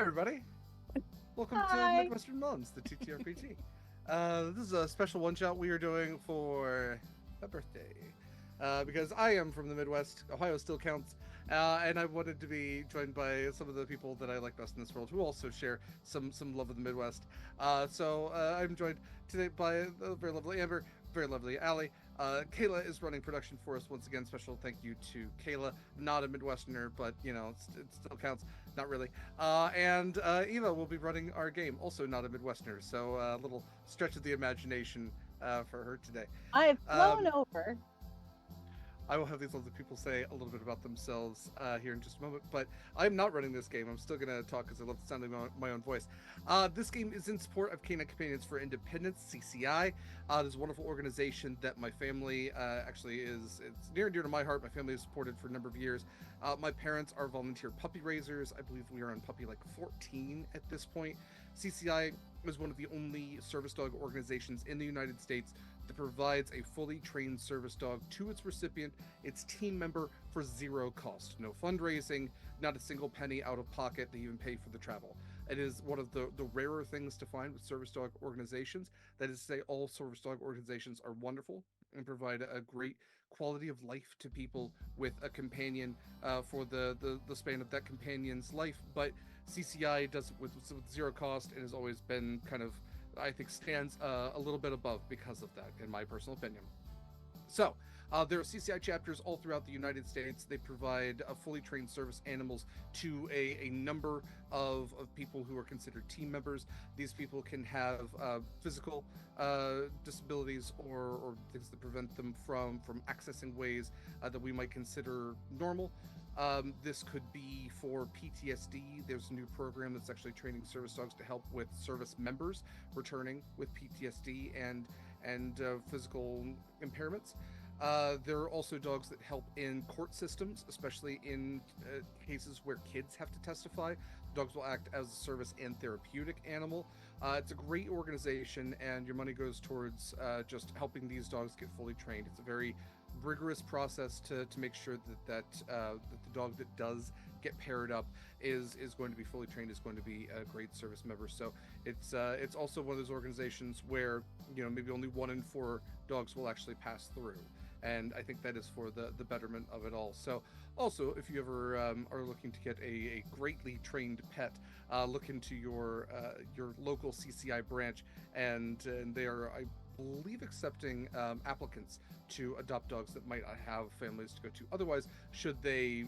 everybody. Welcome to Hi. Midwestern Moms, the TTRPG. This is a special one shot we are doing for my birthday. Because I am from the Midwest, Ohio still counts, and I wanted to be joined by some of the people that I like best in this world who also share some love of the Midwest. So I'm joined today by the very lovely Amber, very lovely Allie. Kayla is running production for us once again. Special thank you to Kayla, not a Midwesterner, but it still counts. Not really. And Eva will be running our game, also not a Midwesterner. So a little stretch of the imagination for her today. I've flown Um, over. I will have these other people say a little bit about themselves here in just a moment, but I'm not running this game. I'm still going to talk because I love the sound of my own voice. This game is in support of Canine Companions for Independence, CCI. This wonderful organization that my family actually it's near and dear to my heart. My family has supported for a number of years. My parents are volunteer puppy raisers. I believe we are on puppy like 14 at this point. CCI is one of the only service dog organizations in the United States that provides a fully trained service dog to its recipient, its team member, for zero cost. No fundraising, not a single penny out of pocket. They even pay for the travel. It is one of the rarer things to find with service dog organizations. That is to say, all service dog organizations are wonderful and provide a great quality of life to people with a companion for the span of that companion's life. But CCI does it with zero cost and has always been kind of, I think, stands a little bit above because of that, in my personal opinion. So, there are CCI chapters all throughout the United States. They provide fully trained service animals to a number of people who are considered team members. These people can have physical disabilities or things that prevent them from accessing ways that we might consider normal. This could be for PTSD. There's a new program that's actually training service dogs to help with service members returning with PTSD and physical impairments. There are also dogs that help in court systems, especially in cases where kids have to testify. Dogs will act as a service and therapeutic animal. It's a great organization, and your money goes towards just helping these dogs get fully trained. It's a very rigorous process to make sure that the dog that does get paired up is going to be fully trained, is going to be a great service member. So it's also one of those organizations where maybe only 1 in 4 dogs will actually pass through, and I think that is for the betterment of it all. So also, if you ever are looking to get a greatly trained pet, look into your local CCI branch, and they are, I believe, accepting applicants to adopt dogs that might not have families to go to otherwise, should they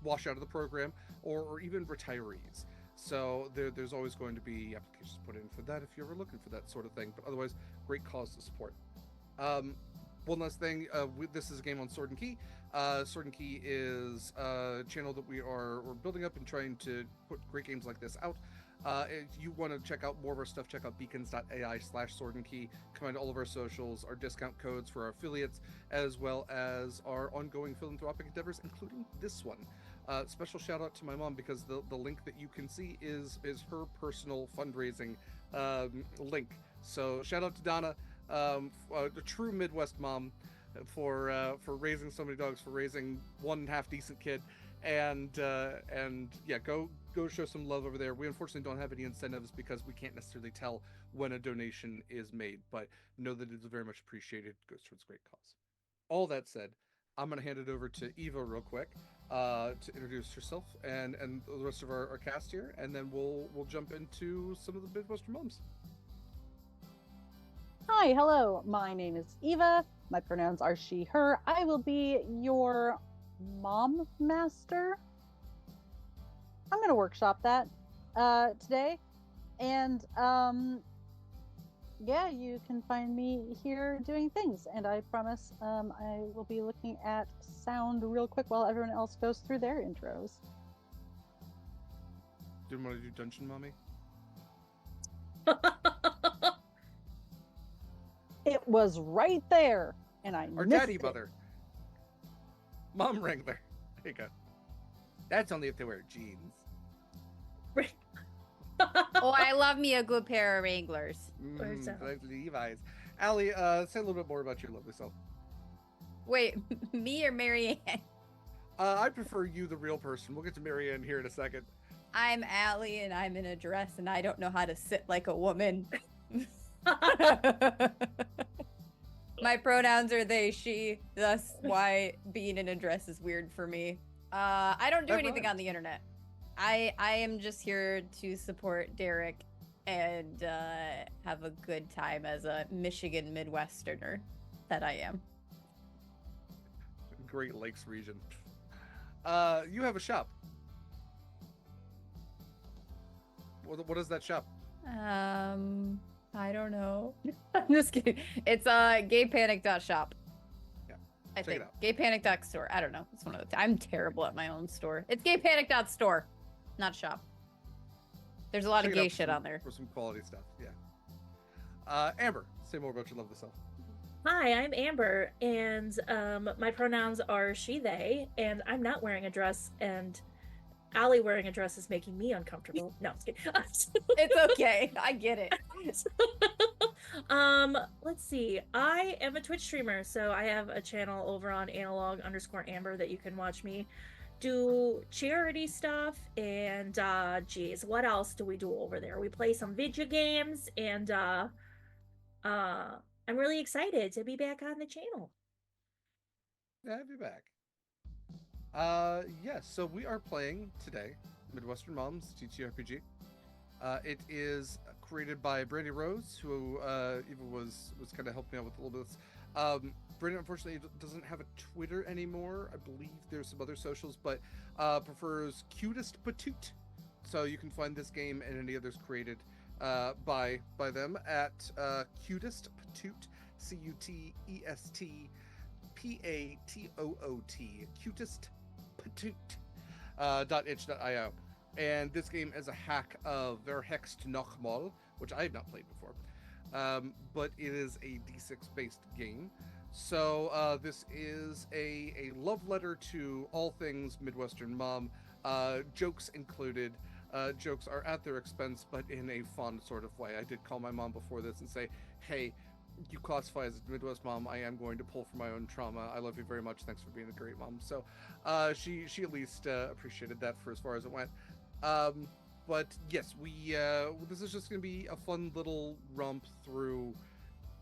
wash out of the program, or even retirees. So there's always going to be applications put in for that if you're ever looking for that sort of thing. But otherwise, great cause to support. Um, One last thing, this is a game on Sword and Key. Sword and Key is a channel that we're building up and trying to put great games like this out. If you want to check out more of our stuff, check out beacons.ai/sword and key. Come on to all of our socials, our discount codes for our affiliates, as well as our ongoing philanthropic endeavors, including this one. Special shout out to my mom, because the link that you can see is her personal fundraising link. So shout out to Donna, a true Midwest mom, for raising so many dogs, for raising one half decent kid, and yeah, go show some love over there. We unfortunately don't have any incentives because we can't necessarily tell when a donation is made, but know that it's very much appreciated. It goes towards great cause. All that said, I'm going to hand it over to Eva real quick to introduce herself and the rest of our cast here, and then we'll jump into some of the Midwestern moms. Hi, hello. My name is Eva. My pronouns are she, her. I will be your mom master. I'm going to workshop that today. And yeah, you can find me here doing things. And I promise I will be looking at sound real quick while everyone else goes through their intros. Do you want to do Dungeon Mommy? It was right there, and I Our missed daddy it. mother. Mom Wrangler. There you go. That's only if they wear jeans. Oh, I love me a good pair of Wranglers. Like Levi's. Allie, say a little bit more about your lovely self. Wait, me or Marianne? I prefer you, the real person. We'll get to Marianne here in a second. I'm Allie and I'm in a dress and I don't know how to sit like a woman. My pronouns are they, she, thus why being in a dress is weird for me. I don't do That anything rhymes. on the internet. I am just here to support Derek and have a good time as a Michigan Midwesterner that I am. Great Lakes region. You have a shop. What is that shop? I don't know. I'm just kidding. It's gaypanic.shop. Yeah, I check think it out. gaypanic.store. I don't know. It's one of the. I'm terrible at my own store. It's gaypanic.store, not shop. There's a lot Check of it out gay for shit some- on there. for some quality stuff. Yeah. Amber, say more about your lovely self. Hi, I'm Amber, and my pronouns are she, they, and I'm not wearing a dress, and Allie wearing a dress is making me uncomfortable. No, I'm just kidding. It's okay. I get it. Let's see. I am a Twitch streamer, so I have a channel over on analog_amber that you can watch me do charity stuff, and geez, what else do we do over there? We play some video games, and I'm really excited to be back on the channel. Yeah, I'll be back. Yes, so we are playing today Midwestern Moms TTRPG. It is created by Brandy Rose, who even was kind of helping me out with a little bit of this. Brandy unfortunately doesn't have a Twitter anymore. I believe there's some other socials, but prefers Cutest Patoot. So you can find this game and any others created by them at Cutest Patoot, CUTEST Cutest Patoot .itch.io. And this game is a hack of Verhext Nochmal, which I have not played before, but it is a D6 based game. So this is a love letter to all things Midwestern Mom, jokes included. Jokes are at their expense, but in a fun sort of way. I did call my mom before this and say, hey, you classify as a Midwest mom. I am going to pull from my own trauma. I love you very much. Thanks for being a great mom. So she at least appreciated that for as far as it went. But yes, this is just going to be a fun little romp through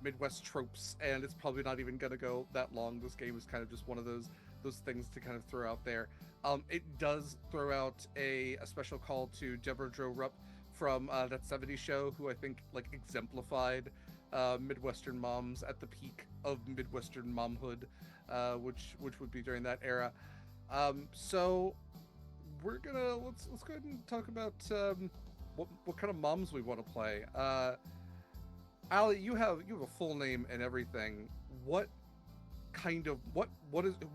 Midwest tropes, and it's probably not even going to go that long. This game is kind of just one of those things to kind of throw out there. It does throw out a special call to Deborah Jo Rupp from that 70s show, who I think like exemplified Midwestern moms at the peak of Midwestern momhood, which would be during that era. So we're gonna let's go ahead and talk about what kind of moms we want to play. Allie, you have a full name and everything. What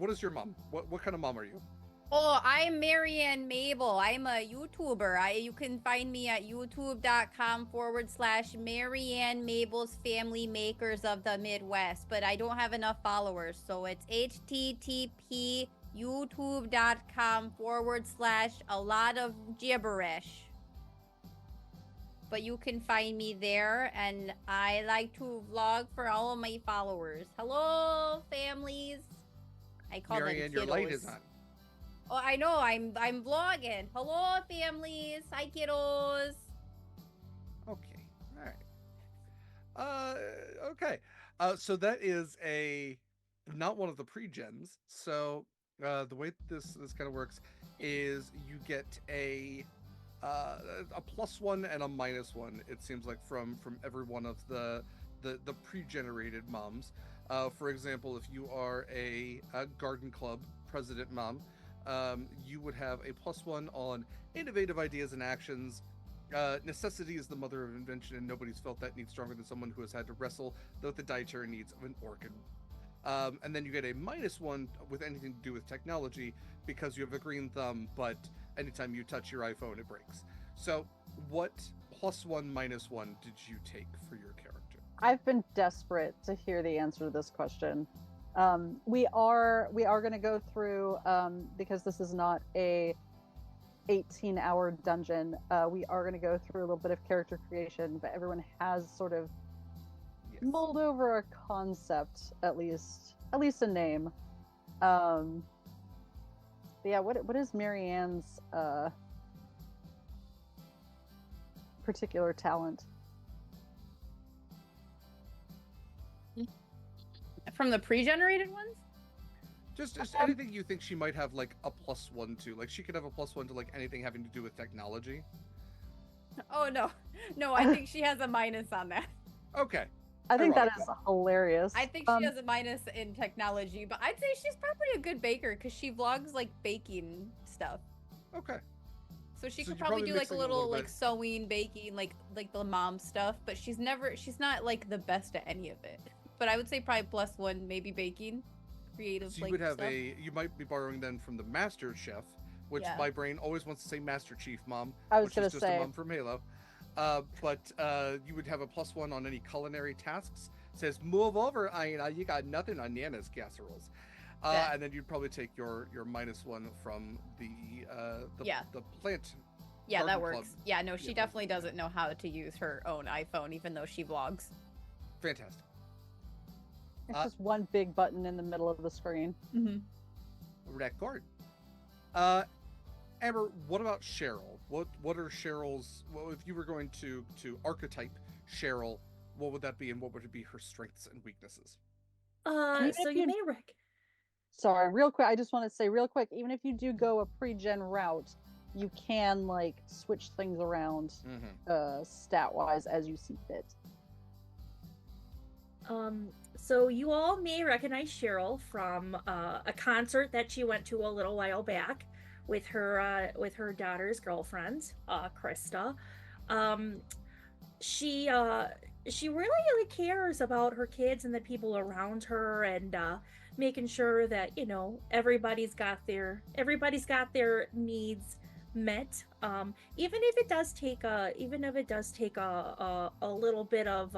is your mom? What kind of mom are you? Oh, I'm Marianne Mabel. I'm a YouTuber. You can find me at youtube.com/Marianne Mabel's Family Makers of the Midwest. But I don't have enough followers, so it's http youtube.com/a lot of gibberish. But you can find me there, and I like to vlog for all of my followers. Hello, families. I call Marianne, them your light kiddos. is on. Oh, I know. I'm vlogging. Hello, families. Hi, kiddos. Okay, all right. Okay. So that is not one of the pre-gens. So the way this kind of works is you get a +1 and a -1. It seems like from every one of the pre-generated moms. For example, if you are a garden club president mom, you would have a +1 on innovative ideas and actions. Necessity is the mother of invention, and nobody's felt that need stronger than someone who has had to wrestle with the dietary needs of an orchid. And then you get a -1 with anything to do with technology, because you have a green thumb, but anytime you touch your iPhone, it breaks. So what +1, -1 did you take for your character? I've been desperate to hear the answer to this question. We are going to go through, because this is not a 18-hour dungeon. We are going to go through a little bit of character creation, but everyone has sort of mulled over a concept, at least a name. But yeah, what is Marianne's particular talent? From the pre-generated ones? Just anything you think she might have like a +1 to. Like she could have a +1 to like anything having to do with technology. Oh no, no, I think she has a minus on that. Okay. I think that Ironic, is hilarious. I think she has a minus in technology, but I'd say she's probably a good baker because she vlogs like baking stuff. Okay. So she So could you're probably probably do like a mixing a little little like bit. sewing, baking, like the mom stuff, but she's not like the best at any of it. But I would say probably +1, maybe baking, creative So you like would have stuff. you might be borrowing then from the Master Chef, which Yeah. my brain always wants to say Master Chief Mom, I was which gonna is just say. a mom from Halo. But you would have a +1 on any culinary tasks. Says move over, Aina. You got nothing on Nana's casseroles. Yeah. And then you'd probably take your -1 from Yeah. the plant. Yeah, that garden works. club. Yeah, no, she Yeah, definitely doesn't know how to use her own iPhone, even though she vlogs. Fantastic. It's just one big button in the middle of the screen. Mm-hmm. Record. Amber, what about Cheryl? What are Cheryl's? Well, if you were going to archetype Cheryl, what would that be, and what would be her strengths and weaknesses? Even So if you you- may Sorry, real quick. I just want to say real quick, even if you do go a pre-gen route, you can like switch things around stat-wise as you see fit. So you all may recognize Cheryl from a concert that she went to a little while back with her daughter's girlfriend, Krista. She really cares about her kids and the people around her, and making sure that everybody's got their needs met, even if it does take a little bit of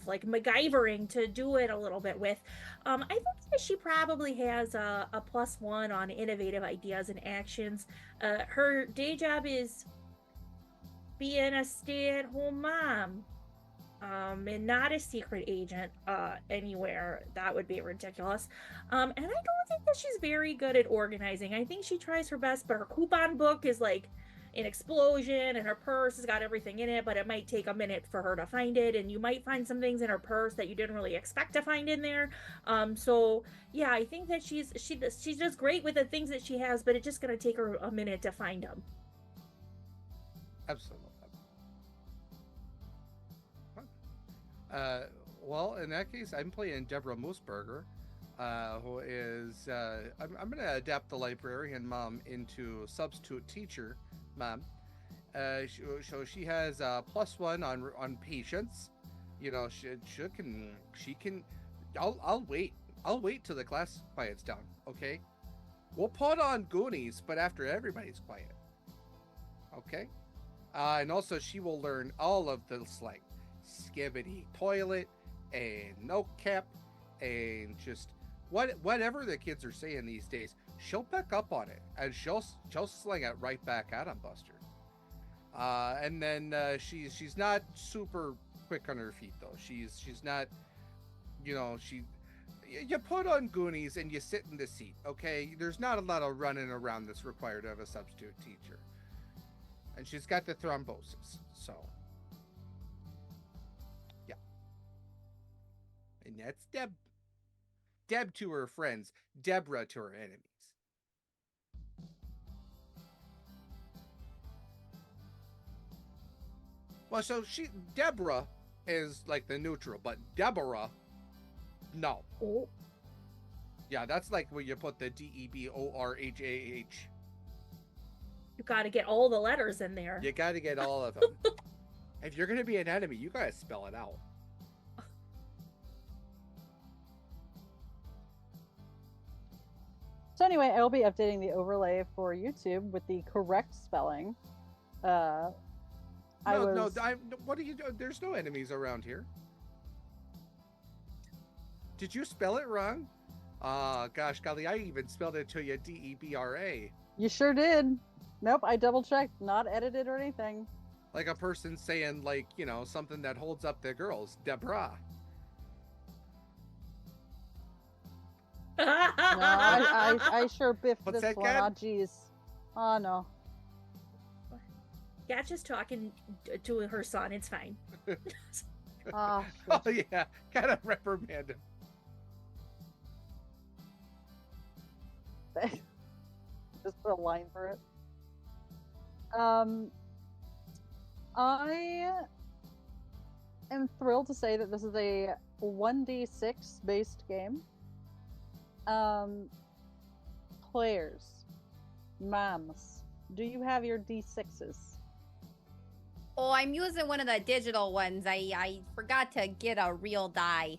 like MacGyvering to do it a little bit with. I think that she probably has a +1 on innovative ideas and actions. Her day job is being a stay-at-home mom, and not a secret agent anywhere. That would be ridiculous. And I don't think that she's very good at organizing. I think she tries her best, but her coupon book is like an explosion, and her purse has got everything in it, but it might take a minute for her to find it, and you might find some things in her purse that you didn't really expect to find in there. So yeah, I think that she does great with the things that she has, but it's just gonna take her a minute to find them. Absolutely. Well, in that case, I'm playing Deborah Moosberger, who is I'm going to adapt the librarian mom into substitute teacher mom. So she has a +1 on patience. She can. I'll wait. I'll wait till the class quiets down. Okay. We'll put on Goonies, but after everybody's quiet. Okay. And also, she will learn all of the slang. Skibbity toilet and no cap and just whatever the kids are saying these days, she'll pick up on it and she'll sling it right back at them, Buster. And then she's not super quick on her feet though. She's not, you put on Goonies and you sit in the seat. Okay, there's not a lot of running around that's required of a substitute teacher, and she's got the thrombosis, so. And that's Deb. Deb to her friends, Deborah to her enemies. Well, so Deborah is like the neutral, but Deborah, no. Oh. Yeah, that's like where you put the DEBORHAH. You got to get all the letters in there. You got to get all of them. If you're going to be an enemy, you got to spell it out. So anyway, I'll be updating the overlay for YouTube with the correct spelling. What are you doing? There's no enemies around here. Did you spell it wrong? Gosh, golly, I even spelled it to you DEBRA. You sure did. Nope, I double checked. Not edited or anything. Like a person saying, like, something that holds up their girls. Deborah. No, I sure biffed What's this that, one. Kat? Oh, geez. Oh, no. Gotcha's talking to her son. It's fine. Ah, Oh yeah, gotta reprimand him. just put a line for it. I am thrilled to say that this is a 1d6 based game. Players, moms, do you have your d6s? Oh, I'm using one of the digital ones. I forgot to get a real die.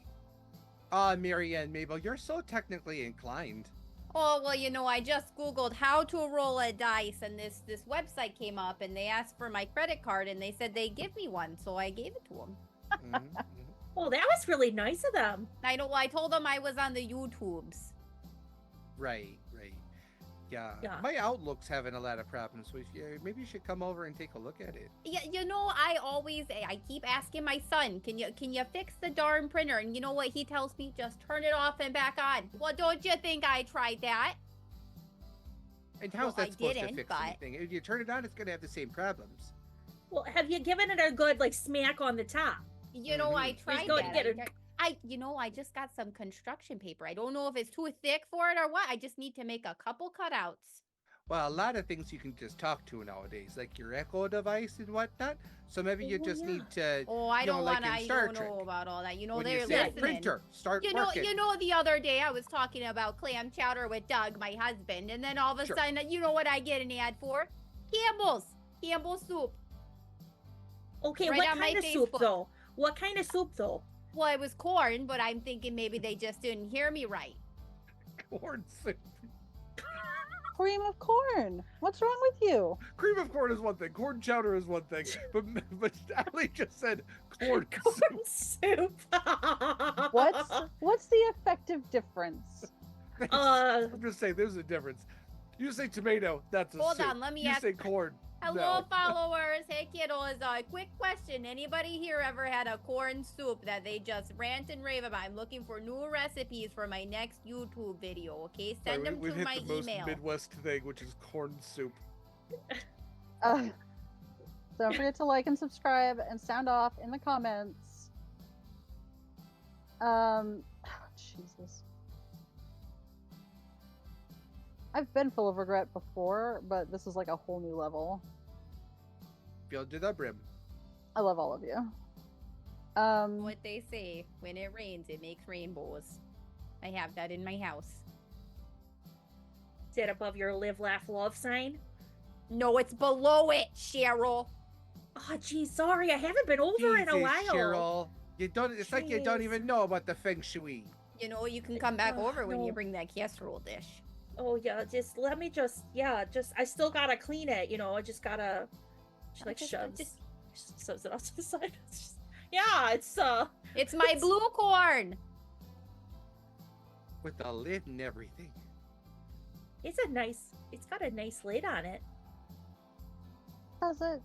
Mary and Mabel, you're so technically inclined. Oh, well, I just Googled how to roll a dice, and this website came up, and they asked for my credit card, and they said they'd give me one, so I gave it to them. Mhm. Oh, that was really nice of them. I told them I was on the YouTubes. Right. Yeah. Yeah. My Outlook's having a lot of problems, so maybe you should come over and take a look at it. Yeah, I keep asking my son, can you fix the darn printer? And you know what he tells me? Just turn it off and back on. Well, don't you think I tried that? And how's Well, that supposed to didn't, fix but- anything? If you turn it on, it's gonna have the same problems. Well, have you given it a good smack on the top? I tried go that. get it. I just got some construction paper. I don't know if it's too thick for it or what. I just need to make a couple cutouts. Well, a lot of things you can just talk to nowadays, like your Echo device and whatnot. So maybe you Oh, just yeah. need to. Oh, I don't like want to. in I Star don't Trek, know about all that. when They're you say listening. printer, start working. The other day I was talking about clam chowder with Doug, my husband, and then all of a Sure. sudden, you know what I get an ad for? Campbell's soup. Okay, Right what on my kind of soup Facebook. though? What kind of soup though? Well, it was corn, but I'm thinking maybe they just didn't hear me right. Corn soup. Cream of corn. What's wrong with you? Cream of corn is one thing. Corn chowder is one thing. But Allie just said corn soup. Corn soup. What's the effective difference? I'm just saying, there's a difference. You say tomato, that's a Hold soup. on, let me you ask- say corn. Hello, No. followers. Hey, kiddos. Quick question. Anybody here ever had a corn soup that they just rant and rave about? I'm looking for new recipes for my next YouTube video, okay? Send them We've to hit my the most email. Midwest thing, which is corn soup. Don't forget to like and subscribe and sound off in the comments. Jesus. I've been full of regret before, but this is like a whole new level. Filled to the brim. I love all of you. What they say, when it rains, it makes rainbows. I have that in my house. Is it above your live, laugh, love sign? No, it's below it, Cheryl. Oh, geez, sorry, I haven't been over in a Jesus, while. Cheryl. You don't. It's like you don't Jeez. even know about the feng shui. You can come back Oh, over when you no. bring that casserole dish. Oh yeah, just let me I still gotta clean it, I just gotta. She like shoves it off to the side. It's just, yeah, it's It's my blue corn. With the lid and everything. it's got a nice lid on it. Does it?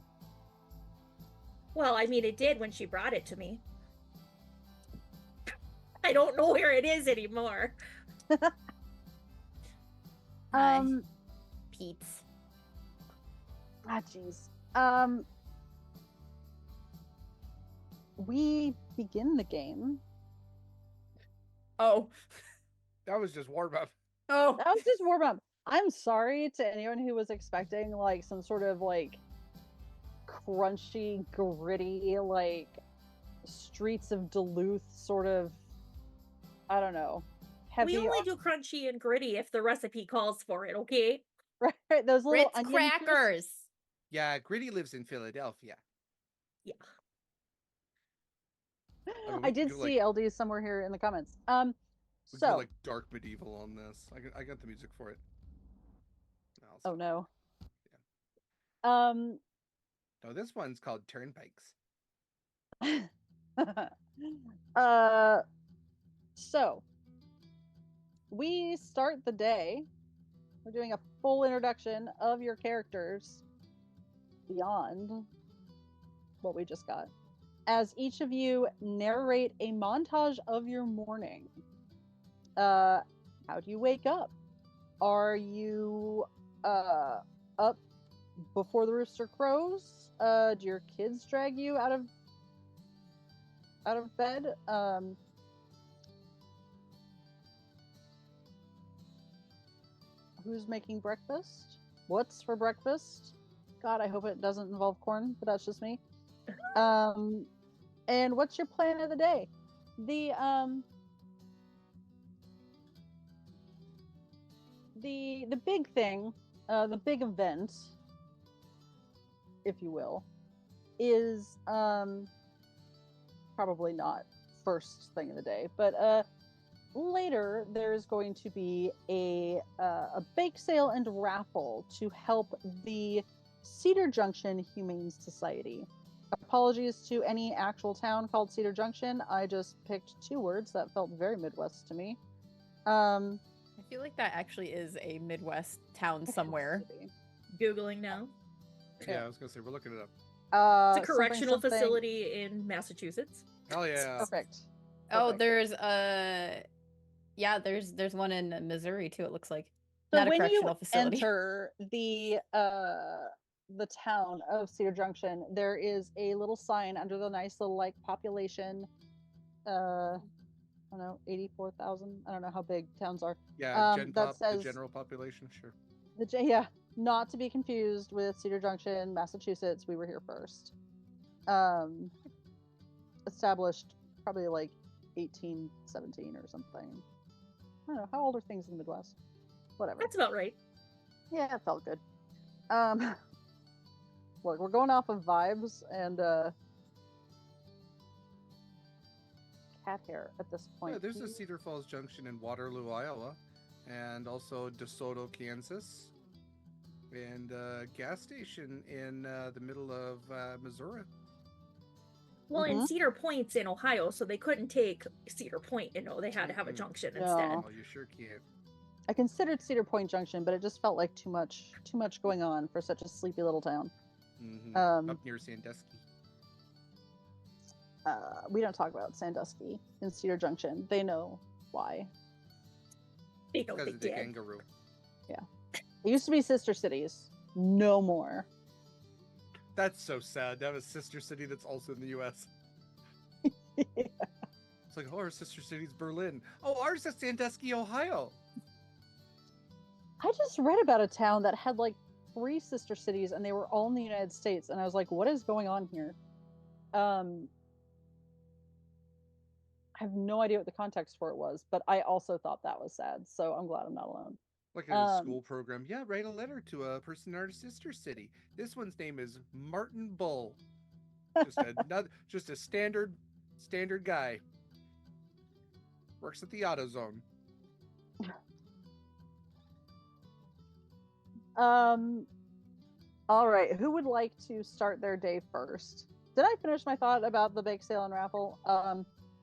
Well, I mean, it did when she brought it to me. I don't know where it is anymore. Pete's. Jeez. We begin the game. Oh. That was just warm up. Oh. That was just warm up. I'm sorry to anyone who was expecting like some sort of like crunchy, gritty, like streets of Duluth sort of, I don't know, heavy. We only do crunchy and gritty if the recipe calls for it, okay? Right, those little Ritz onion crackers. Yeah, Gritty lives in Philadelphia. Yeah. I mean, I we did do, see LD somewhere here in the comments. We go So, like dark medieval on this. I got the music for it. oh no. No, this one's called Turnpikes. So we start the day. We're doing a full introduction of your characters beyond what we just got, as each of you narrate a montage of your morning. How do you wake up? Are you up before the rooster crows, do your kids drag you out of bed? Who's making breakfast? What's for breakfast? God, I hope it doesn't involve corn, but that's just me. And what's your plan of the day? The big thing, the big event, if you will, is probably not first thing of the day, but later there's going to be a bake sale and raffle to help the Cedar Junction Humane Society. Apologies to any actual town called Cedar Junction. I just picked two words that felt very Midwest to me. I feel like that actually is a Midwest town somewhere. Googling now. Yeah, I was gonna say we're looking it up. It's a correctional facility in Massachusetts. Hell yeah! Perfect. Oh, Perfect. there's one in Missouri too. It looks like So not a when you correctional facility. enter the town of Cedar Junction, there is a little sign under the nice little like population. I don't know, 84,000. I don't know how big towns are. Yeah, Gen that Pop, says the general population, sure. yeah, not to be confused with Cedar Junction, Massachusetts. We were here first. Established probably like 1817 or something. I don't know, how old are things in the Midwest? Whatever. That's about right. Yeah, it felt good. Look, we're going off of vibes and cat hair at this point. Yeah, there's a Cedar Falls Junction in Waterloo, Iowa, and also DeSoto, Kansas, and a gas station in the middle of Missouri. Well, and Cedar Point's in Ohio, so they couldn't take Cedar Point, they had to have a junction instead. Oh, you sure can't. I considered Cedar Point Junction, but it just felt like too much going on for such a sleepy little town. Up near Sandusky. We don't talk about Sandusky in Cedar Junction. They know why. They know Because they of the did. kangaroo. Yeah. It used to be sister cities. No more. That's so sad. That was sister city that's also in the U.S. Yeah. It's like, oh, our sister city's Berlin. Oh, ours is Sandusky, Ohio. I just read about a town that had like 3 sister cities and they were all in the United States. And I was like, what is going on here? I have no idea what the context for it was, but I also thought that was sad. So I'm glad I'm not alone. Like in a school program. Yeah, write a letter to a person in our sister city. This one's name is Martin Bull. Just a standard guy. Works at the AutoZone. All right. Who would like to start their day first? Did I finish my thought about the bake sale and raffle?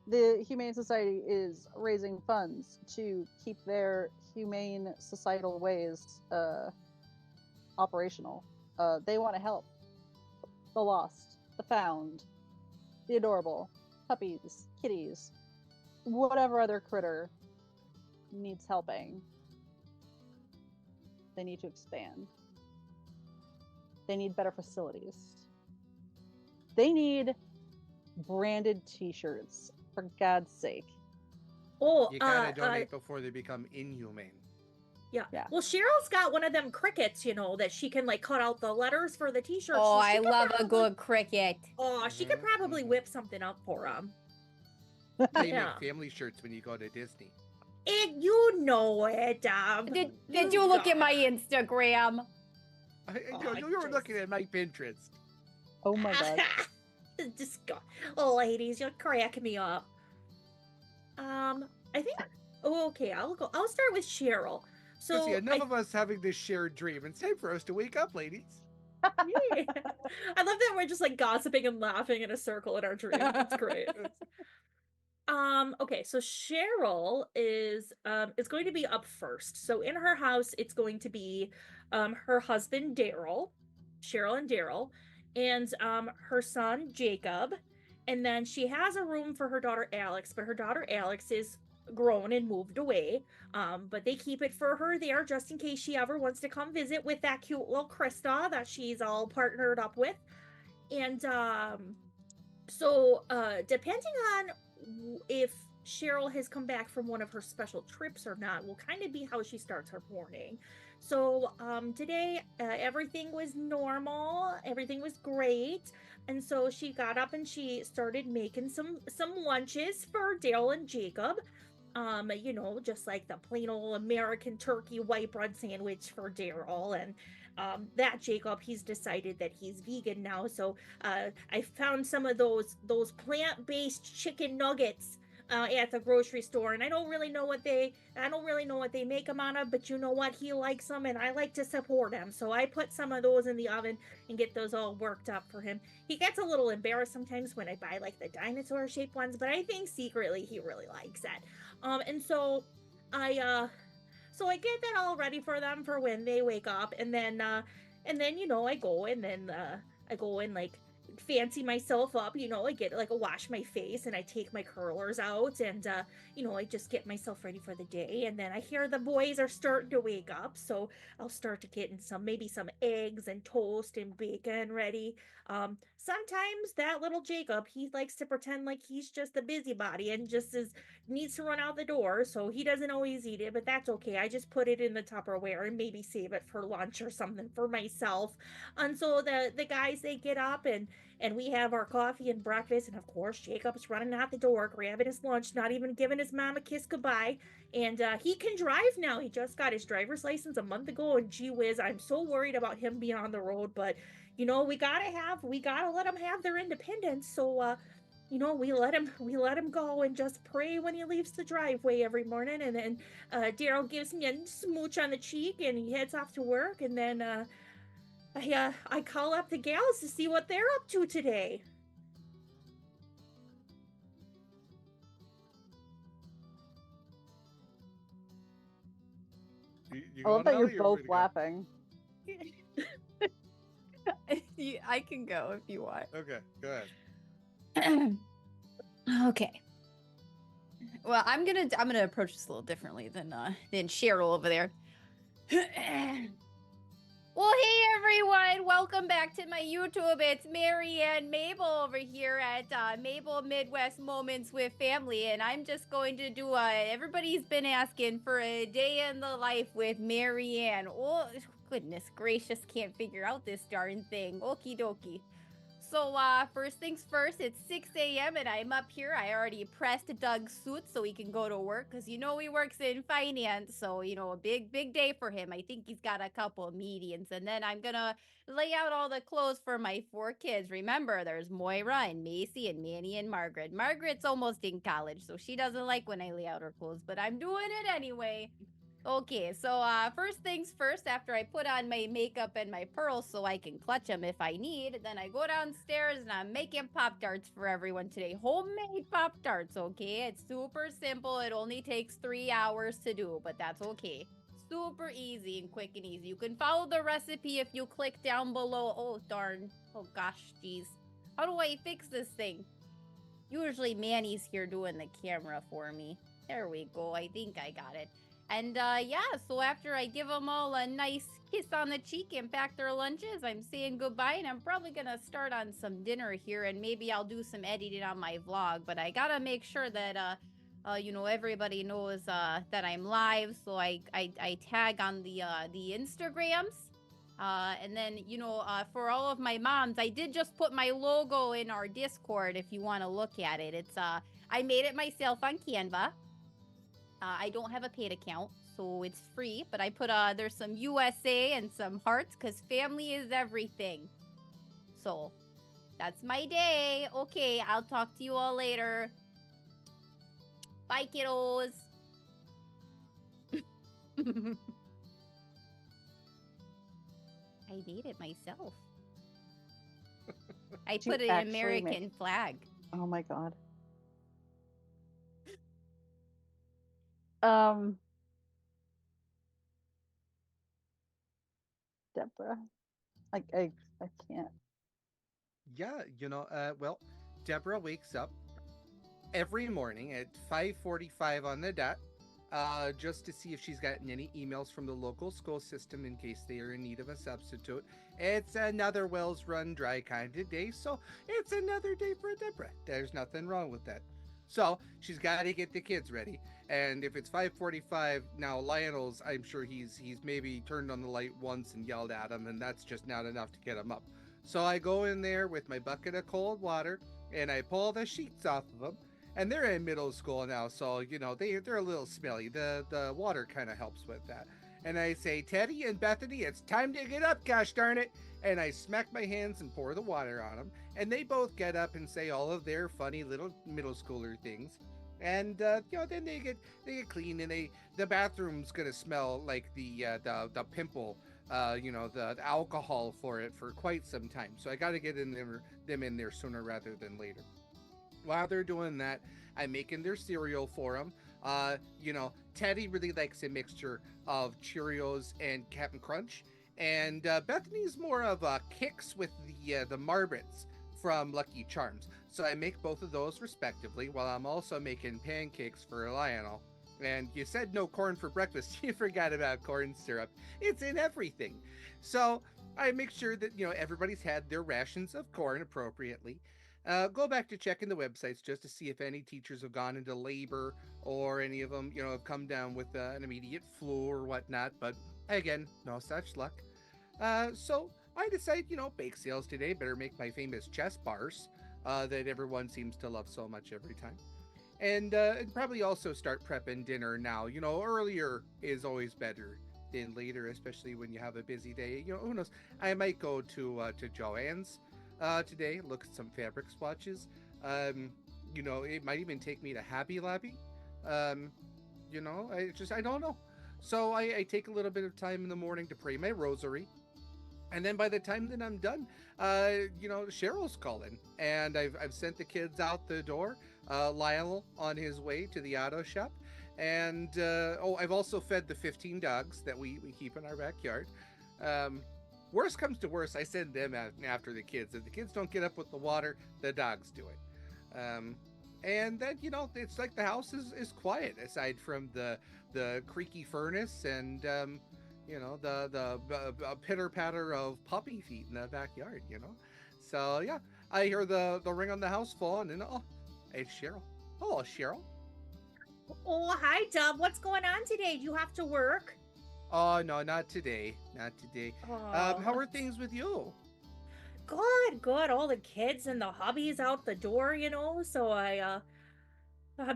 The Humane Society is raising funds to keep their humane societal ways operational. They want to help the lost, the found, the adorable, puppies, kitties, whatever other critter needs helping. They need to expand. They need better facilities. They need branded t-shirts, for God's sake. Oh, You gotta donate before they become inhumane. Yeah. Yeah. Well, Cheryl's got one of them crickets, that she can like cut out the letters for the t-shirts. Oh, so she I could love a probably- good cricket. Oh, she could probably whip something up for them. They Yeah. make family shirts when you go to Disney. And you know it, Did you look at my Instagram? You were looking at my Pinterest. Oh my God. Just go. Oh, ladies, you're cracking me up. I think. Oh, okay. I'll start with Cheryl. So See, enough of us having this shared dream. It's time for us to wake up, ladies. yeah. I love that we're just like gossiping and laughing in a circle in our dream. That's great. Okay, so Cheryl is going to be up first. So in her house, it's going to be her husband Daryl, Cheryl and Daryl, and her son Jacob. And then she has a room for her daughter Alex, but her daughter Alex is grown and moved away. But they keep it for her there just in case she ever wants to come visit with that cute little Krista that she's all partnered up with. And depending on if Cheryl has come back from one of her special trips or not will kind of be how she starts her morning. So today everything was normal, everything was great, and so she got up and she started making some lunches for Dale and Jacob. Just like the plain old American turkey white bread sandwich for Daryl, and that Jacob, he's decided that he's vegan now. So I found some of those plant based chicken nuggets at the grocery store, and I don't really know what they make them out of, but you know what, he likes them, and I like to support him. So I put some of those in the oven and get those all worked up for him. He gets a little embarrassed sometimes when I buy like the dinosaur shaped ones, but I think secretly he really likes it. And I I get that all ready for them for when they wake up, and then I go and like fancy myself up, I get like a wash my face and I take my curlers out, and I just get myself ready for the day, and then I hear the boys are starting to wake up, so I'll start to getting some eggs and toast and bacon ready. Sometimes that little Jacob, he likes to pretend like he's just a busybody and just is needs to run out the door, so he doesn't always eat it, but that's okay. I just put it in the Tupperware and maybe save it for lunch or something for myself. And so the guys, they get up, and we have our coffee and breakfast, and of course Jacob's running out the door grabbing his lunch, not even giving his mom a kiss goodbye. And he can drive now. He just got his driver's license a month ago, and gee whiz, I'm so worried about him being on the road, but we gotta let them have their independence. So we let him go and just pray when he leaves the driveway every morning, and then Daryl gives me a smooch on the cheek, and he heads off to work, and then I call up the gals to see what they're up to today. You I love going, that you're Allie, or both ready to go? laughing. I can go if you want. Okay, go ahead. Okay. Well, I'm gonna approach this a little differently than Cheryl over there. Well, hey everyone! Welcome back to my YouTube. It's Mary and Mabel over here at Mabel Midwest Moments with Family, and I'm just going to do everybody's been asking for a day in the life with Mary Ann. Oh, goodness gracious, can't figure out this darn thing. Okie dokie. So, first things first, it's 6 a.m. and I'm up here. I already pressed Doug's suit so he can go to work because he works in finance. So, a big day for him. I think he's got a couple meetings. And then I'm gonna lay out all the clothes for my 4 kids. Remember, there's Moira and Macy and Manny and Margaret. Margaret's almost in college, so she doesn't like when I lay out her clothes, but I'm doing it anyway. Okay, so first things first, after I put on my makeup and my pearls so I can clutch them if I need, then I go downstairs and I'm making Pop-Tarts for everyone today. Homemade Pop-Tarts, okay? It's super simple. It only takes 3 hours to do, but that's okay. Super easy and quick and easy. You can follow the recipe if you click down below. Oh, darn. Oh, gosh, geez. How do I fix this thing? Usually Manny's here doing the camera for me. There we go. I think I got it. And so after I give them all a nice kiss on the cheek and pack their lunches, I'm saying goodbye, and I'm probably gonna start on some dinner here, and maybe I'll do some editing on my vlog. But I gotta make sure that everybody knows that I'm live, so I tag on the Instagrams. And then, for all of my moms, I did just put my logo in our Discord if you want to look at it. It's I made it myself on Canva. I don't have a paid account, so it's free, but I put there's some USA and some hearts because family is everything. So that's my day. Okay, I'll talk to you all later. Bye, kiddos. I made it myself. I Did you put an actually American make- flag. Oh my god. Um, Deborah, I can't. Yeah, well, Deborah wakes up every morning at 5:45 on the dot, just to see if she's gotten any emails from the local school system in case they are in need of a substitute. It's another Wells Run dry kind of day, so it's another day for Deborah. There's nothing wrong with that. So she's got to get the kids ready, and if it's 5:45 now, Lionel's, I'm sure he's maybe turned on the light once and yelled at him, and that's just not enough to get him up. So I go in there with my bucket of cold water and I pull the sheets off of them. And they're in middle school now, so they're a little smelly. The water kind of helps with that. And I say, Teddy and Bethany, it's time to get up, gosh darn it! And I smack my hands and pour the water on them. And they both get up and say all of their funny little middle schooler things. And then they get clean, and the bathroom's gonna smell like the pimple, the alcohol for it for quite some time. So I got to get them in there sooner rather than later. While they're doing that, I'm making their cereal for them. Teddy really likes a mixture of Cheerios and Captain Crunch, and Bethany's more of Kix with the Marbits from Lucky Charms. So I make both of those respectively, while I'm also making pancakes for Lionel. And you said no corn for breakfast. You forgot about corn syrup. It's in everything. So I make sure that everybody's had their rations of corn appropriately. Go back to checking the websites just to see if any teachers have gone into labor or any of them, have come down with an immediate flu or whatnot. But again, no such luck. So I decide, bake sales today. Better make my famous chess bars that everyone seems to love so much every time. And probably also start prepping dinner now. Earlier is always better than later, especially when you have a busy day. Who knows? I might go to Joann's today, look at some fabric swatches. It might even take me to Hobby Lobby. I don't know. So I take a little bit of time in the morning to pray my rosary. And then by the time that I'm done, Cheryl's calling, and I've sent the kids out the door. Lionel on his way to the auto shop, and I've also fed the 15 dogs that we keep in our backyard. Worst comes to worst, I send them out after the kids. If the kids don't get up with the water, the dogs do it. And then it's like the house is quiet aside from the creaky furnace and the pitter patter of puppy feet in the backyard. So yeah, I hear the ring on the house phone, and it's Cheryl. Hello, Cheryl. Oh, hi, Dub. What's going on today? Do you have to work? Oh no, not today. Not today. Oh. How are things with you? Good. All the kids and the hubbies out the door, so I'm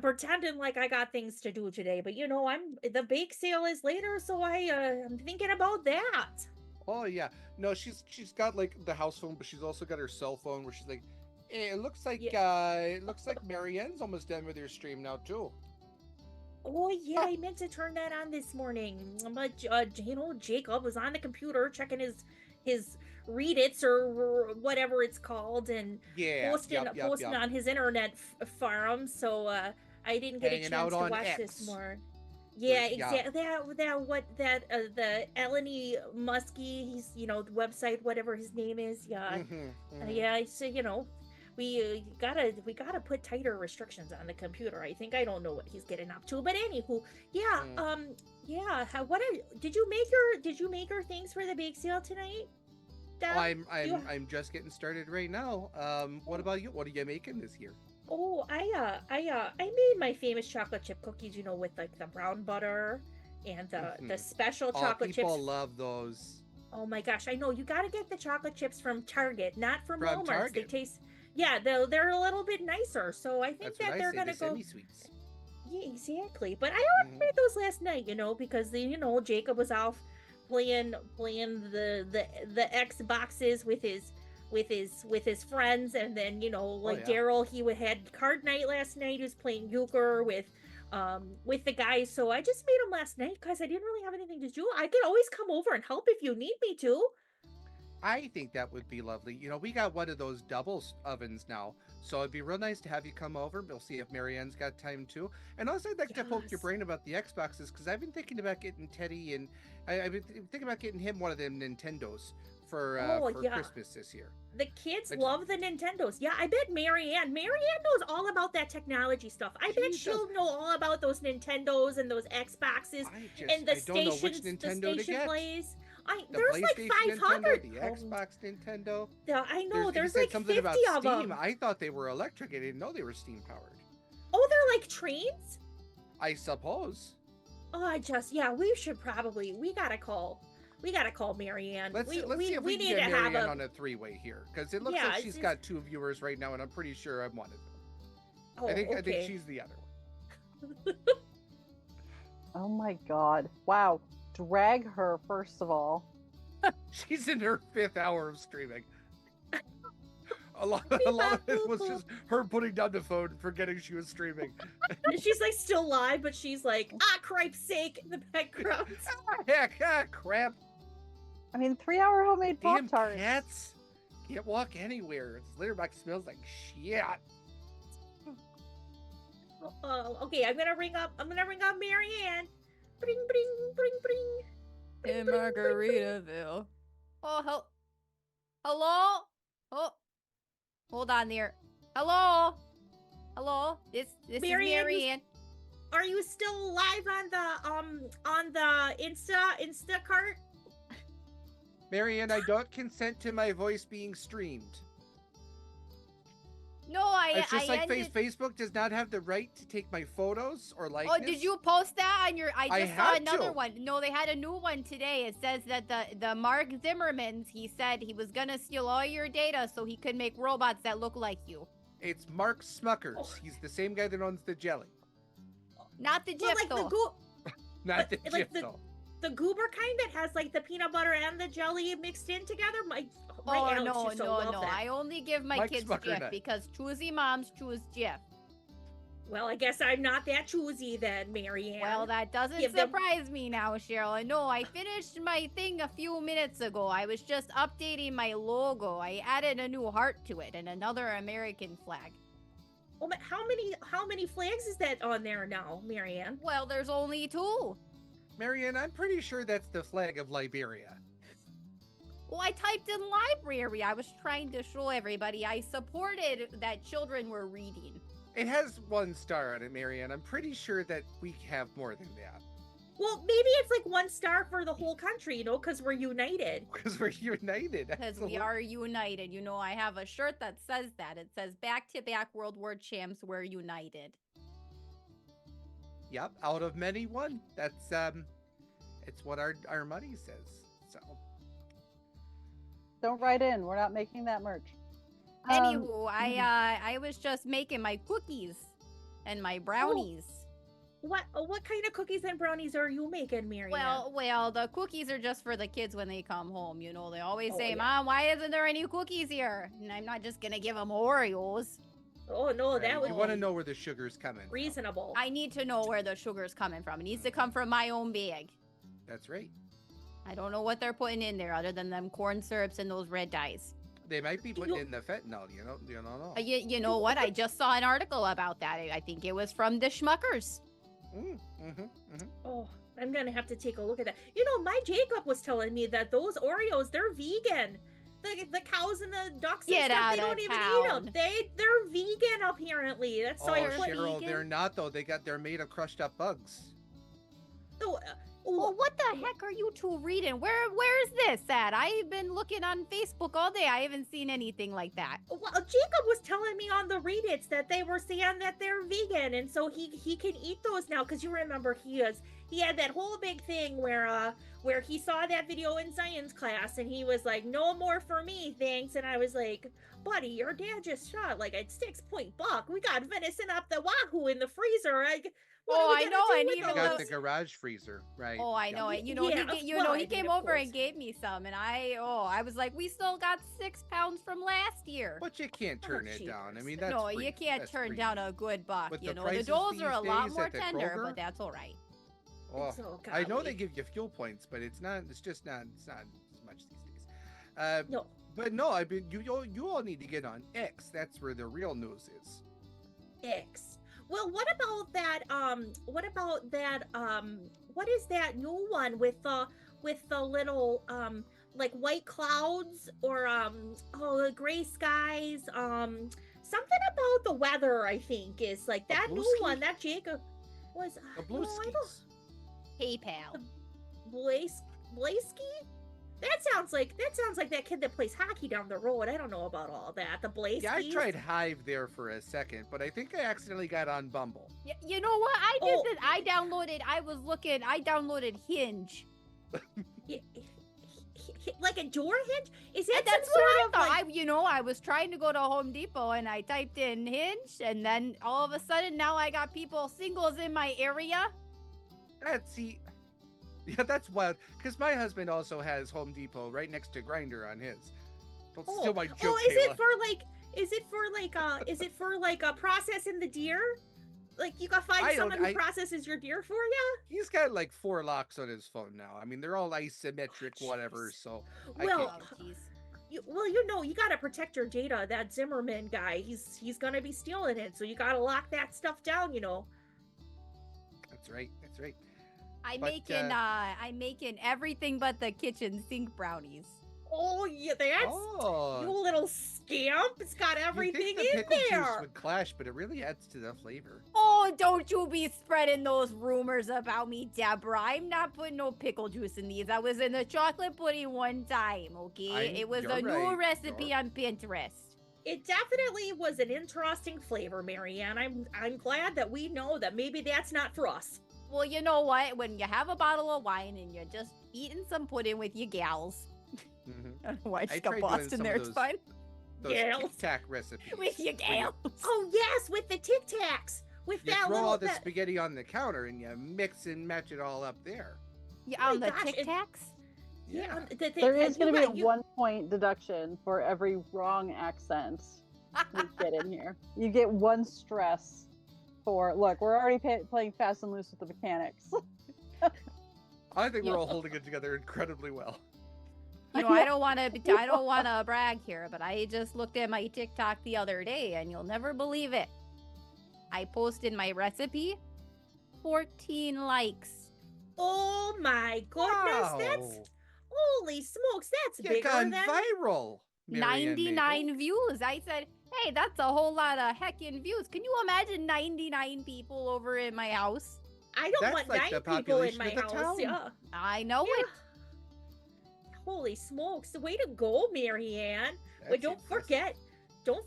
pretending like I got things to do today, but the bake sale is later, so I'm thinking about that. Oh yeah, no, she's got like the house phone, but she's also got her cell phone where she's like, it looks like Marianne's almost done with her stream now too. Oh yeah, I meant to turn that on this morning, but Jacob was on the computer checking his read its or whatever it's called, and posting on his internet farm. So I didn't get a chance to watch X. this more. Yeah, exactly. The Allee Muskie, he's the website, whatever his name is. Yeah, yeah. So we gotta put tighter restrictions on the computer. I don't know what he's getting up to, but anywho, yeah. Did you make your things for the bake sale tonight? I'm just getting started right now. What about you? What are you making this year? Oh, I made my famous chocolate chip cookies, with like the brown butter and the special chocolate chips. People love those. Oh my gosh, I know. You got to get the chocolate chips from Target, not from Walmart. Target. They taste, they're a little bit nicer. So I think they're gonna go. Semi-sweets. Yeah, exactly. But I already made those last night, because Jacob was off playing the Xboxes with his friends, and then Daryl, he had card night last night. He was playing euchre with the guys. So I just made them last night because I didn't really have anything to do. I could always come over and help if you need me to. I think that would be lovely. We got one of those double ovens now, so it'd be real nice to have you come over. We'll see if Marianne's got time too. And also, I'd like to poke your brain about the Xboxes, because I've been thinking about getting Teddy, and I've been thinking about getting him one of them Nintendos Oh, yeah. Christmas this year. The kids I ju- love the Nintendos. Yeah, I bet Marianne knows all about that technology stuff. I bet She she'll does. know all about those Nintendos and those Xboxes and the I don't know which stations, the Nintendo to station get. plays. The There's like PlayStation 500. Nintendo, the Xbox Nintendo. Yeah, I know. You There's said like something 50 about of Steam. them. I thought they were electric. I didn't know they were steam powered. Oh, they're like trains? I suppose. Oh, we should probably, we gotta call Marianne. Let's see if we can need get to have Marianne on a three-way here, because it looks Yeah, like she's it's- got 2 viewers right now, and I'm pretty sure I'm one of them. Oh, I think okay. she's the other one. Oh my god. Wow. Drag her, first of all. She's in her 5th hour of streaming. A lot of it was just her putting down the phone and forgetting she was streaming. She's like still live, but she's like, cripe's sake in the background. Heck, crap. I mean, 3-hour homemade Damn Pop-Tarts. cats can't walk anywhere. This litter box smells like shit. Okay, I'm gonna ring up Marianne. Bring, bring, bring, bring. In Margaritaville. Oh, hello? Oh, hold on there. Hello? This is Marianne, Marianne. Are you still live on the Instacart? Marianne, I don't consent to my voice being streamed. No, It's just like ended... Facebook does not have the right to take my photos or likeness. Oh, did you post that on your? I just saw had another to. one. No, they had a new one today. It says that the Mark Zimmermans, he said he was gonna steal all your data so he could make robots that look like you. It's Mark Smuckers. Oh. He's the same guy that owns the jelly. Not the Well, Jif like though. Not the like Jif, the goober kind that has like the peanut butter and the jelly mixed in together. My Oh Alex no, used to no, love no! that. I only give my Mike kids Smucker Jif nut. because choosy moms choose Jif. Well, I guess I'm not that choosy then, Marianne. Well, that doesn't Give them- surprise me now, Cheryl. No, I finished my thing a few minutes ago. I was just updating my logo. I added a new heart to it and another American flag. Oh, but how many flags is that on there now, Marianne? Well, there's only 2. Marianne, I'm pretty sure that's the flag of Liberia. Well, I typed in library. I was trying to show everybody I supported that children were reading. It has 1 star on it, Marianne. I'm pretty sure that we have more than that. Well, maybe it's like 1 star for the whole country, because we're united. Because we're united. Because we absolutely. are united. You know, I have a shirt that says that. It says back to back World War champs, we're united. Yep, out of many, one. That's it's what our money says. So Don't write in. We're not making that merch. Anywho, I was just making my cookies and my brownies. What kind of cookies and brownies are you making, Marianne? Well, the cookies are just for the kids when they come home. You know, they always Oh, say, yeah. "Mom, why isn't there any cookies here?" And I'm not just gonna give them Oreos. oh no, right, that would you be want to know where the sugar's coming from. reasonable. I need to know where the sugar's coming from. It needs to come from my own bag. That's right. I don't know what they're putting in there other than them corn syrups and those red dyes. They might be putting You- in the fentanyl. You don't know. You know what? I just saw an article about that. I think it was from the Schmuckers. Oh, I'm gonna have to take a look at that. My Jacob was telling me that those Oreos, they're vegan. The cows and the ducks and Get stuff, out they of don't even town. eat them. They're vegan apparently. That's so Oh, I They're put Cheryl, vegan? they're not though. They're made of crushed up bugs. Well, what the heck are you two reading? Where's this at? I've been looking on Facebook all day. I haven't seen anything like that. Well, Jacob was telling me on the Reddits that they were saying that they're vegan, and so he can eat those now. Because you remember he had that whole big thing where he saw that video in science class, and he was like, "No more for me, thanks." And I was like, "Buddy, your dad just shot like a 6-point buck. We got venison up the wahoo in the freezer. What Oh, are we I gonna know, do and with even You though- got those?" the garage freezer, right? Oh, I Yep. know it. Yeah, He I came mean, of over and course. gave me some, and I was like, we still got 6 pounds from last year. But you can't turn it down. I jeepers. mean, that's No, free. you can't That's turn free. down a good buck. With You the know, the prices does are a these lot days more at the tender, Kroger? but that's all right. Oh, So I know they golly. give you fuel points, but it's not. It's just not. It's not as much these days. No. But no, I mean, you all need to get on X. That's where the real news is. X. Well, what about that? What is that new one with the little like white clouds or the gray skies. Something about the weather. I think is like that new Blueski? one that Jacob was. The no, blue I don't. skis. Hey, pal. Blaski? That sounds like that kid that plays hockey down the road. I don't know about all that. The Blaze. Yeah, I tried Hive there for a second, but I think I accidentally got on Bumble. You know what? I did Oh. this. I downloaded Hinge. Like a door hinge? Is that And that's some what I sort of thought. like... I was trying to go to Home Depot and I typed in Hinge, and then all of a sudden now I got people singles in my area. Yeah, that's wild. Because my husband also has Home Depot right next to Grinder on his. Don't steal my joke, is Kayla. is it for processing the deer? Like you gotta find someone who processes your deer for you? He's got like 4 locks on his phone now. I mean, they're all isometric, whatever. So Well, Oh, jeez. you gotta protect your data. That Zimmerman guy, he's gonna be stealing it, so you gotta lock that stuff down. That's right. That's right. I'm But, making everything but the kitchen sink brownies. Oh yeah, you Oh, little scamp! It's got you everything think the in pickle juice there. would clash, but it really adds to the flavor. Oh, don't you be spreading those rumors about me, Deborah. I'm not putting no pickle juice in these. I was in the chocolate pudding one time, okay? It was you're a new right. recipe You're- on Pinterest. It definitely was an interesting flavor, Marianne. I'm glad that we know that maybe that's not for us. Well, you know what? When you have a bottle of wine and you're just eating some pudding with your gals. Mhm. I don't know why I I just got tried doing Boston some there. of It's those- fine. Those Gals. Tic Tac recipes. With your where you- gals. Oh yes, with the Tic Tacs, with You that throw little all the that. spaghetti on the counter and you mix and match it all up there. You Oh my on the gosh, Tic Tacs? Yeah, There is going to be a you- 1-point deduction for every wrong accent you get in here. You get 1 stress for. Look, we're already playing fast and loose with the mechanics. I think we're Yeah. all holding it together incredibly well. You know, I don't want to brag here, but I just looked at my TikTok the other day, and you'll never believe it. I posted my recipe, 14 likes. Oh my goodness, that's Wow. holy smokes, that's You bigger gone than viral. Marianne 99 Mabel. views. I said, hey, that's a whole lot of heckin' views. Can you imagine 99 people over in my house? I don't That's want like 9 the people in population my of the house. town. Yeah. I know Yeah. it. Holy smokes, way to go, Marianne. But That's don't impressive.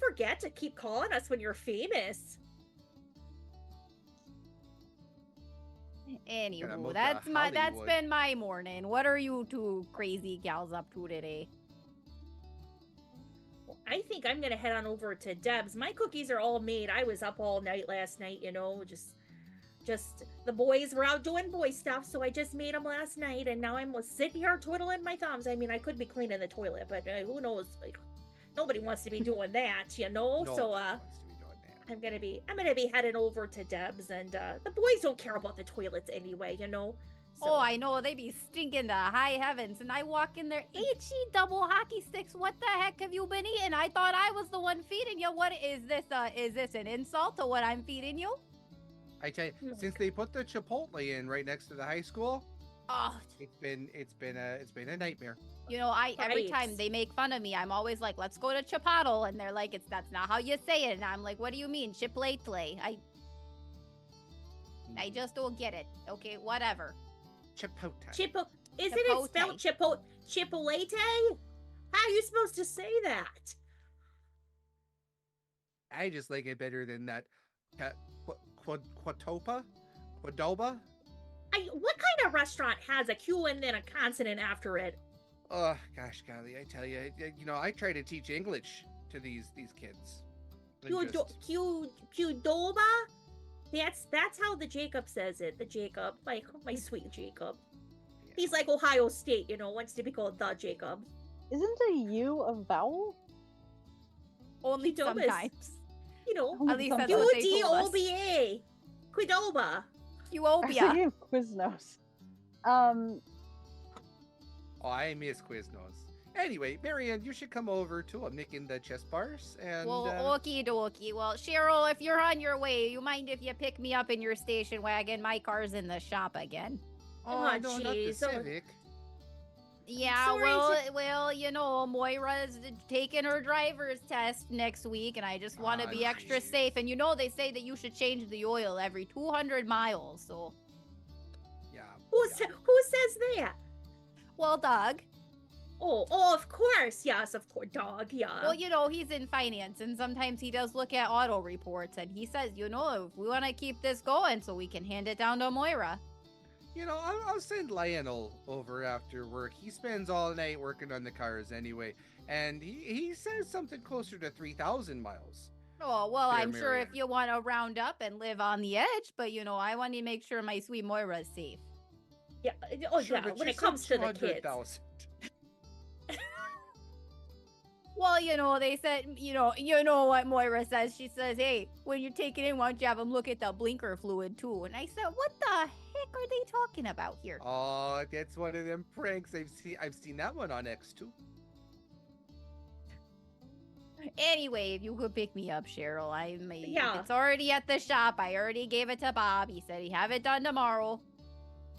forget to keep calling us when you're famous. Anywho, move to that's Hollywood. been my morning. What are you two crazy gals up to today? I think I'm gonna head on over to Deb's. My cookies are all made. I was up all night last night, just the boys were out doing boy stuff, so I just made them last night, and now I'm sitting here twiddling my thumbs. I mean, I could be cleaning the toilet, but who knows? Like, nobody wants to be doing that, No So one wants to be doing that. I'm gonna be heading over to Deb's, and the boys don't care about the toilets anyway, So, Oh, I know they be stinking to high heavens, and I walk in there, HE double hockey sticks. What the heck have you been eating? I thought I was the one feeding you. What is this? Is this an insult to what I'm feeding you? I tell you, Hmm. since they put the Chipotle in right next to the high school, Oh, it's been a nightmare. you know, every time Right. they make fun of me, I'm always like, "Let's go to Chipotle," and they're like, "That's not how you say it." And I'm like, "What do you mean, Chipotle?" I just don't get it. Okay, whatever. Chipotle. Isn't it spelled Chipotle? How are you supposed to say that? I just like it better than that. Quatopa? Quadoba? What kind of restaurant has a Q and then a consonant after it? Oh gosh, golly! I tell you, I try to teach English to these kids. And just- Qdoba? That's how the Jacob says it. The Jacob, my sweet Jacob. yeah. He's like Ohio State, wants to be called the Jacob. Isn't a U a vowel? Only Qdoba is- sometimes. At least that's what they told us. Qdoba. Quidoba. I was Qobia. thinking of Quiznos. Oh, I miss Quiznos. Anyway, Marianne, you should come over to Nick in the chess bars and. Well, okie dokie. Well, Cheryl, if you're on your way, you mind if you pick me up in your station wagon? My car's in the shop again. oh, oh, no, not the jeez. Oh. Civic. Yeah, Sorry well, Moira's taking her driver's test next week, and I just want to Ah, be extra jeez. safe. And they say that you should change the oil every 200 miles. So, Yeah. who yeah. who says that? well, Doug. Oh, of course. Yes, of course. Dog, yeah. Well, he's in finance, and sometimes he does look at auto reports, and he says, if we want to keep this going, so we can hand it down to Moira. I'll send Lionel over after work. He spends all night working on the cars anyway, and he says something closer to 3,000 miles. Oh, well, There, I'm sure if Marianne. you want to round up and live on the edge, but I want to make sure my sweet Moira's safe. Yeah. Oh, Sure, yeah. but When you it said comes to the kids. 200,000. Well, they said, what Moira says. She says, hey, when you take it in, why don't you have them look at the blinker fluid too? And I said, what the heck are they talking about here? Oh, that's one of them pranks. I've seen that one on X2. Anyway, if you could pick me up, Cheryl, Yeah. it's already at the shop. I already gave it to Bob. He said he'd have it done tomorrow.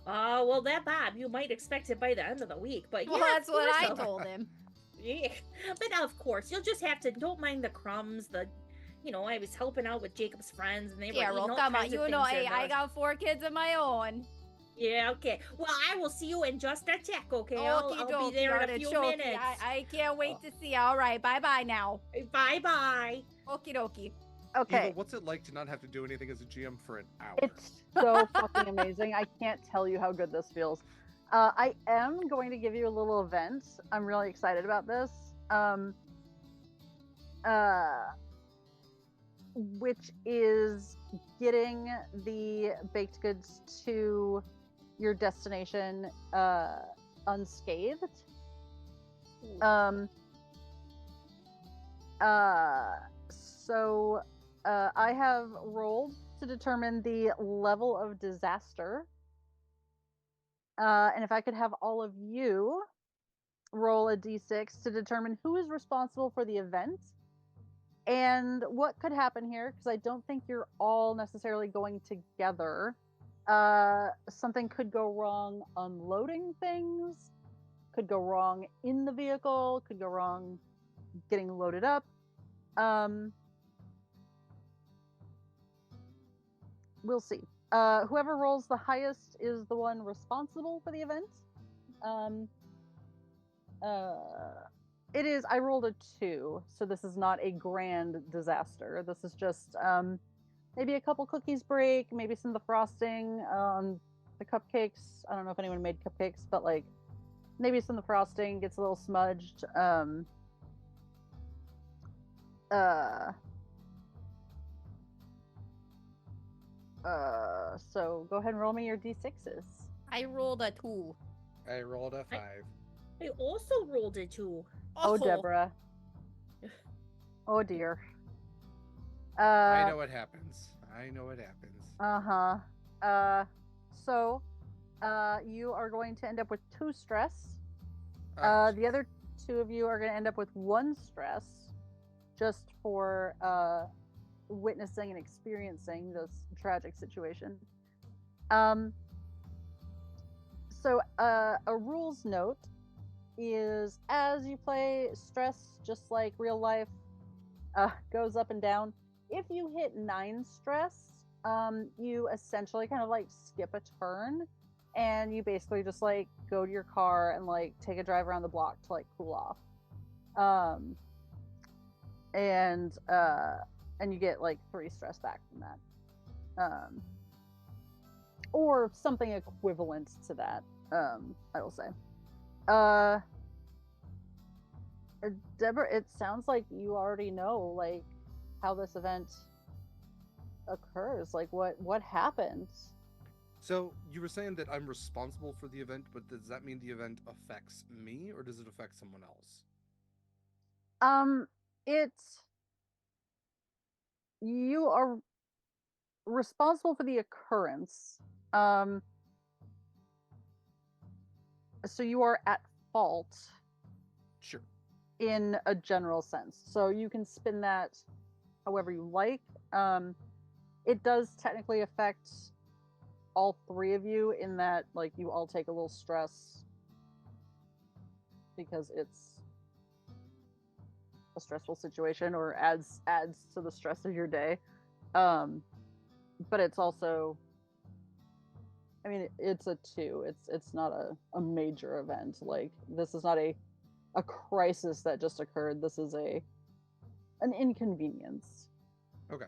Well, that Bob, you might expect it by the end of the week, but Well, yeah, that's what I of course, told him. Yeah, but of course, you'll just have to don't mind the crumbs. I was helping out with Jacob's friends, and they were eating Cheryl, all come on. kinds of Hey, things. I got 4 kids of my own. Yeah, okay. Well, I will see you in just a tick, okay? Okie I'll be there in a few artichoke. minutes. I can't wait to see you. All right, bye-bye now. Bye-bye. Okie dokie. Okay. Eva, what's it like to not have to do anything as a GM for an hour? It's so fucking amazing. I can't tell you how good this feels. I am going to give you a little event. I'm really excited about this. Which is getting the baked goods to your destination unscathed. So I have rolled to determine the level of disaster. And if I could have all of you roll a d6 to determine who is responsible for the event and what could happen here, because I don't think you're all necessarily going together. Something could go wrong unloading things, could go wrong in the vehicle, could go wrong getting loaded up. We'll see. Whoever rolls the highest is the one responsible for the event. It is. I rolled a 2, so this is not a grand disaster. This is just maybe a couple cookies break, maybe some of the frosting on the cupcakes. I don't know if anyone made cupcakes, but like maybe some of the frosting gets a little smudged. So go ahead and roll me your d6s. I rolled a 2. I rolled a 5. I also rolled a 2. Oh, Deborah. Oh dear. I know what happens. So you are going to end up with 2 stress. The other 2 of you are going to end up with 1 stress, just for witnessing and experiencing this tragic situation. So a rules note is, as you play, stress, just like real life, goes up and down. If you hit 9 stress, you essentially kind of like skip a turn, and you basically just like go to your car and like take a drive around the block to like cool off. And you get like 3 stress back from that. Or something equivalent to that, I will say. Deborah, it sounds like you already know like how this event occurs. Like what happens? So you were saying that I'm responsible for the event, but does that mean the event affects me, or does it affect someone else? You are responsible for the occurrence. So you are at fault. Sure. In a general sense. So you can spin that however you like. It does technically affect all 3 of you in that like you all take a little stress because it's a stressful situation or adds to the stress of your day. But it's also, I mean, it's a 2. It's not a major event. Like, this is not a crisis that just occurred. This is an inconvenience. Okay.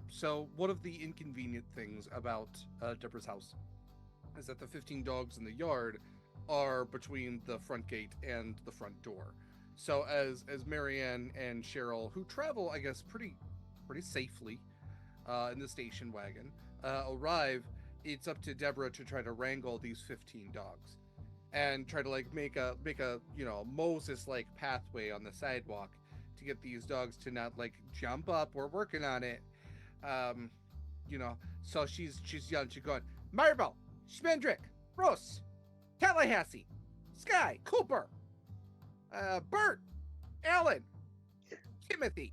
So one of the inconvenient things about Deborah's house is that the 15 dogs in the yard are between the front gate and the front door. So as Marianne and Cheryl, who travel, I guess, pretty safely in the station wagon, arrive, it's up to Deborah to try to wrangle these 15 dogs and try to like make a Moses like pathway on the sidewalk to get these dogs to not like jump up. We're working on it. So she's yelling, she's going, Marble, Schmendrick, Ross, Tallahassee, Sky, Cooper, Bert, Alan, Timothy.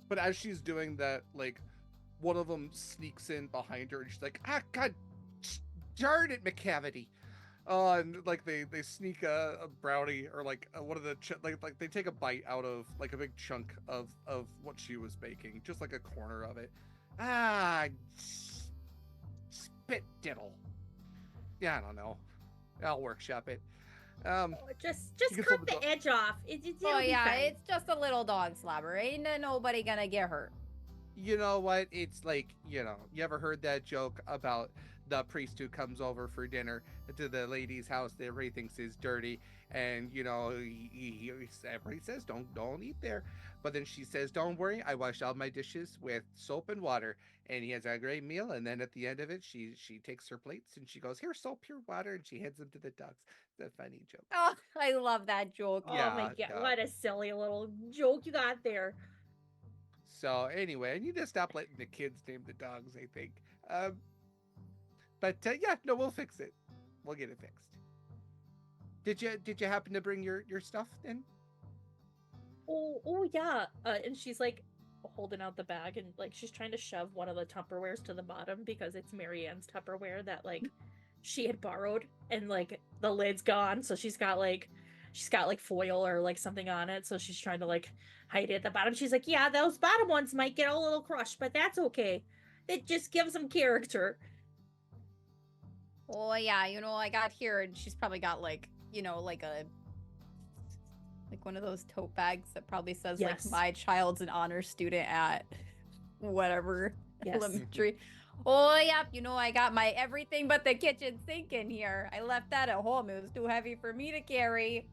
But as she's doing that, like, one of them sneaks in behind her and she's like, God darn it, McCavity. And like they sneak a brownie or like one of the like they take a bite out of like a big chunk of what she was baking, just like a corner of it. Spit diddle. Yeah, I don't know. I'll workshop it. Just You can cut flip the it edge off. It'll Oh be yeah, fine. it's just a little dog slobber. Ain't nobody gonna get hurt. You know what? It's like, you ever heard that joke about the priest who comes over for dinner to the lady's house that everybody thinks is dirty, and everybody says don't eat there, but then she says, don't worry, I wash all my dishes with soap and water, and he has a great meal, and then at the end of it she takes her plates and she goes, here's soap, here water, and she hands them to the ducks. It's a funny joke. Oh, I love that joke. Oh my Yeah, god, yeah. what a silly little joke you got there. So anyway, I need to stop letting the kids name the dogs, I think. But yeah, no, we'll fix it. We'll get it fixed. Did you happen to bring your stuff then? Oh yeah. And she's like holding out the bag and like she's trying to shove one of the Tupperwares to the bottom because it's Marianne's Tupperware that like she had borrowed and like the lid's gone, so she's got like foil or like something on it, so she's trying to like hide it at the bottom. She's like, yeah, those bottom ones might get a little crushed, but that's okay. It just gives them character. Oh yeah, I got here and she's probably got like one of those tote bags that probably says Yes. like my child's an honor student at whatever Yes. elementary. Oh yeah, I got my everything but the kitchen sink in here. I left that at home. It was too heavy for me to carry.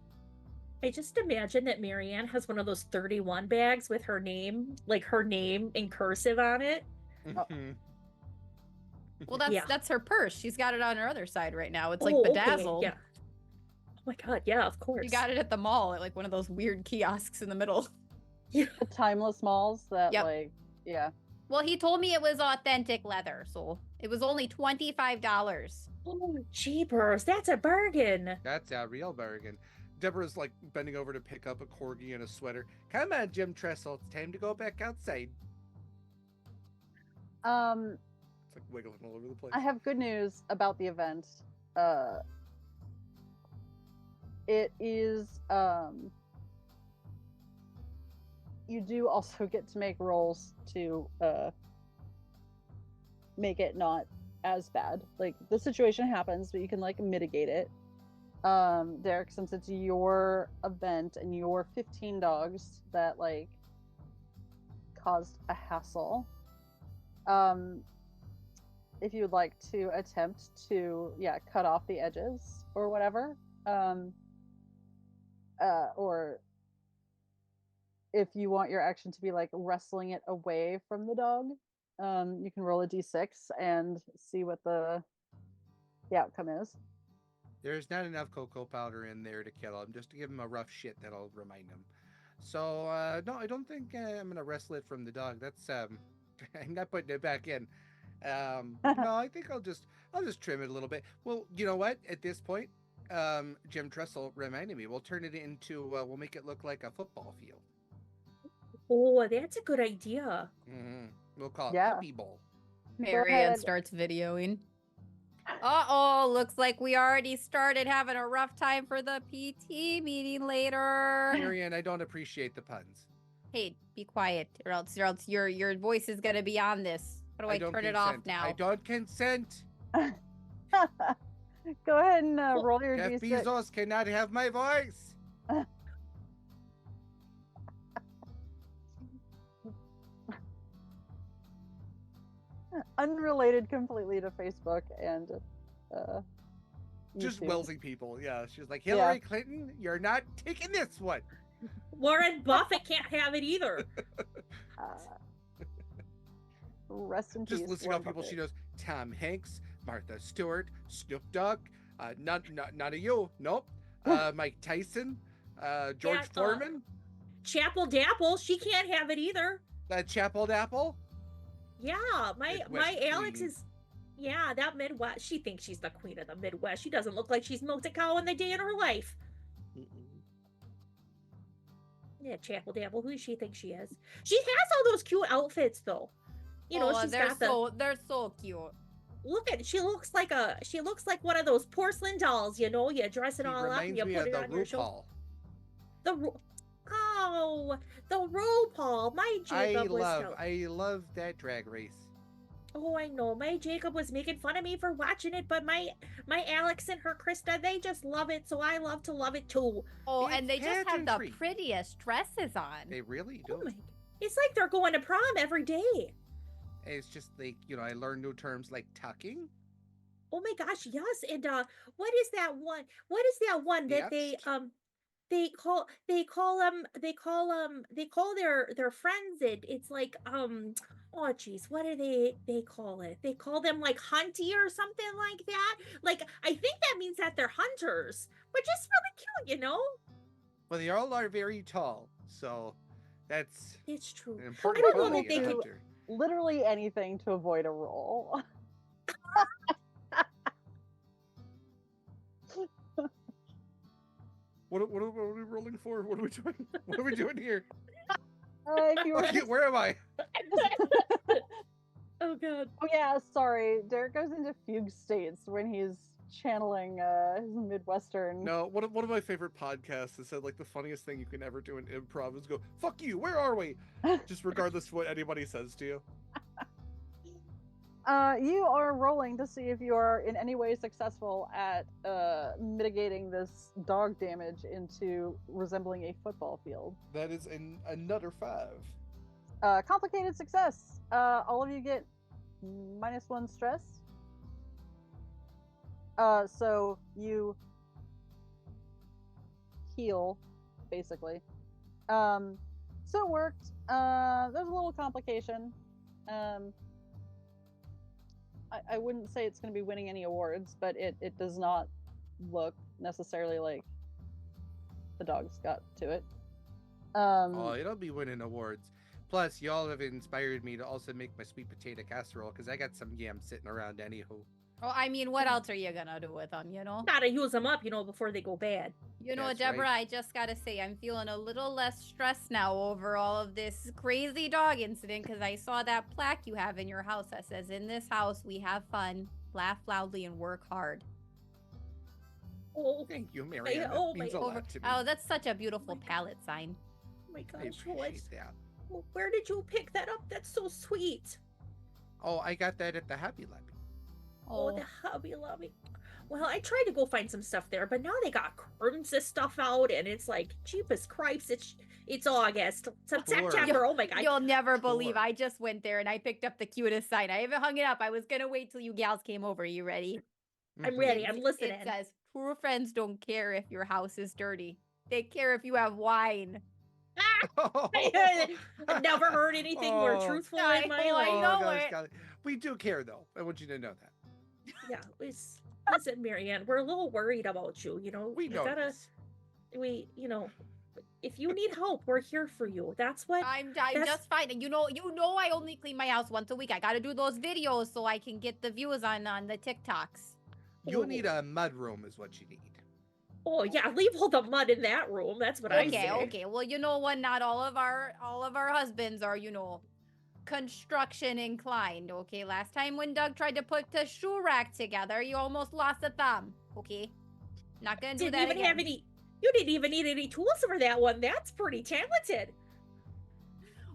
I just imagine that Marianne has one of those 31 bags with her name in cursive on it. Well, that's Yeah. that's her purse. She's got it on her other side right now. It's like Oh, okay, bedazzled. yeah. Oh my god, yeah, of course. You got it at the mall at like one of those weird kiosks in the middle. The timeless malls that Yep. like, yeah. Well, he told me it was authentic leather, so it was only $25. Oh, jeepers, that's a bargain. That's a real bargain. Deborah's like bending over to pick up a corgi and a sweater. Come on, Jim Tressel, it's time to go back outside. It's like wiggling all over the place. I have good news about the event. It is you do also get to make rolls to make it not as bad. Like, the situation happens, but you can like mitigate it. Derek, since it's your event and your 15 dogs that like caused a hassle, if you would like to attempt to cut off the edges or whatever, or if you want your action to be like wrestling it away from the dog, you can roll a d6 and see what the outcome is. There's not enough cocoa powder in there to kill him, just to give him a rough shit that'll remind him. So, no, I don't think I'm gonna wrestle it from the dog. That's I'm not putting it back in. No, I think I'll just trim it a little bit. Well, you know what? At this point, Jim Tressel reminded me. We'll turn it into. We'll make it look like a football field. Oh, that's a good idea. Mm-hmm. We'll call it Yeah. Puppy Bowl. Marianne ahead. starts videoing. Uh-oh, looks like we already started having a rough time for the PT meeting later. Marianne, I don't appreciate the puns. Hey, be quiet, or else your voice is gonna be on this. How do I don't turn it consent. off now? I don't consent. Go ahead and Well, roll your Jeff d6. Bezos cannot have my voice. Unrelated completely to Facebook and Just YouTube. welsing people. Yeah, she's like, Yeah. Hillary Clinton, you're not taking this one. Warren Buffett can't have it either. Rest in Just peace. listing all Warren people she Buffett. knows: Tom Hanks, Martha Stewart, Snoop Dogg, none of you. Nope. Mike Tyson, George Yeah, Foreman, Chapel Dapple, she can't have it either. Chapel Apple. Yeah, my Midwest Alex queen. is. Yeah, that Midwest. She thinks she's the queen of the Midwest. She doesn't look like she's milked a cow in the day in her life. Yeah, Chapel Dapple. Who does she think she is? She has all those cute outfits, though. You know, oh, she's they're got the. they're so cute. Look at. She looks like one of those porcelain dolls. You know, you dress it He all up and reminds you me put of it the on your shoulder. RuPaul. The RuPaul. My Jacob I love that drag race. Oh, I know. My Jacob was making fun of me for watching it, but my Alex and her Krista, they just love it, so I love to love it too. Oh, It's and they just have the pageantry. prettiest dresses on. They really Oh do. my! It's like they're going to prom every day. It's just like, I learn new terms like tucking. Oh my gosh, yes. And what is that one? What is that one that Next. they call their friends it's like oh geez, what do they call it? They call them like hunty or something like that. Like I think that means that they're hunters, which is really cute, you know? Well, they all are very tall, so that's It's true. an I important don't know quality that they in a could. hunter. Literally anything to avoid a roll. What are we rolling for? What are we doing? What are we doing here? If you were Okay, where am I? Oh god. Oh yeah, sorry. Derek goes into fugue states when he's channeling his Midwestern. No, one of my favorite podcasts has said like the funniest thing you can ever do in improv is go, "Fuck you, where are we?" Just regardless of what anybody says to you. You are rolling to see if you are in any way successful at mitigating this dog damage into resembling a football field. That is another 5. Complicated success. All of you get -1 stress. So you heal, basically. So it worked. There's a little complication. I wouldn't say it's going to be winning any awards, but it does not look necessarily like the dogs got to it. Oh, it'll be winning awards. Plus, y'all have inspired me to also make my sweet potato casserole because I got some yams sitting around anywho. Oh, I mean, what else are you gonna do with them, you know? Gotta use them up, before they go bad. You know, That's Deborah, right. I just gotta say, I'm feeling a little less stressed now over all of this crazy dog incident because I saw that plaque you have in your house that says, "In this house, we have fun, laugh loudly, and work hard." Oh, Thank you, Marianne. oh That means my- a Over- lot to me. oh, that's such a beautiful my God. palette sign. oh my I gosh, appreciate that. where did you pick that up? That's so sweet. Oh, I got that at the Hobby Lobby. Oh, the Hobby Lobby. Well, I tried to go find some stuff there, but now they got Christmas stuff out, and it's like cheapest cripes. It's August, September. Oh my god! You'll never believe Sure. I just went there and I picked up the cutest sign. I haven't hung it up. I was gonna wait till you gals came over. You ready? I'm Mhm. ready. I'm listening. It says, "True friends don't care if your house is dirty. They care if you have wine." I've never heard anything more Oh. truthful I in my know, I life. know. gosh, it. golly. We do care, though. I want you to know that. Yeah, listen, Marianne, we're a little worried about you. We you know gotta, this. if you need help, we're here for you. That's what. I'm That's- just fine. And you know, I only clean my house once a week. I gotta do those videos so I can get the views on the TikToks. You'll need a mud room, is what you need. Oh yeah, leave all the mud in that room. That's what I Okay, say. okay. Well, you know what? Not all of our husbands are, construction inclined, okay? Last time when Doug tried to put the shoe rack together, you almost lost a thumb, okay? Not gonna do Didn't that even again. have any. You didn't even need any tools for that one. That's pretty talented.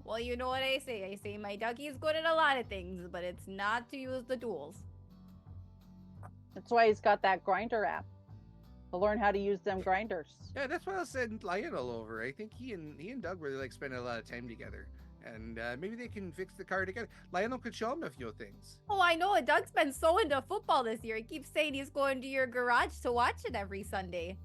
Well, you know what I say. I say my Dougie's good at a lot of things, but it's not to use the tools. That's why he's got that grinder app to learn how to use them grinders. Yeah, that's what I was saying Lionel over. I think he and Doug really like spending a lot of time together. And maybe they can fix the car together. Lionel could show him a few things. Oh, I know. Doug's been so into football this year. He keeps saying he's going to your garage to watch it every Sunday.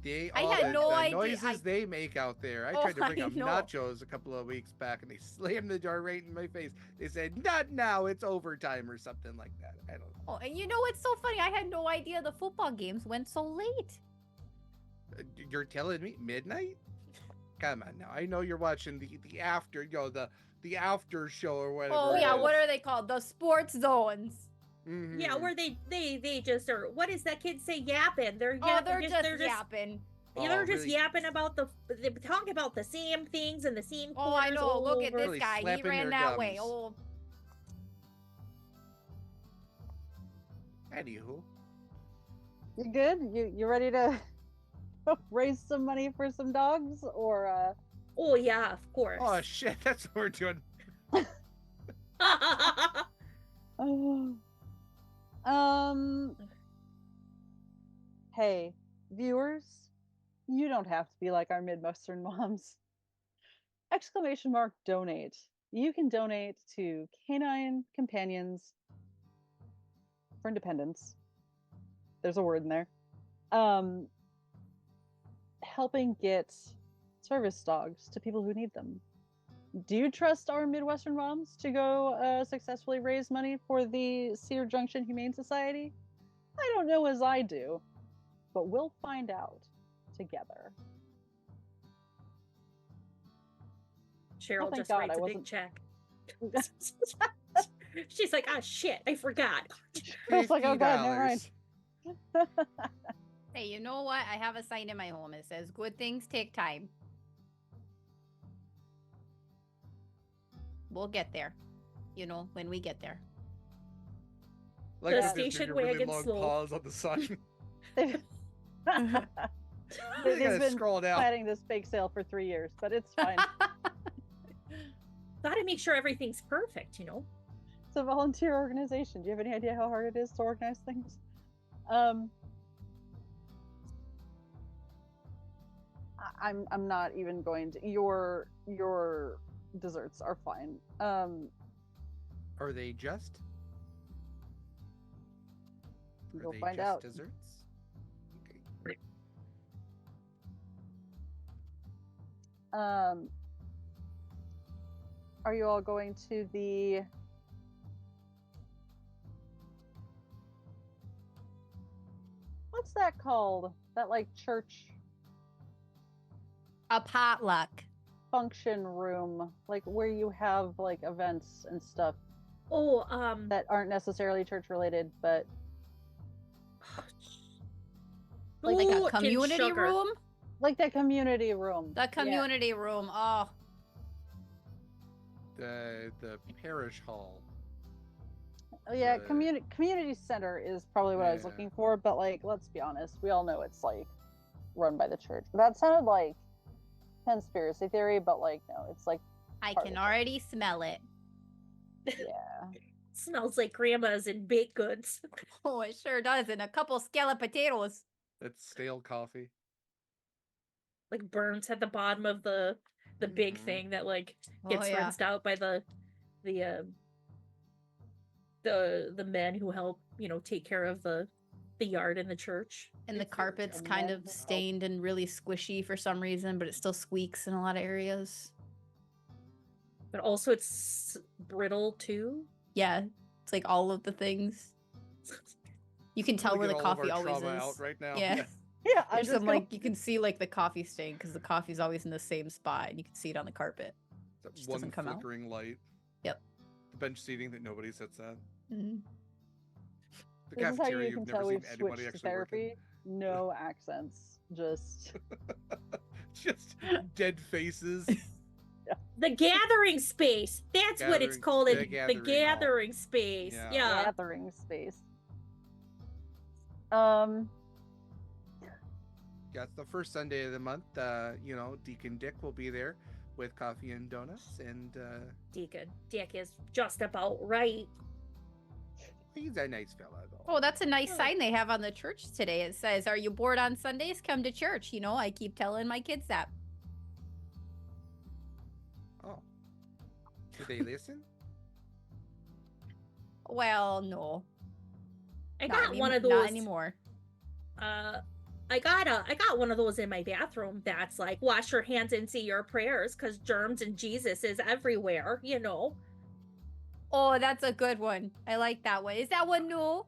They I all had no the idea- noises they make out there. I Oh, tried to bring I up know. nachos a couple of weeks back, and they slammed the door right in my face. They said, "Not now, it's overtime," or something like that. I don't know. Oh, and you know what's so funny? I had no idea the football games went so late. You're telling me midnight? Come on now. I know you're watching the after, the after show or whatever. Oh it yeah, is. what are they called? The sports zones. Mhm. Yeah, where they just are. What does that kid say? Yapping. They're Oh, yapping. they're just yapping. Yeah, they're Oh, just really? yapping about they talk about the same things and the same. Oh, I quarters know. all Look at over. this Really guy. He slapping ran their that way. gums. Oh, Anywho. You good? You ready to raise some money for some dogs, or Oh yeah, of course. Oh shit, that's what we're doing. Hey, viewers, you don't have to be like our Midwestern moms. !Donate. You can donate to Canine Companions for Independence. There's a word in there. Helping get service dogs to people who need them. Do you trust our Midwestern moms to go successfully raise money for the Cedar Junction Humane Society? I don't know as I do, but we'll find out together. Cheryl thank just God writes I a big wasn't- check. She's like, "Ah, shit, I forgot." I was like, oh God, never mind. $50. hey, you know what? I have a sign in my home. It says, "Good things take time." We'll get there. You know, when we get there. Like The that there's station been a really wagon long slow. pause on the sign. They've Really they've gotta been scroll down. planning this bake sale for 3 years, but it's fine. Gotta make sure everything's perfect, you know. It's a volunteer organization. Do you have any idea how hard it is to organize things? I'm not even going to. Your desserts are fine. Are they just? Are You'll they find just out. desserts? Okay. Are you all going to the? What's that called? That like church A potluck. function room, like where you have like events and stuff Oh, that aren't necessarily church related, but Like Ooh, a and community sugar. room? like that community room. The community room. Oh, The parish hall. Oh, yeah, the- community center is probably what I was Yeah. looking for, but like let's be honest, we all know it's like run by the church. That sounded like conspiracy theory, but like no, it's like I Part can of it. already smell it. yeah. Smells like grandma's and baked goods. Oh, it sure does. And a couple scallop potatoes. That's stale coffee. Like burnt at the bottom of the big Mhm. thing that like Oh, gets yeah. rinsed out by the men who help, you know, take care of the yard in the church. And the It's a carpet's kind of mental health. stained and really squishy for some reason, but it still squeaks in a lot of areas. But also it's brittle too. Yeah, it's like all of the things. You can tell Really where the get all of coffee our always trauma is. out right now. Yeah. Yeah, I There's just some go, like you can see like the coffee stain because the coffee's always in the same spot and you can see it on the carpet. That Just one doesn't come out. flickering light. Yep. The bench seating that nobody sits at. Mhm. The this is how cafeteria you can you've tell never we've seen anybody switched to actually work in. therapy. No accents, just Just dead faces. The gathering space. That's what it's called. The The gathering gathering space. Yeah. Yeah. Gathering space. Yeah, it's the first Sunday of the month. Deacon Dick will be there with coffee and donuts, and Deacon Dick is just about right. he's a nice fella, though. Oh, that's a nice sign they have on the church today. It says, "Are you bored on Sundays? Come to church." You know, I keep telling my kids that. Oh, do they listen? Well, no. I Not got one of Not those. anymore. I got one of those in my bathroom that's like wash your hands and say your prayers because germs and Jesus is everywhere, you know. Oh, that's a good one. I like that one. Is that one new?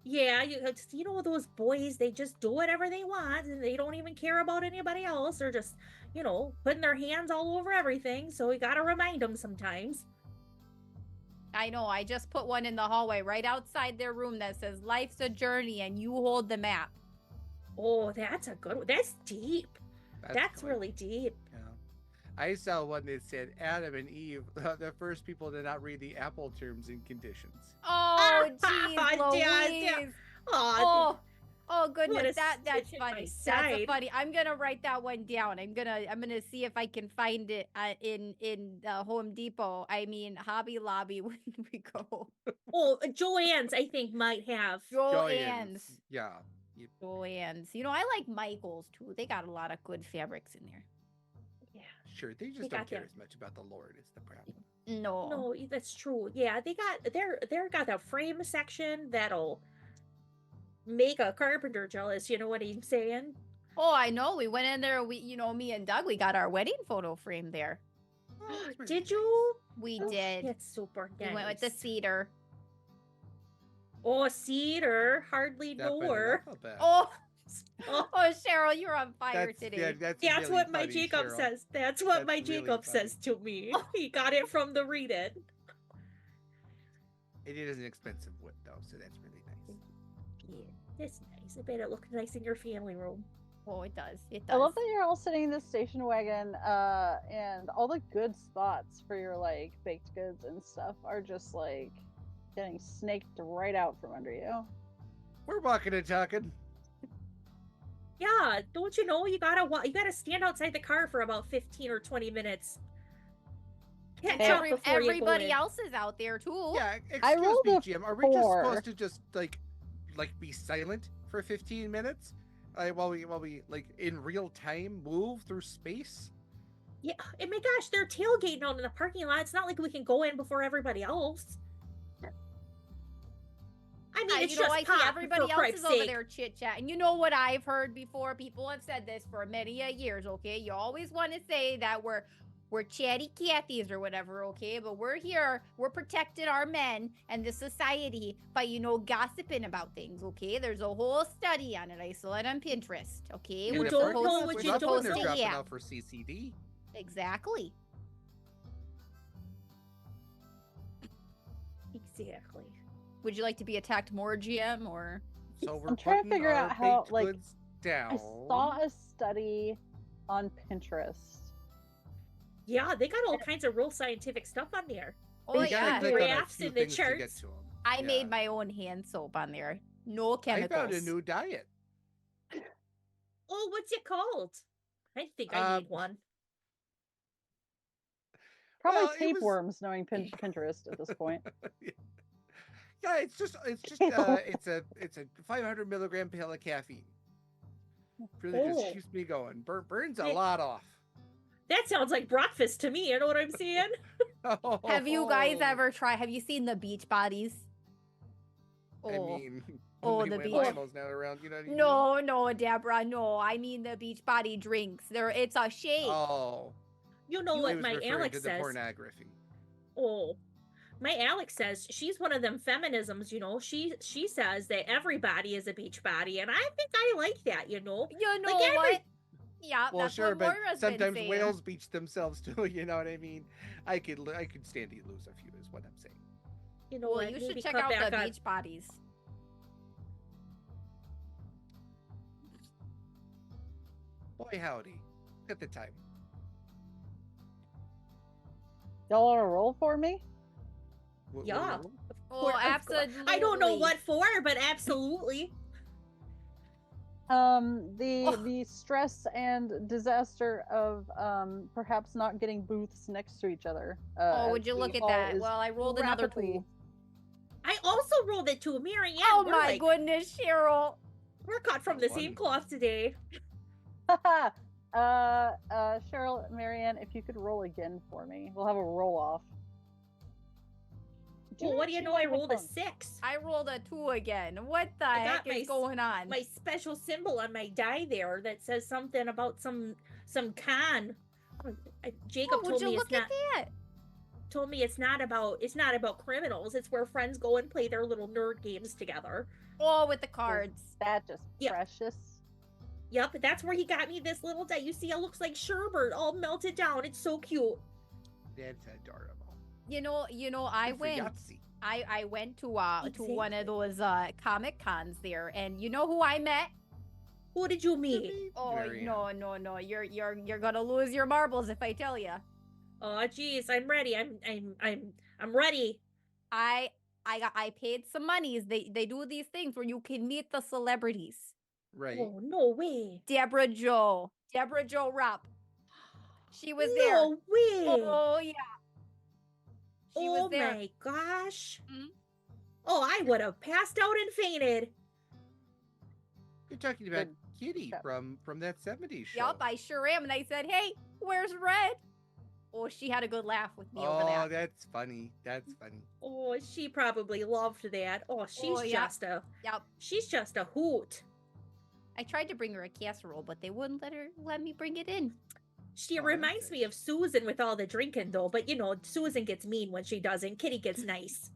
Yeah, you know those boys, they just do whatever they want and they don't even care about anybody else. They're just, putting their hands all over everything. So we gotta remind them sometimes. I know. I just put one in the hallway right outside their room that says "Life's a journey and you hold the map." Oh, that's a good one. That's deep. That's good. really deep. Yeah. I saw one that said Adam and Eve, the first people to not read the Apple terms and conditions. Oh, jeez, Yeah, Louise. yeah. Oh, goodness. That's stitch in my funny. That's side. funny. I'm gonna write that one down. I'm gonna see if I can find it in Home Depot. I mean, Hobby Lobby when we go. Oh, Joanne's, I think, might have. Joann's. Yeah. Joann's. I like Michael's too. They got a lot of good fabrics in there. Yeah. Sure, they just They don't got care that. as much about the Lord is the problem. No. No, that's true. Yeah, they got that frame section that'll make a carpenter jealous. You know what I'm saying? Oh, I know. We went in there. Me and Doug, we got our wedding photo frame there. Oh, that's really Did nice. you? We Oh, did. It's super nice. We went with the cedar. Oh, cedar, hardly That know funny, her. that's not bad. Oh, Oh, Cheryl, you're on fire That's today. that's that's really what my funny, Jacob Cheryl. says. That's what That's my really Jacob funny. says to me. He got it from the read it. It is an expensive wood, though, so that's really nice. Yeah, it's nice. I bet it looked nice in your family room. Oh, it does. It does. I love that you're all sitting in this station wagon, and all the good spots for your like baked goods and stuff are just like getting snaked right out from under you. We're walking and talking. Yeah, don't you know you gotta stand outside the car for about 15 or 20 minutes. And Catch up before you go everybody in. else is out there too. Yeah, I excuse rolled me, a Jim. Are we just 4. supposed to just like be silent for 15 minutes while we like in real time move through space? Yeah, and my gosh, they're tailgating out in the parking lot. It's not like we can go in before everybody else. I mean, it's just I see pop, everybody for else Christ's is over sake. there chit chatting. You know what I've heard before? People have said this for many years. Okay, you always want to say that we're chatty Cathy's or whatever. Okay, but we're here. We're protecting our men and the society by gossiping about things. Okay, there's a whole study on it. I saw it on Pinterest. Okay, You we're don't supposed, know we're what We're you not don't when supposed they're to dropping yeah. out for CCD. Exactly. Exactly. Would you like to be attacked more, GM, or? So we're I'm trying to putting figure our out how, baked like, goods down. I saw a study on Pinterest. Yeah, they got all kinds of real scientific stuff on there. Oh You gotta yeah, click on a Graphs few in the things to get charts. to 'em. I Yeah. made my own hand soap on there. No I chemicals. found a new diet. Oh, what's it called? I think I need one. Probably Well, it was- tapeworms, knowing Pinterest at this point. Yeah, it's just Ew. it's a 500 milligram pill of caffeine. Really Oh. just keeps me going. Burns a Yeah. lot off. That sounds like breakfast to me. You know what I'm saying? Have you guys ever tried? Have you seen the beach bodies? I Oh, mean, Oh, only the when beach- Lionel's not around, you know what I mean? no, Deborah, no. I mean the beach body drinks. It's a shake. Oh, You know I what was my referring Alex to the says? pornography. Oh, my Alex says she's one of them feminisms. She says that everybody is a beach body, and I think I like that. You know Like every- what? Yeah, Well, that's sure, what but Moira's been sometimes saying. whales beach themselves too. You know what I mean? I could stand to lose a few, is what I'm saying. You know Well, what? you Maybe should check cut out back the on- beach bodies. Boy, howdy! Look at the time. Y'all want to roll for me? Yeah. Oh, Of course. absolutely. I don't know what for, but absolutely. The stress and disaster of perhaps not getting booths next to each other. Oh, would as you the look at hall that? is Well, I rolled another rapidly- two. I also rolled it to Marianne. Oh we're my like, goodness, Cheryl. We're cut from the same cloth today. Cheryl, Marianne, if you could roll again for me, we'll have a roll off. Well, what do you know? I rolled a 6. I rolled a 2 again. What the I heck got is going on? My special symbol on my die there that says something about some con. Jacob Oh, would told you me look it's at not. that? Told me it's not about criminals. It's where friends go and play their little nerd games together. Oh, with the cards. That just Yep. precious. Yep, that's where he got me this little die. You see, it looks like sherbet all melted down. It's so cute. That's adorable. You know, I Good for went. Yahtzee. I went to one Exactly. of those Comic Cons there, and you know who I met? Who did you meet? Oh Marianne. no! You're gonna lose your marbles if I tell you. Oh, geez, I'm ready. I'm ready. I paid some monies. They do these things where you can meet the celebrities. Right. Oh, no way. Deborah Joe Rupp. She was there. No way. Oh yeah. She Oh was there. my gosh. Mhm. Oh, I would have passed out and fainted. You're talking about Good. Kitty Yep. from that 70s show. Yup, I sure am. And I said, "Hey, where's Red?" Oh, she had a good laugh with me over Oh, that. that's funny. That's funny. Oh, she probably loved that. Oh, she's Oh, yeah. just Yep. a hoot. I tried to bring her a casserole, but they wouldn't let me bring it in. She Oh, reminds that's me of Susan with all the drinking, though. But you know, Susan gets mean when she doesn't. Kitty gets nice.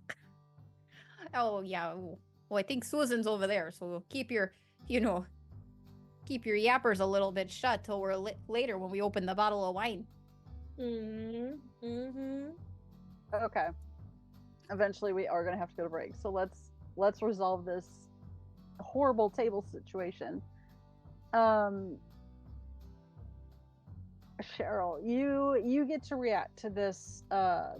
Oh yeah. Well, I think Susan's over there, so keep your yappers a little bit shut till we're later when we open the bottle of wine. Mm-hmm. Okay. Eventually, we are gonna have to go to break. So let's resolve this horrible table situation. Cheryl, you get to react to this I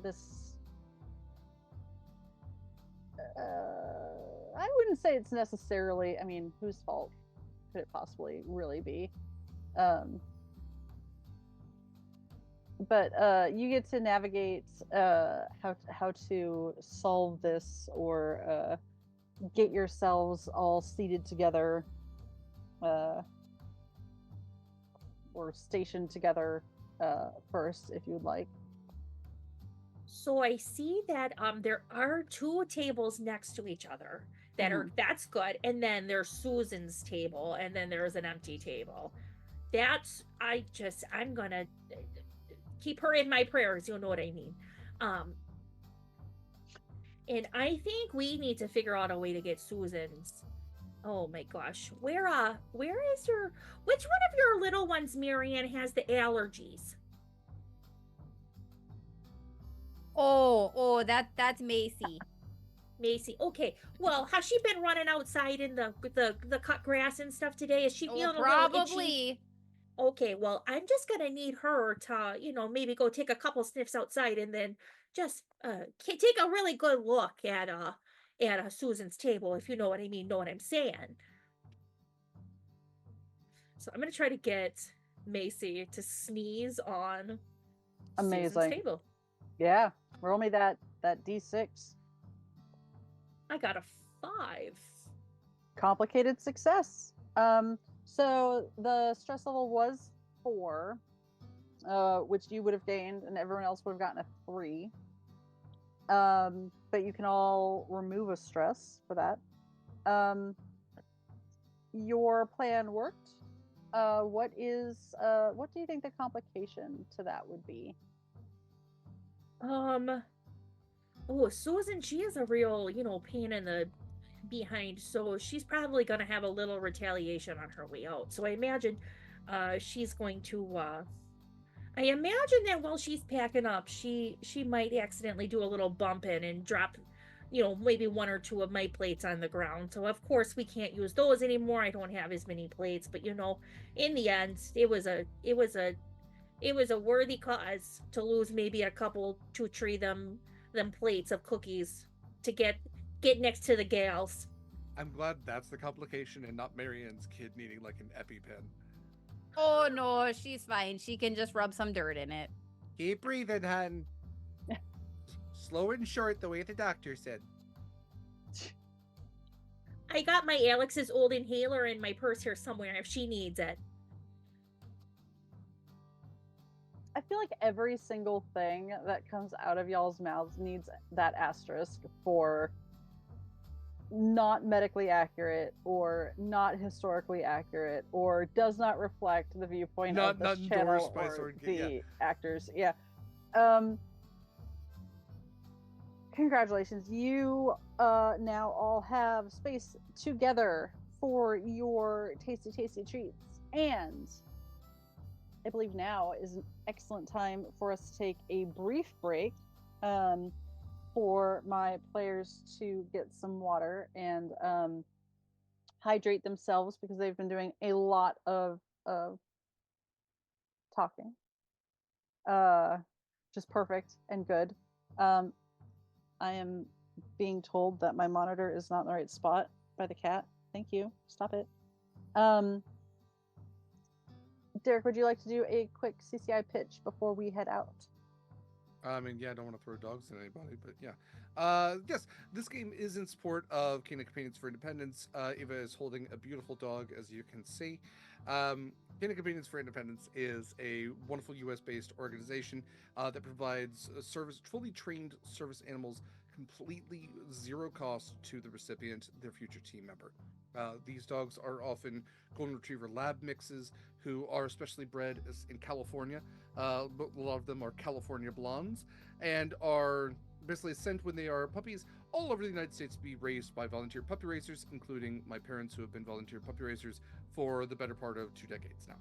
wouldn't say it's necessarily, I mean, whose fault could it possibly really be? But you get to navigate how to solve this or get yourselves all seated together or stationed together first, if you'd like. So I see that there are 2 tables next to each other that are that's good, and then there's Susan's table, and then there's an empty table. I'm gonna keep her in my prayers. You know what I mean. And I think we need to figure out a way to get Susan's. Oh my gosh, where is your? Which one of your little ones, Marianne, has the allergies? Oh, that's Macy. Macy. Okay. Well, has she been running outside in the cut grass and stuff today? Is she feeling a little itchy? Probably. Okay. Well, I'm just gonna need her to, maybe go take a couple sniffs outside and then just take a really good look at Susan's table, if you know what I mean. Know what I'm saying? So I'm gonna try to get Macy to sneeze on Amazing. Susan's table. Yeah, roll me that D6. I got a 5. Complicated success. So the stress level was 4, which you would have gained, and everyone else would have gotten a 3. But you can all remove a stress for that. Your plan worked. What do you think the complication to that would be? Oh, Susan, she is a real, pain in the behind, so she's probably gonna have a little retaliation on her way out. So I imagine she's going to I imagine that while she's packing up, she might accidentally do a little bumping and drop, maybe 1 or 2 of my plates on the ground. So of course we can't use those anymore. I don't have as many plates, but in the end, it was a it was a worthy cause to lose maybe a couple to tree them plates of cookies to get next to the gals. I'm glad that's the complication and not Marianne's kid needing like an EpiPen. Oh no, she's fine. She can just rub some dirt in it. Keep breathing, hun. Slow and short, the way the doctor said. I got my Alex's old inhaler in my purse here somewhere if she needs it. I feel like every single thing that comes out of y'all's mouths needs that asterisk for not medically accurate or not historically accurate or does not reflect the viewpoint of this channel or the actors. Yeah. Congratulations. You now all have space together for your tasty, tasty treats. And I believe now is an excellent time for us to take a brief break for my players to get some water and hydrate themselves because they've been doing a lot of talking. Just perfect and good. I am being told that my monitor is not in the right spot by the cat. Thank you. Stop it. Derek, would you like to do a quick CCI pitch before we head out? I mean, yeah, I don't want to throw dogs at anybody, but yeah. Yes, this game is in support of Canine Companions for Independence. Eva is holding a beautiful dog, as you can see. Canine Companions for Independence is a wonderful U.S.-based organization that provides fully trained service animals completely zero cost to the recipient, their future team member. These dogs are often golden retriever lab mixes who are especially bred in California. But a lot of them are California blondes and are basically sent when they are puppies all over the United States to be raised by volunteer puppy raisers, including my parents who have been volunteer puppy raisers for the better part of 2 decades now.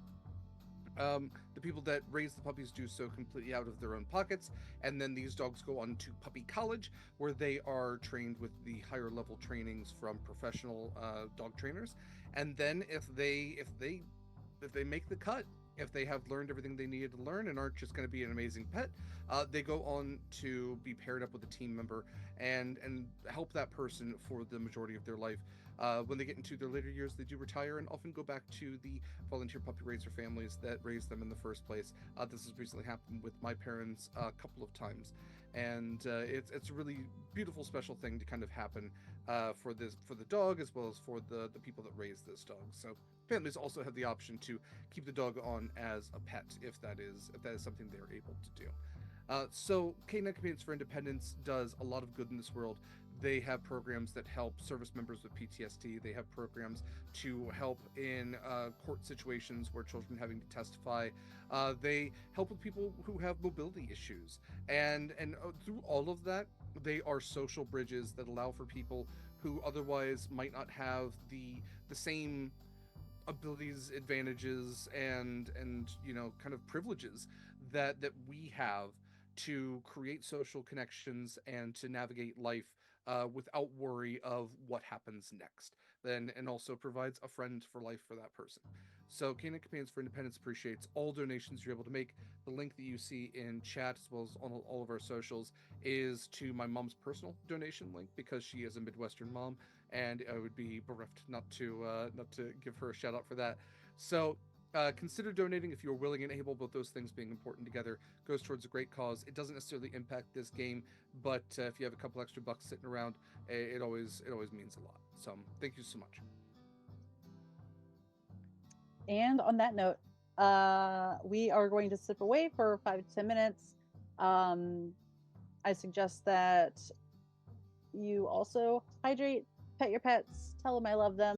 The people that raise the puppies do so completely out of their own pockets, and then these dogs go on to puppy college, where they are trained with the higher level trainings from professional dog trainers. And then if they make the cut, if they have learned everything they needed to learn and aren't just going to be an amazing pet, they go on to be paired up with a team member and help that person for the majority of their life. When they get into their later years, they do retire and often go back to the volunteer puppy raiser families that raised them in the first place. This has recently happened with my parents a couple of times, and it's a really beautiful, special thing to kind of happen for the dog as well as for the people that raise this dog. So families also have the option to keep the dog on as a pet if that is something they're able to do. So Canine Companions for Independence does a lot of good in this world. They have programs that help service members with PTSD. They have programs to help in court situations where children having to testify. They help with people who have mobility issues. And through all of that, they are social bridges that allow for people who otherwise might not have the same abilities, advantages, and kind of privileges that we have to create social connections and to navigate life without worry of what happens next. And also provides a friend for life for that person. So Canine Companions for Independence appreciates all donations you're able to make. The link that you see in chat as well as on all of our socials is to my mom's personal donation link because she is a Midwestern mom, and I would be bereft not to give her a shout out for that. So consider donating if you're willing and able. Both those things being important together goes towards a great cause. It doesn't necessarily impact this game, but if you have a couple extra bucks sitting around, it always means a lot. So thank you so much. And on that note, we are going to step away for 5 to 10 minutes. I suggest that you also hydrate, pet your pets, tell them I love them,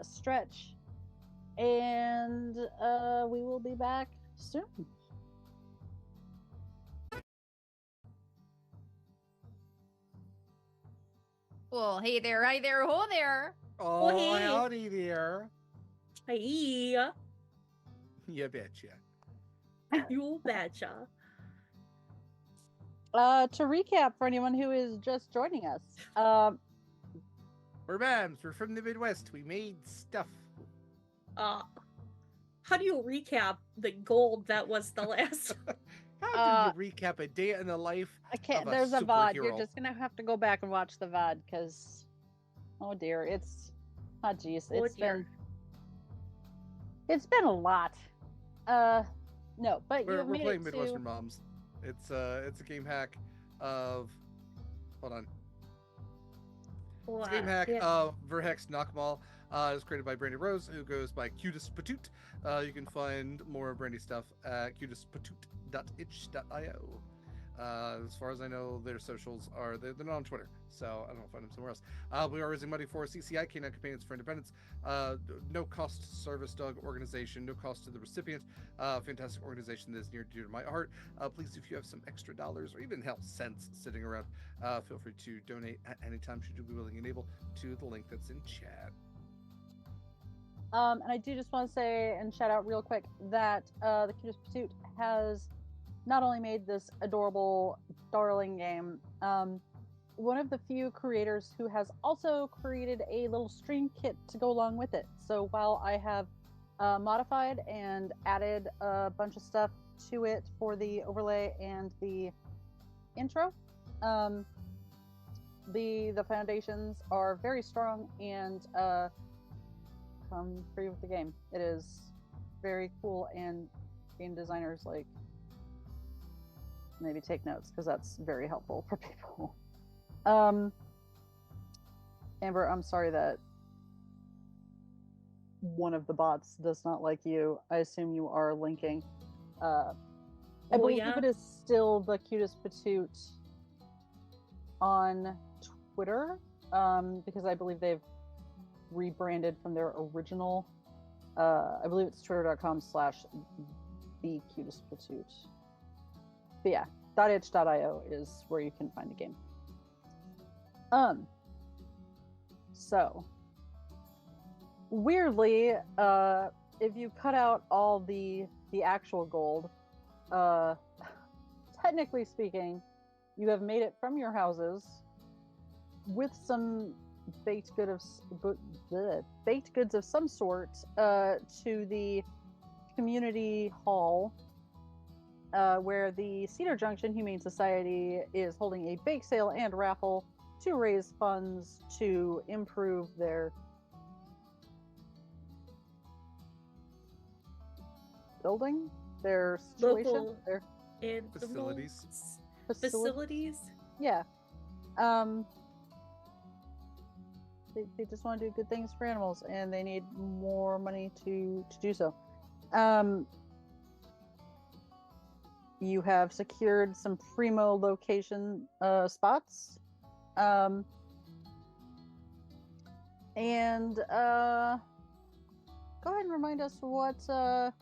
stretch, and we will be back soon. Well, hey there, hi there, ho there. Oh, hey. howdy there. Hey, You betcha. you betcha. To recap for anyone who is just joining us, We're Bams. We're from the Midwest. We made stuff. how do you recap the gold that was the last? How do you recap a day in the life I can't. of a There's a VOD. You're superhero? just gonna have to go back and watch the VOD because, oh dear, it's, oh geez, Oh, it's dear. been a lot. No, but We're you've made playing it Midwestern to. Moms. It's a game hack of, hold on. It's a game hack Yeah. of Verhex Knockmall. It was created by Brandy Rose, who goes by Cutest Patoot. You can find more Brandy stuff at cutestpatoot.itch.io. As far as I know, their socials are, they're not on Twitter, so I don't know if I find them somewhere else. We are raising money for CCI, Canine Companions for Independence. No cost service dog organization, no cost to the recipient. Fantastic organization that is near and dear to my heart. Please, if you have some extra dollars or even hell cents sitting around, feel free to donate at any time should you be willing and able to the link that's in chat. And I do just want to say and shout out real quick that the Cutest Pursuit has not only made this adorable, darling game, one of the few creators who has also created a little stream kit to go along with it. So while I have modified and added a bunch of stuff to it for the overlay and the intro, the foundations are very strong and come free with the game. It is very cool, and game designers like maybe take notes because that's very helpful for people. Amber, I'm sorry that one of the bots does not like you. I assume you are linking. I believe yeah? it is still the Cutest Patoot on Twitter, because I believe they've rebranded from their original. I believe it's twitter.com/the Cutest Patoot. But yeah, .itch.io is where you can find the game. So weirdly, if you cut out all the actual gold, technically speaking, you have made it from your houses with some baked goods of some sort to the community hall, where the Cedar Junction Humane Society is holding a bake sale and raffle to raise funds to improve their building, their situation, Local their Facilities. Facilities. Yeah. They just want to do good things for animals, and they need more money to do so. You have secured some primo location spots, and go ahead and remind us what are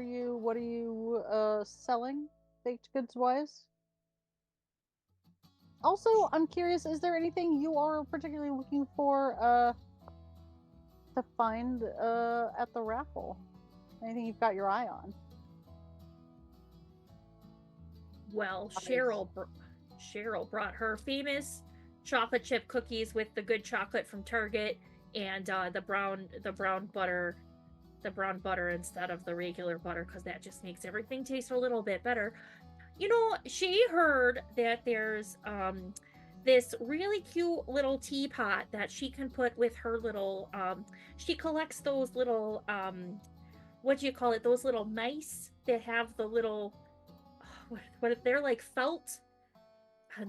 you selling baked goods wise? Also, I'm curious, is there anything you are particularly looking for to find at the raffle? Anything you've got your eye on? Well, Cheryl brought her famous chocolate chip cookies with the good chocolate from Target and the brown butter instead of the regular butter, because that just makes everything taste a little bit better. You know, she heard that there's this really cute little teapot that she can put with her little she collects those little what do you call it, those little mice that have the little what they're like felt.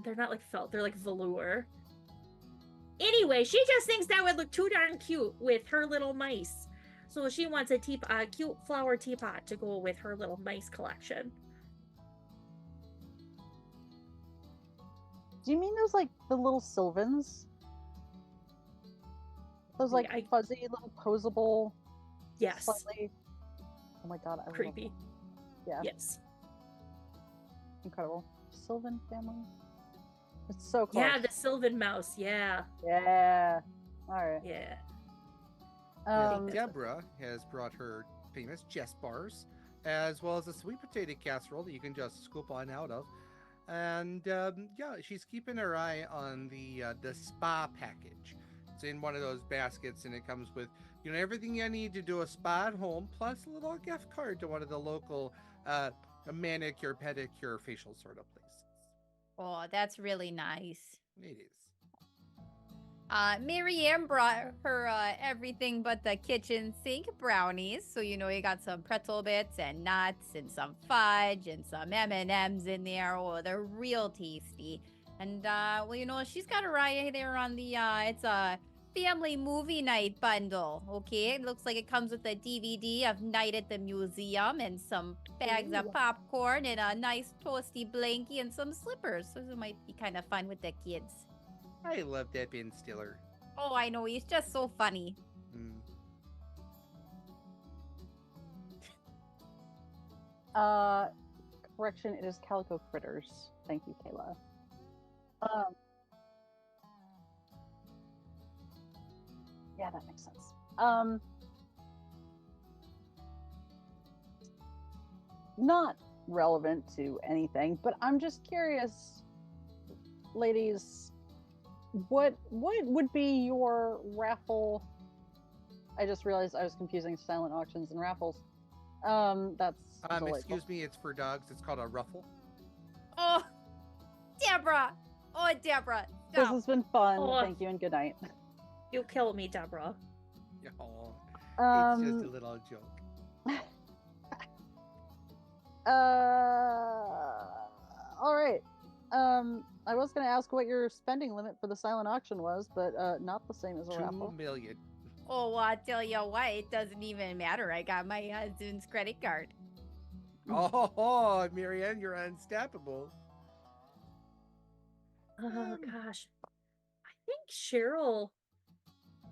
They're not like felt, they're like velour. Anyway, she just thinks that would look too darn cute with her little mice, so she wants a cute flower teapot to go with her little mice collection. Do you mean those, like, the little Sylvans? Those, like, Yeah, fuzzy little posable, yes, slightly... Oh my god, I love creepy. them. Yeah, Yes. incredible. Sylvan family? It's so close. Yeah, the Sylvan mouse. Yeah. Yeah. Alright. Yeah. Deborah has brought her famous Jess bars, as well as a sweet potato casserole that you can just scoop on out of. And yeah, she's keeping her eye on the spa package. It's in one of those baskets, and it comes with You know, everything you need to do a spa at home, plus a little gift card to one of the local manicure, pedicure, facial sort of places. Oh, that's really nice. It is. Miriam brought her everything but the kitchen sink brownies. So you know you got some pretzel bits and nuts and some fudge and some M&Ms in there. Oh, they're real tasty. And well, you know she's got a right there on the it's a family movie night bundle. Okay, it looks like it comes with a DVD of Night at the Museum and some bags of Ooh. popcorn and a nice toasty blankie and some slippers. So it might be kind of fun with the kids. I love that Ben Stiller. Oh, I know. He's just so funny. Mm. Correction, it is Calico Critters. Thank you, Kayla. Yeah, that makes sense. Not relevant to anything, but I'm just curious, ladies, what would be your raffle? I just realized I was confusing silent auctions and raffles. That's delightful. Excuse me, it's for dogs. It's called a ruffle. Oh, Deborah. Oh, Deborah. This Stop. has been fun. Oh. Thank you and good night. You killed me, Deborah. Oh, it's just a little joke. All right. I was going to ask what your spending limit for the silent auction was, but not the same as a 2 raffle. million. Oh, well, I tell you what, it doesn't even matter. I got my husband's credit card. Oh, Marianne, you're unstoppable. Oh gosh. I think Cheryl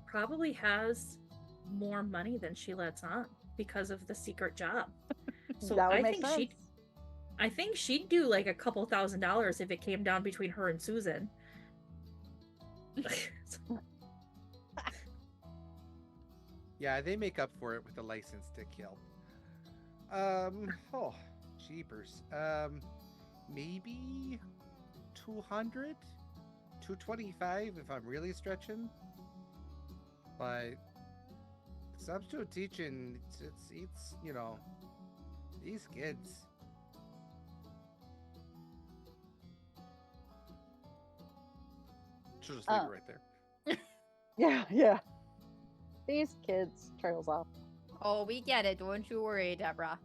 probably has more money than she lets on because of the secret job. So That would I make think sense. I think she'd do like a couple $1,000s if it came down between her and Susan. Yeah, they make up for it with a license to kill. Oh, jeepers. Maybe 200, 225 if I'm really stretching. But substitute teaching, it's you know, these kids. Should just leave it right there. Yeah. These kids trails off. Oh, we get it. Don't you worry, Deborah.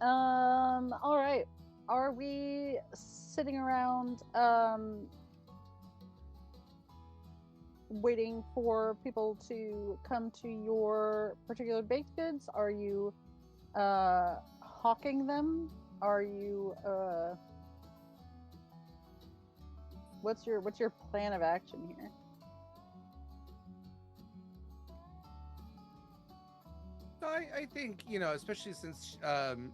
All right. Are we sitting around waiting for people to come to your particular baked goods? Are you hawking them? Are you what's your plan of action here? I think, you know, especially since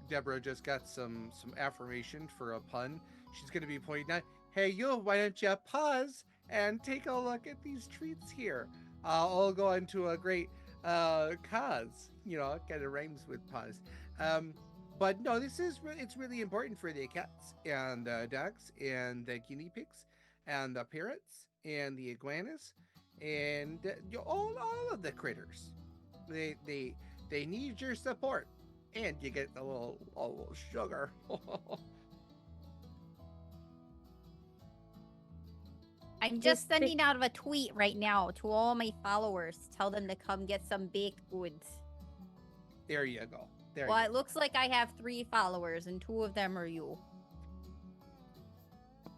Deborah just got some affirmation for a pun, she's going to be pointing out, hey, you, why don't you pause and take a look at these treats here? I'll go into a great cause, you know, kind of rhymes with pause. But no, it's really important for the cats and dogs and the guinea pigs and the parrots and the iguanas and all of the critters. They need your support, and you get a little sugar. I'm just sending out a tweet right now to all my followers. Tell them to come get some baked goods. There you go. Well, it looks like I have 3 followers, and 2 of them are you.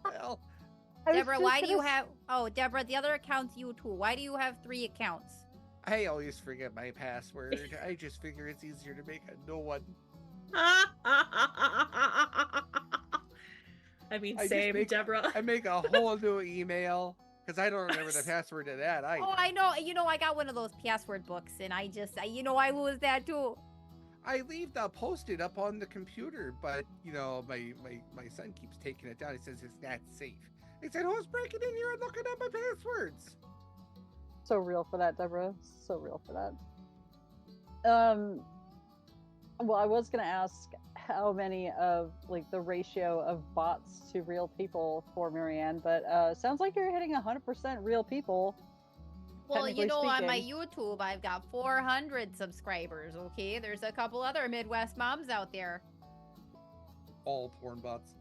Well, Deborah, why do you have... Oh, Deborah, the other account's you too. Why do you have 3 accounts? I always forget my password. I just figure it's easier to make a new one. I mean, I same, Deborah. I make a whole new email because I don't remember the password to that. Oh, I know. You know, I got one of those password books, and I lose that too. I leave the post-it up on the computer, but you know, my son keeps taking it down. He says it's not safe. I said, who's breaking in here and looking at my passwords? So real for that, Deborah. So real for that. Well, I was gonna ask how many of like the ratio of bots to real people for Marianne, but sounds like you're hitting 100% real people. Well, you technically know, on my speaking. YouTube, I've got 400 subscribers, okay? There's a couple other Midwest moms out there. All porn bots.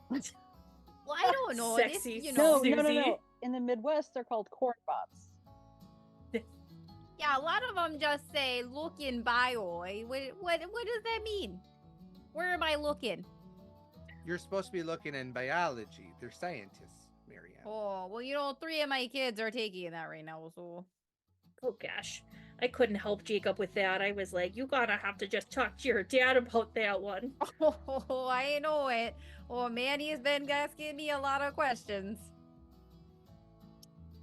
Well, I don't know. This, Sexy you No, know. no, no, Susie. no. In the Midwest, they're called corn bots. Yeah, a lot of them just say look in bio. What does that mean? Where am I looking? You're supposed to be looking in biology. They're scientists, Marianne. Oh, well, you know, 3 of my kids are taking that right now, so. Oh gosh. I couldn't help Jacob with that. I was like, you gotta have to just talk to your dad about that one. Oh, I know it. Oh, Manny's been asking me a lot of questions.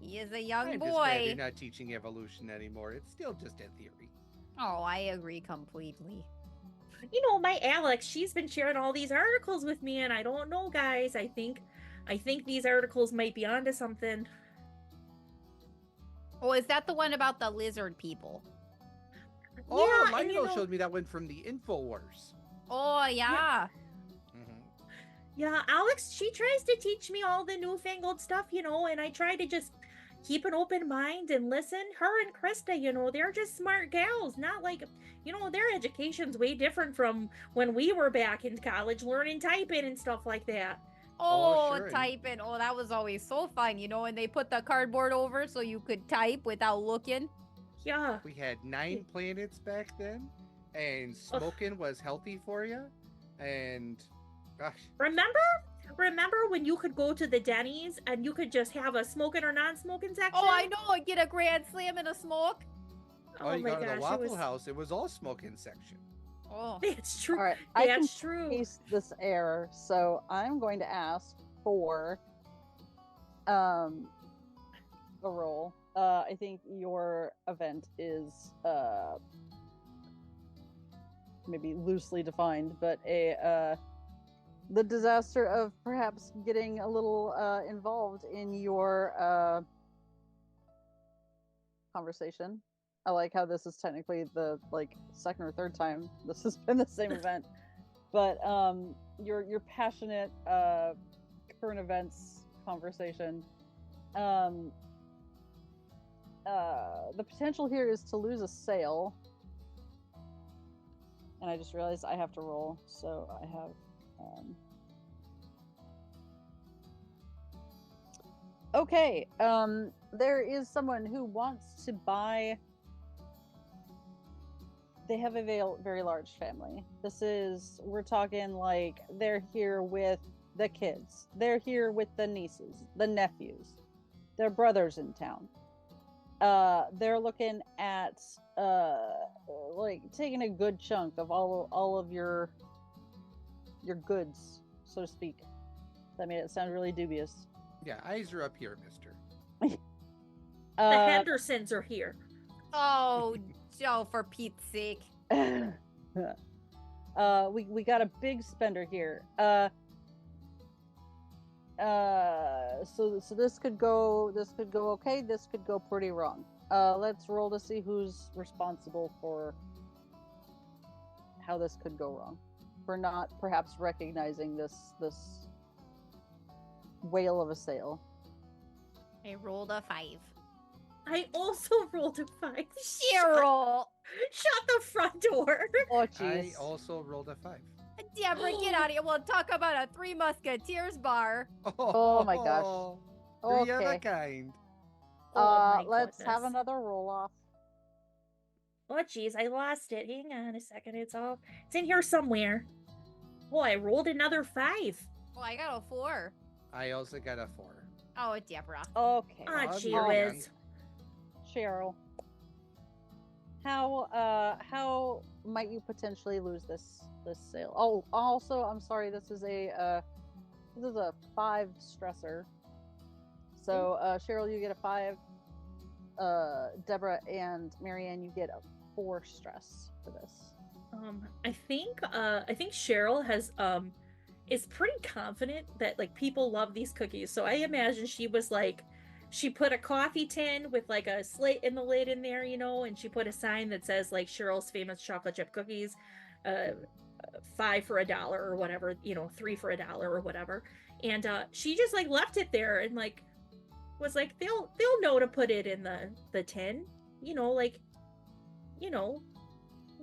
He is a young I'm just glad you're boy. not teaching evolution anymore. It's still just a theory. Oh, I agree completely. You know, my Alex, she's been sharing all these articles with me, and I don't know, guys. I think these articles might be onto something. Oh, is that the one about the lizard people? Oh, yeah, and Lionel you know, showed me that one from the InfoWars. Oh, yeah. Mm-hmm. yeah, Alex, she tries to teach me all the newfangled stuff, you know, and I try to just keep an open mind and listen. Her and Krista, you know, they're just smart gals, not like, you know, their education's way different from when we were back in college learning typing and stuff like that. Oh, Oh, sure, and- typing. Oh, that was always so fun, you know, and they put the cardboard over so you could type without looking. Yeah. We had 9 planets back then, and smoking was healthy for you. And gosh, Remember when you could go to the Denny's and you could just have a smoking or non-smoking section? Oh, I know. Get a grand slam and a smoke. oh, you my go to the gosh, Waffle House. It was all smoking section. Oh. That's true. All right, I can That's true. taste this air, so I'm going to ask for a roll. I think your event is maybe loosely defined, but the disaster of perhaps getting a little involved in your conversation. I like how this is technically the second or third time this has been the same event, but your passionate current events conversation. The potential here is to lose a sale, and I just realized I have to roll, so I have. Okay, there is someone who wants to buy. They have a very large family. We're talking like they're here with the kids. They're here with the nieces, the nephews, their brothers in town. They're looking at like taking a good chunk of all of your goods, so to speak. That made it sound really dubious. Yeah, eyes are up here, mister. The Hendersons are here. Oh, Joe, for Pete's sake. We got a big spender here. So this could go okay, this could go pretty wrong. Let's roll to see who's responsible for how this could go wrong, for not perhaps recognizing this whale of a sale. I rolled a 5. I also rolled a 5. Cheryl! Shut the front door. Oh I jeez. also rolled a 5. Deborah, get out of here. We'll talk about a Three Musketeers bar. Oh my gosh. Three of a Okay. kind. Oh my Let's have goodness. another roll off. Oh jeez, I lost it. Hang on a second. It's in here somewhere. Oh, I rolled another 5. Oh, I got a 4. I also got a 4. Oh, Deborah. Okay. Ah, Oh, gee you're whiz. Cheryl, how might you potentially lose this sale? Oh, also, I'm sorry. This is a 5 stressor. So Cheryl, you get a 5. Deborah and Marianne, you get a 4 stress for this. I think Cheryl has is pretty confident that like people love these cookies. So I imagine she was like, she put a coffee tin with like a slit in the lid in there, you know, and she put a sign that says like Cheryl's famous chocolate chip cookies, 5 for $1 or whatever, you know, 3 for $1 or whatever. And she just like left it there and like was like, they'll know to put it in the tin. You know, like, you know,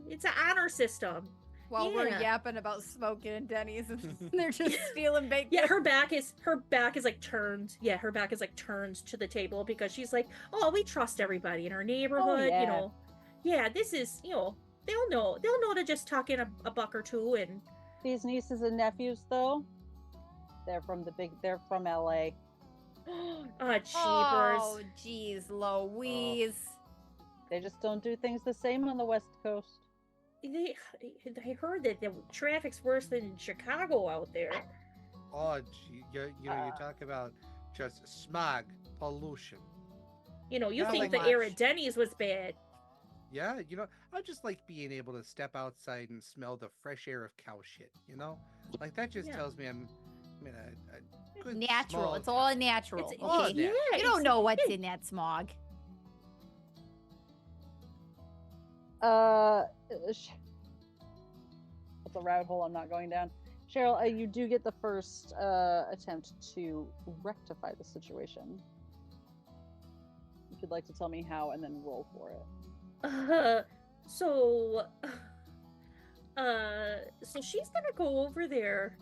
it's an honor system. While we're Yeah. yapping about smoking and Denny's, and they're just stealing bacon. Yeah, her back is like turned. Yeah, her back is like turned to the table because she's like, oh, we trust everybody in our neighborhood. yeah. You know, yeah, this is, you know, they'll know to just tuck in a buck or two. And These nieces and nephews, though, they're from Allee. jeepers. Oh, jeez, Louise. They just don't do things the same on the West Coast. I heard that the traffic's worse than Chicago out there. Oh, gee, you talk about just smog, pollution. You know, you Not think like the air much. at Denny's was bad. Yeah, I just like being able to step outside and smell the fresh air of cow shit. Like that just Yeah. tells me I'm in a good Natural. small It's all natural. It's, Oh, Okay. yeah. You don't know what's in that smog. That's a rabbit hole I'm not going down. Cheryl, you do get the first attempt to rectify the situation. If you'd like to tell me how, and then roll for it. So she's gonna go over there,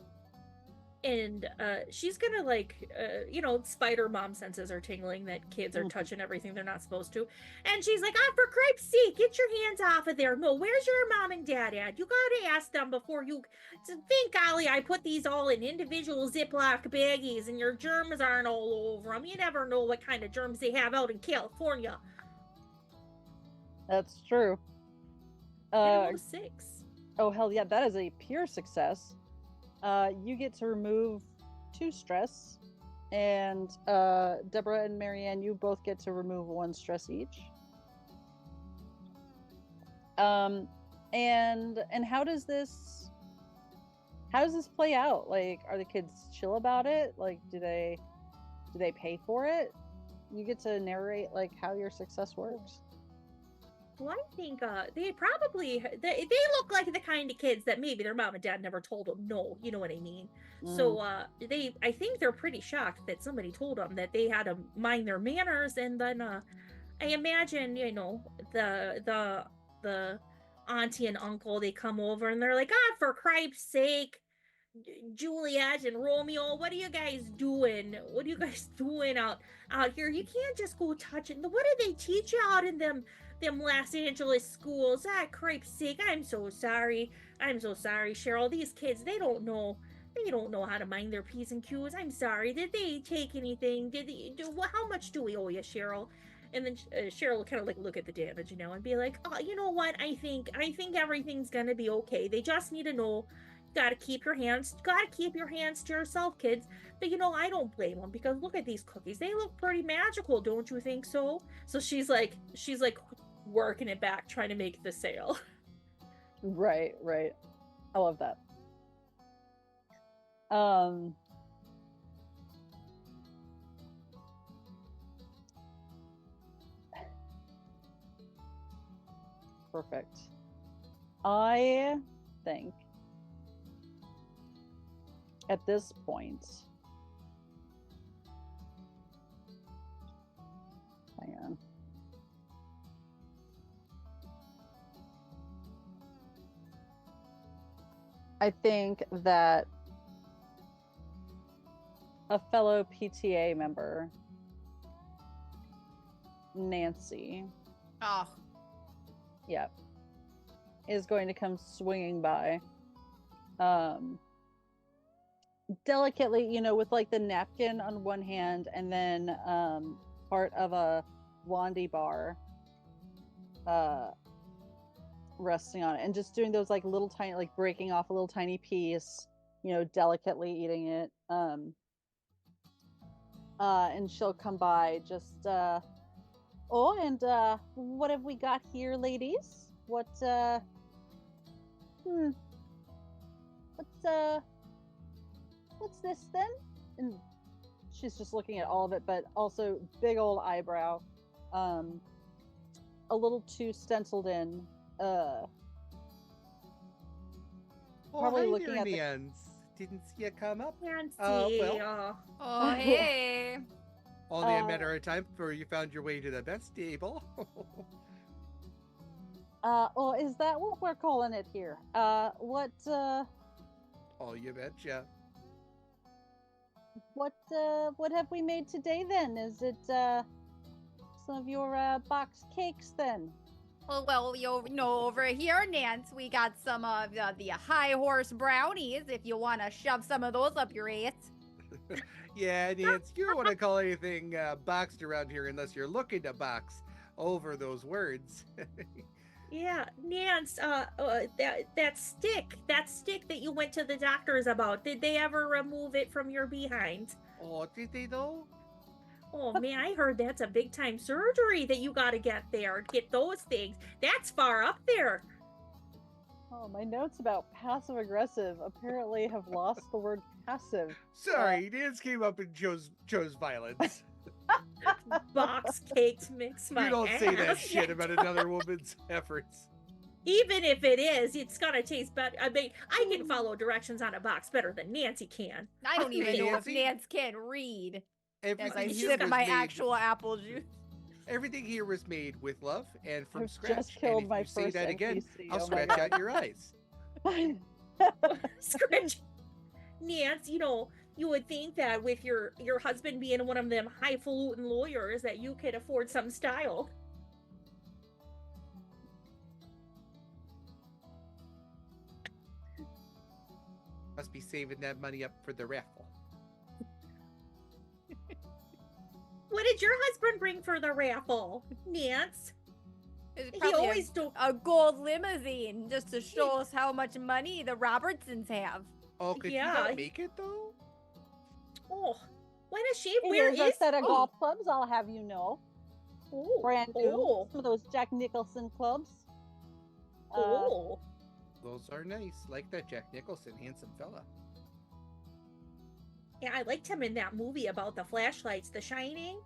and she's gonna spider mom senses are tingling that kids are touching everything they're not supposed to, and she's like, oh, for Christ's sake, get your hands off of there. No, where's your mom and dad at? You gotta ask them before you think, golly, I put these all in individual Ziploc baggies and your germs aren't all over them. You never know what kind of germs they have out in California. That's true. And I rolled a 6. Oh, hell yeah, that is a pure success. You get to remove 2 stress, and Deborah and Marianne, you both get to remove 1 stress each. And how does this play out? Like, are the kids chill about it? Like, do they pay for it? You get to narrate like how your success works. Well, I think they look like the kind of kids that maybe their mom and dad never told them no, you know what I mean? So I think they're pretty shocked that somebody told them that they had to mind their manners, and then I imagine, you know, the auntie and uncle, they come over and they're like, ah, for Christ's sake, Juliet and Romeo, what are you guys doing? What are you guys doing out here? You can't just go touching. What do they teach you out in them Los Angeles schools? Ah, Christ's sake, I'm so sorry, Cheryl. These kids, they don't know how to mind their P's and Q's. I'm sorry. Did they take anything? How much do we owe you, Cheryl? And then Cheryl will kind of like look at the damage, you know, and be like, oh, you know what? I think everything's gonna be okay. They just need to know. Gotta keep your hands to yourself, kids. But you know, I don't blame them, because look at these cookies. They look pretty magical, don't you think so? So she's like working it back, trying to make the sale. Right. I love that. Perfect. I think at this point, hang on. I think that a fellow PTA member, Nancy, Oh, yep, is going to come swinging by. Delicately, you know, with like the napkin on one hand and then part of a blondie bar resting on it, and just doing those like little tiny, like breaking off a little tiny piece, you know, delicately eating it. And she'll come by just oh, and what have we got here, ladies? What's this then? And she's just looking at all of it, but also big old eyebrow, a little too stenciled in, probably hi looking there, at the- Nance. Didn't see you come up. Nancy, well. oh, hey. Only a matter of time before you found your way to the best stable. Well, is that what we're calling it here? What You betcha. what have we made today then? Is it some of your box cakes then? Well, you know, over here, Nance, we got some of the high horse brownies. If you want to shove some of those up your ass. Yeah, Nance, you don't want to call anything boxed around here unless you're looking to box over those words. Yeah, Nance, that stick that you went to the doctors about, did they ever remove it from your behind? Oh, did they though? Oh man, I heard that's a big time surgery that you gotta get there, get those things. That's far up there. Oh, my notes about passive aggressive apparently have lost the word passive. Sorry, Nance came up and chose violence. Box cakes mix my You don't say that ass. shit about another woman's efforts. Even if it is, it's gonna taste better. I mean, I can follow directions on a box better than Nancy can. I don't even know if Nancy? Nance can read as I Everything she's here sip was my made. actual apple juice. Everything here was made with love and from I've scratch. just And killed if my you say first that again, NPC. I'll Oh my scratch out your eyes. Scratch. Nance, you know, you would think that with your husband being one of them highfalutin lawyers that you could afford some style. Must be saving that money up for the raffle. What did your husband bring for the raffle, Nance? It's He probably always don't. a gold limousine just to show us how much money the Robertsons have. Oh, could you Yeah. not make it though? Oh, why does she? Here's Where a is? set of golf clubs, I'll have you know. Oh, Brand new. oh, Some of those Jack Nicholson clubs. oh. Those are nice. Like that Jack Nicholson, handsome fella. Yeah, I liked him in that movie about the flashlights, The Shining.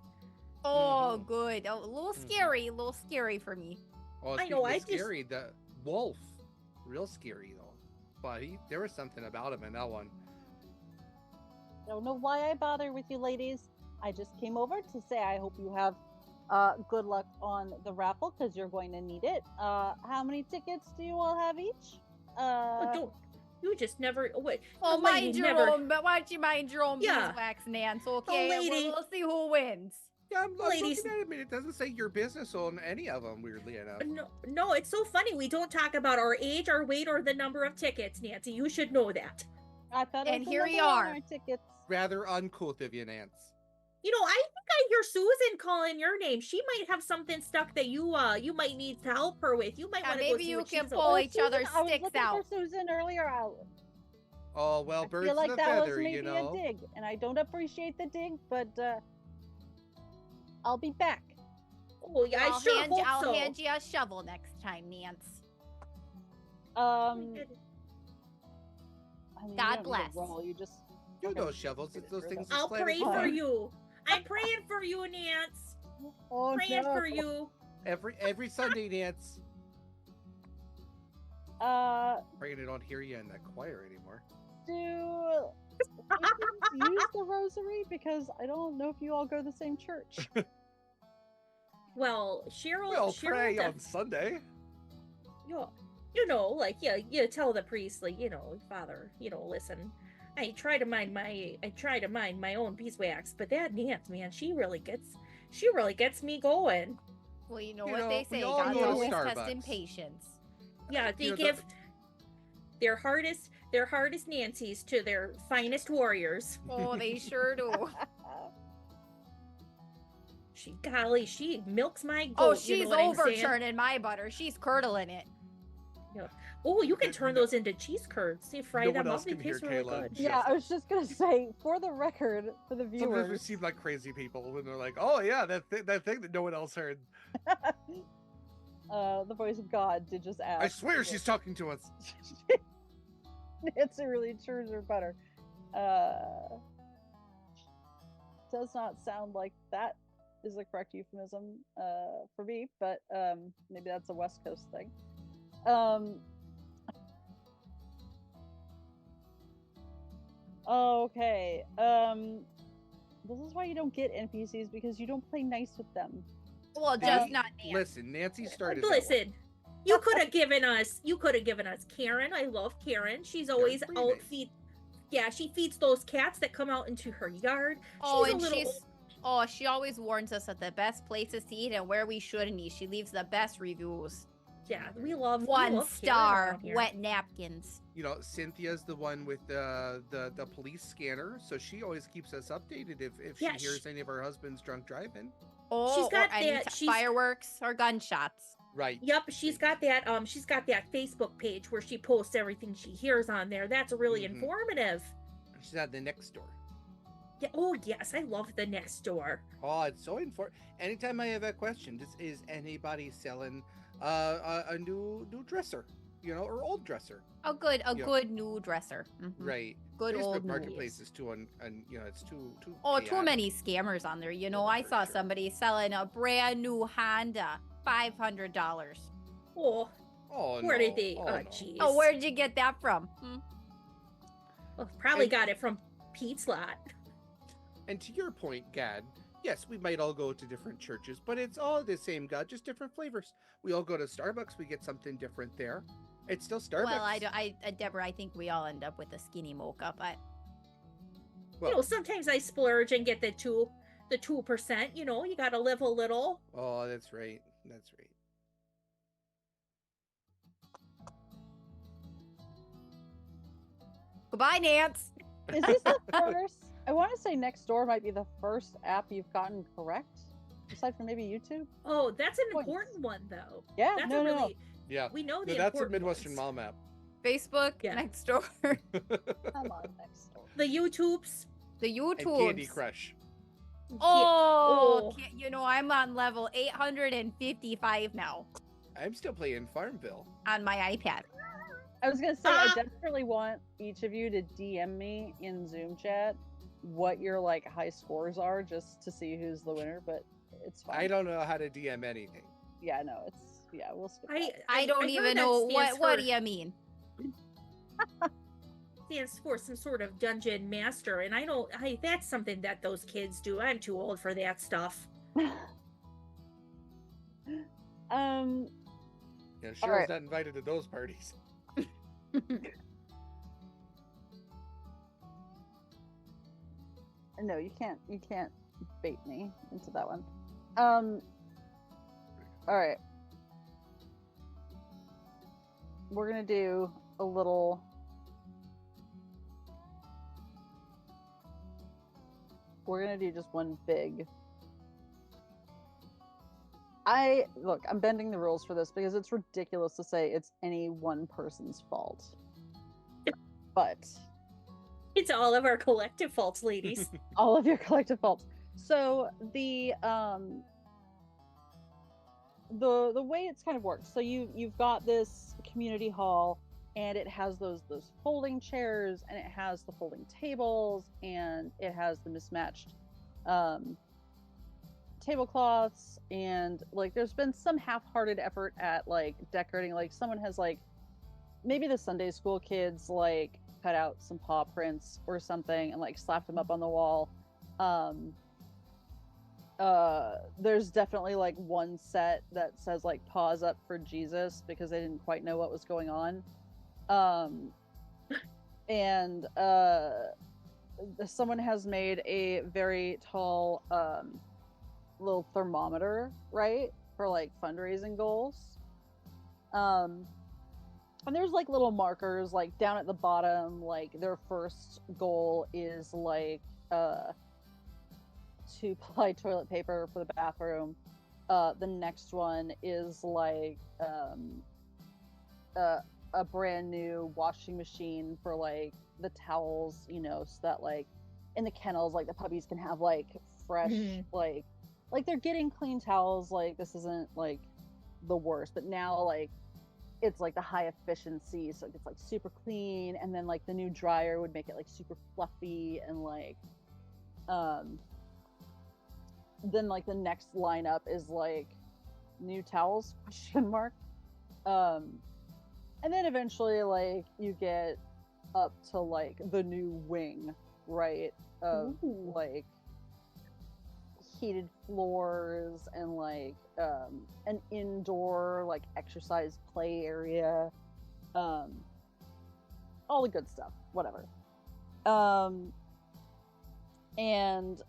Oh, Mhm. good. Oh, a little Mhm. scary for me. Oh, I speaking know, of I just- scary, the wolf, real scary though. But there was something about him in that one. Don't know why I bother with you ladies. I just came over to say I hope you have good luck on the raffle because you're going to need it. How many tickets do you all have each? Oh, don't you just never? What? Oh, the lady mind your never. own, but why don't you mind your own Yeah. beeswax, Nance, okay? lady- We'll see who wins. Yeah, I'm Ladies- looking at it. I mean, it doesn't say your business on any of them. Weirdly enough. No, it's so funny. We don't talk about our age, our weight, or the number of tickets, Nancy. You should know that. I thought it And was the here you number on are. our tickets. Rather uncouth of you, Nance. You know, I think I hear Susan calling your name. She might have something stuck that you might need to help her with. You might Yeah, want to go maybe see you what can she's pull about. each other's I was sticks looking out. for Susan earlier. Oh well, I birds feel of like a that feather, was maybe you know. a dig, and I don't appreciate the dig, but I'll be back. Oh yeah, I sure hope I'll so. hand you a shovel next time, Nance. I mean, God you don't need to bless. roll, you just You fucking know shovels. shoot It's it those through things. them. I'll sleight of pray for hand. you. I'm praying for you, Nance. Oh, Praying no. for you. Every Sunday, Nance. Praying I don't hear you in the choir anymore. Do Christians use the rosary? Because I don't know if you all go to the same church. Well, Cheryl. We all Cheryl pray def- on Sunday. you know, like you tell the priest, like, you know, Father, you know, listen. I try to mind my own beeswax, but that Nance, man, she really gets me going. Well, you know You what know, they we say. all God's go to always Starbucks. testing patience. Yeah, they You know, give their hardest Nancy's to their finest warriors. Oh, they sure do. She milks my goat. Oh, you she's know what I'm over saying? churning my butter. She's curdling it. Oh, you can But turn no- those into cheese curds. You fry no them one else up. They can hear taste really Kayla. good. Yeah, I was just gonna say, for the record, for the Sometimes we viewers, seem like crazy people when they're like, "Oh yeah, that thing that no one else heard." the voice of God did just ask. I swear she's talking to us. Nancy really churns her butter. Does not sound like that is the correct euphemism for me, but maybe that's a West Coast thing. Okay. This is why you don't get NPCs, because you don't play nice with them. Well, Hey, just not Nancy. Listen, Nancy started. That Listen, you could have given us Karen. I love Karen. She's always pretty out nice. feed. Yeah, she feeds those cats that come out into her yard. Oh, she's and a little she's she always warns us of the best places to eat and where we shouldn't eat. She leaves the best reviews. yeah, we love One Karen star around here. wet napkins. You know, Cynthia's the one with the police scanner, so she always keeps us updated if she Yeah, hears any of her husband's drunk driving. Oh, She's got or any that- she's- fireworks or gunshots. Right. Yep, she's got that Facebook page where she posts everything she hears on there. That's really Mhm. informative. She's at the next door. Yeah, oh yes, I love the next door. Oh, it's so important. Anytime I have a question, is anybody selling a new dresser, or old dresser? A Yeah. good new dresser. Mhm. Right. Good Facebook old marketplace news. is too it's too Oh, too chaotic. many scammers on there. Oh, I for saw sure. somebody selling a brand new Honda, $500. Oh, Oh, where no. did they? Oh, Oh, no. jeez. Oh, where'd you get that from? Oh, probably And- got it from Pete's lot. And to your point, Gad, yes, we might all go to different churches, but it's all the same God, just different flavors. We all go to Starbucks, we get something different there. It's still Starbucks. Well, Deborah, I think we all end up with a skinny mocha, but Well, Sometimes I splurge and get the 2%. You gotta live a little. oh, that's right. That's right. goodbye, Nance. Is this the first? I want to say Nextdoor might be the first app you've gotten correct, aside from maybe YouTube. Oh, that's an Points. important one though. Yeah, That's no, a no, really Yeah. we know No, the that's a important Midwestern ones. mom app. Facebook, Yeah. next door, no. Come on, Nextdoor. The YouTubes. the And Candy YouTubes. Crush. Oh, Oh. I'm on level 855 now I'm still playing Farmville. on my iPad. I was gonna say, Ah! I definitely want each of you to DM me in Zoom chat what your high scores are, just to see who's the winner. But it's fine. I don't know how to DM anything. Yeah, no, we'll skip I that. I don't heard even that know stands what for- do you mean? stands for some sort of dungeon master, and that's something that those kids do. I'm too old for that stuff. Um, Cheryl's right. not invited to those parties. no, you can't bait me into that one. All right. We're gonna do a little. We're gonna do just one big. I'm bending the rules for this because it's ridiculous to say it's any one person's fault. But It's all of our collective faults, ladies. all of your collective faults. So the way it's kind of works. So you've got this community hall, and it has those folding chairs, and it has the folding tables, and it has the mismatched tablecloths, and there's been some half-hearted effort at decorating. Someone has maybe the Sunday school kids cut out some paw prints or something and slapped them up on the wall. There's definitely one set that says paws up for Jesus, because they didn't quite know what was going on. And someone has made a very tall little thermometer, right, for fundraising goals. And there's little markers down at the bottom, their first goal is 2-ply toilet paper for the bathroom. The next one is a brand new washing machine for the towels, so that in the kennels the puppies can have fresh Mhm. they're getting clean towels. This isn't the worst, but now it's the high efficiency, so it gets super clean, and then the new dryer would make it super fluffy, and then the next lineup is new towels ? And then eventually you get up to the new wing, right, of Ooh. heated floors and like an indoor like exercise play area, all the good stuff, whatever. And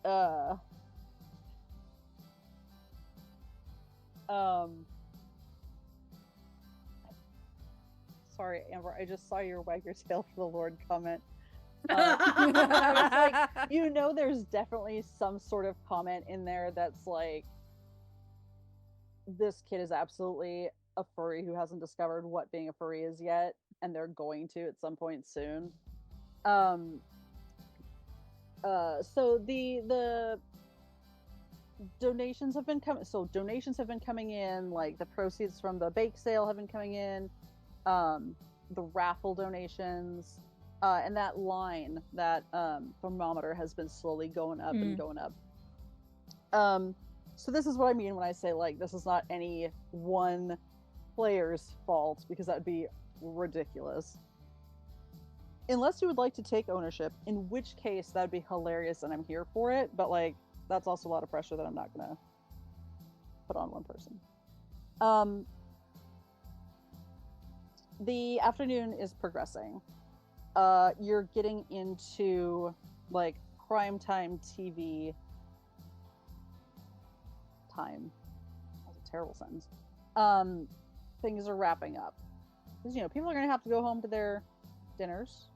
sorry, Amber, I just saw your wag your tail for the Lord comment. I was like, you know, there's definitely some sort of comment in there that's like, this kid is absolutely a furry who hasn't discovered what being a furry is yet, and they're going to at some point soon. So the donations have been coming. So donations have been coming in. Like the proceeds from the bake sale have been coming in. The raffle donations. And that line, that thermometer has been slowly going up and going up. So this is what I mean when I say, like, this is not any one player's fault, because that would be ridiculous. Unless you would like to take ownership, in which case that would be hilarious and I'm here for it, but, like, that's also a lot of pressure that I'm not going to put on one person. The afternoon is progressing. You're getting into like primetime TV time. That's a terrible sentence. Things are wrapping up because, you know, people are gonna have to go home to their dinners.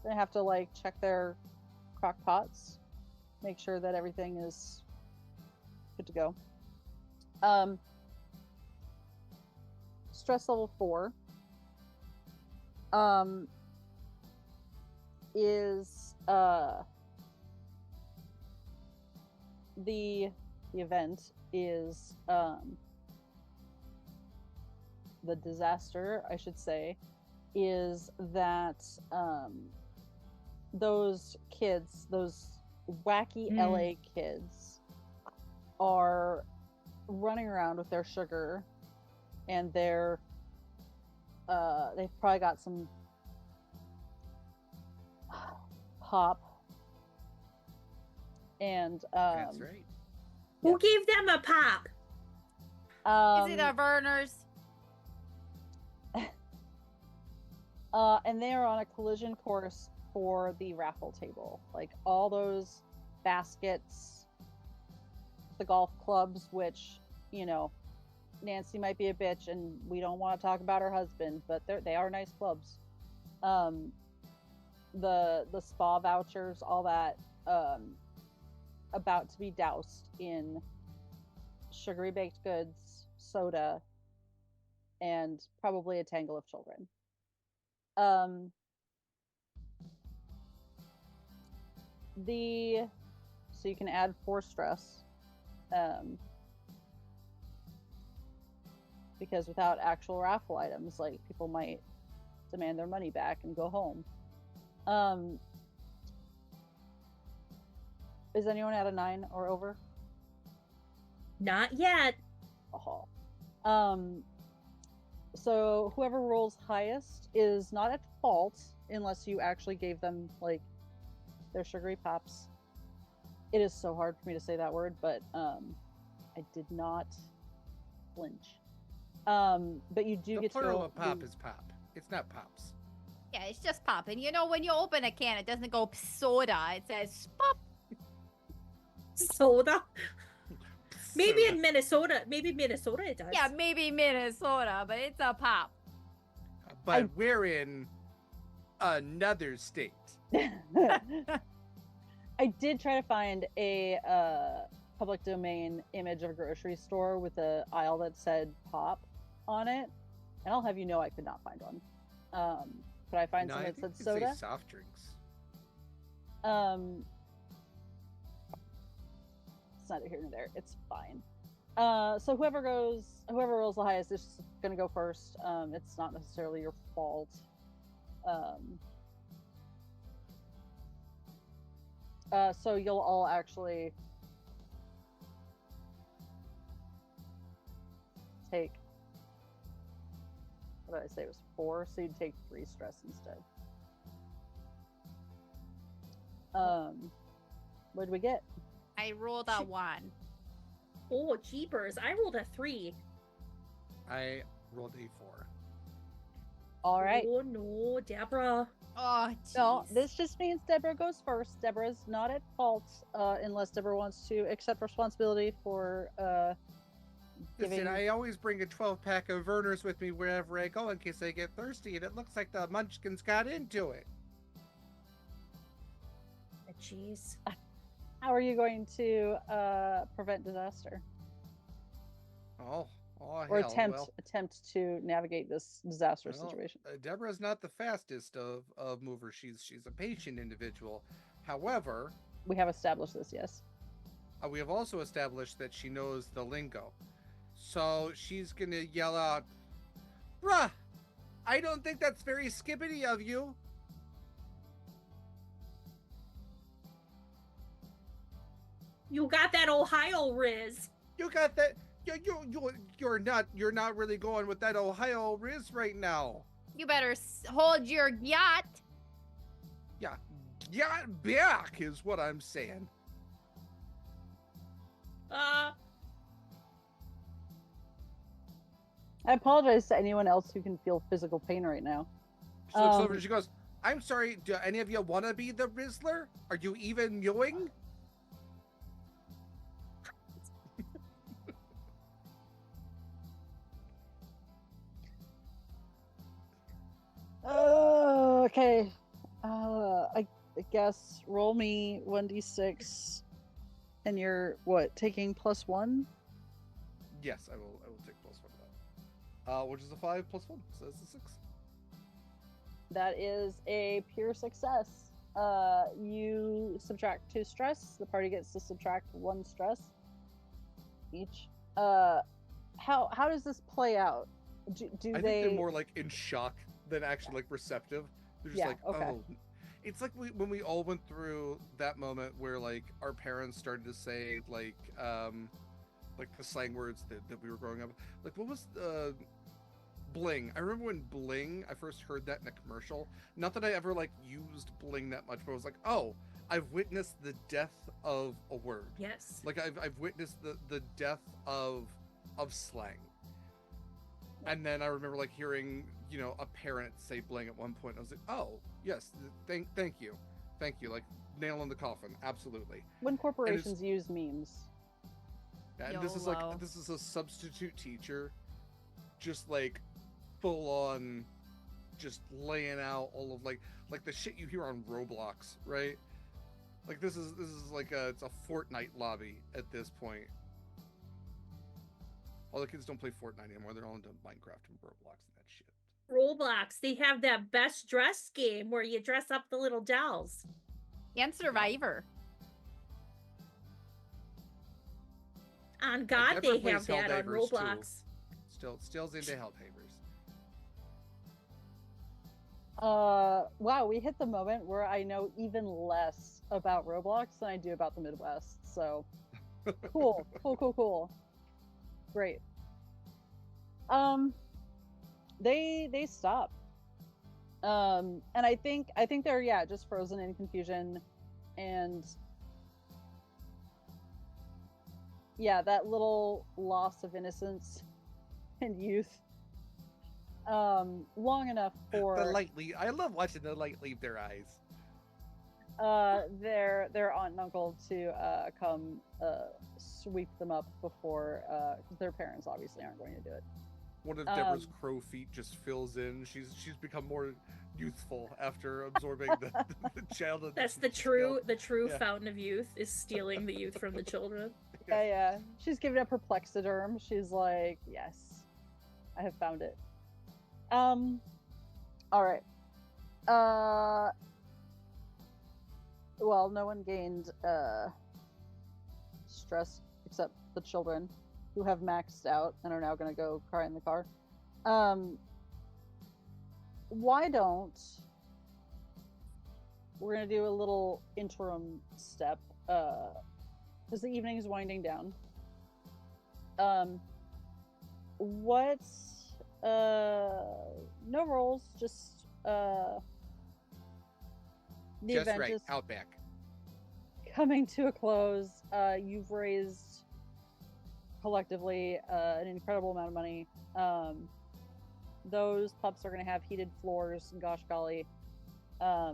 They're gonna have to like check their crock pots, make sure that everything is good to go. Stress level 4. Is the event is the disaster, I should say, is that those kids, those wacky LA kids, are running around with their sugar, and they've probably got some pop, and That's right. Who gave them a pop? Is it our Verners? And they are on a collision course for the raffle table. Like all those baskets, the golf clubs, which, you know, Nancy might be a bitch and we don't want to talk about her husband, but they are nice clubs. The spa vouchers, all that, about to be doused in sugary baked goods, soda, and probably a tangle of children. So you can add 4 stress, because without actual raffle items, like, people might demand their money back and go home. Is anyone at a 9 or over? Not yet. So whoever rolls highest is not at fault unless you actually gave them like their sugary pops. It is so hard for me to say that word, but I did not flinch. But you do The get to plural go. of pop is pop. It's not pops. Yeah, it's just pop. And you know, when you open a can, it doesn't go soda. It says pop. Soda. Maybe in Minnesota. Maybe Minnesota it does. Yeah, maybe Minnesota, but it's a pop. But we're in another state. I did try to find a public domain image of a grocery store with an aisle that said pop on it, and I'll have you know I could not find one. Could I find some that said soda? Soft drinks. It's neither here nor there. It's fine. So whoever rolls the highest is just gonna go first. It's not necessarily your fault. So you'll all actually take, what did I say, it was 4, so you'd take 3 stress instead. What did we get? I rolled a 1. Oh, jeepers. I rolled a 3. I rolled a 4. All right. Oh, no, Deborah. Oh, No, jeez. this just means Deborah goes first. Deborah's not at fault unless Deborah wants to accept responsibility for giving. Listen, I always bring a 12-pack of Vernors with me wherever I go in case I get thirsty, and it looks like the Munchkins got into it. Jeez. How are you going to prevent disaster Oh, or hell. attempt to navigate this disastrous Well, situation? Deborah's not the fastest of movers. She's a patient individual. However, We have established this, yes. we have also established that she knows the lingo. So she's gonna yell out, "Bruh, I don't think that's very skibbity of you." You got that Ohio Riz. You got that? You're not really going with that Ohio Riz right now. You better hold your yacht. Yeah, get back is what I'm saying. I apologize to anyone else who can feel physical pain right now. She looks over and she goes, "I'm sorry. Do any of you want to be the Rizzler? Are you even mewing?" Okay. I guess roll me 1d6, and you're what, taking +1? Yes, I will take +1 of that. Which is a 5 + 1, so that's a 6. That is a pure success. You subtract 2 stress. The party gets to subtract 1 stress each. How does this play out? Do I think they're more like in shock than actually like receptive. They're just like, okay. oh. It's like when we all went through that moment where like our parents started to say like the slang words that we were growing up. Like what was bling? I remember when bling, I first heard that in a commercial. Not that I ever like used bling that much, but I was like, oh, I've witnessed the death of a word. Yes. Like I've witnessed the death of slang. And then I remember like hearing, a parent say bling at one point. I was like, oh, yes, thank you. Like nail in the coffin. Absolutely. When corporations use memes. And YOLO. this is a substitute teacher just like full on just laying out all of like the shit you hear on Roblox, right? Like this is like it's a Fortnite lobby at this point. All the kids don't play Fortnite anymore. They're all into Minecraft and Roblox and that shit. Roblox, they have that best dress game where you dress up the little dolls. And Survivor. On God, Deborah they plays have that on Helldivers, Roblox. too. Still's into Helldivers. Wow, we hit the moment where I know even less about Roblox than I do about the Midwest. So cool. Great. They stop. And I think they're just frozen in confusion, and that little loss of innocence and youth. Long enough for I love watching the light leave their eyes. their aunt and uncle to come sweep them up before their parents obviously aren't going to do it. One of Deborah's crow feet just fills in. She's become more youthful after absorbing the child. That's the true fountain of youth, is stealing the youth from the children. Yeah. She's giving up her plexiderm. She's like, yes, I have found it. All right. Well, no one gained stress except the children, who have maxed out and are now going to go cry in the car. Why don't we're going to do a little interim step, because the evening is winding down. No rolls, just the Just event right, is Outback. coming to a close. You've raised collectively an incredible amount of money. Those pups are going to have heated floors, and gosh golly. I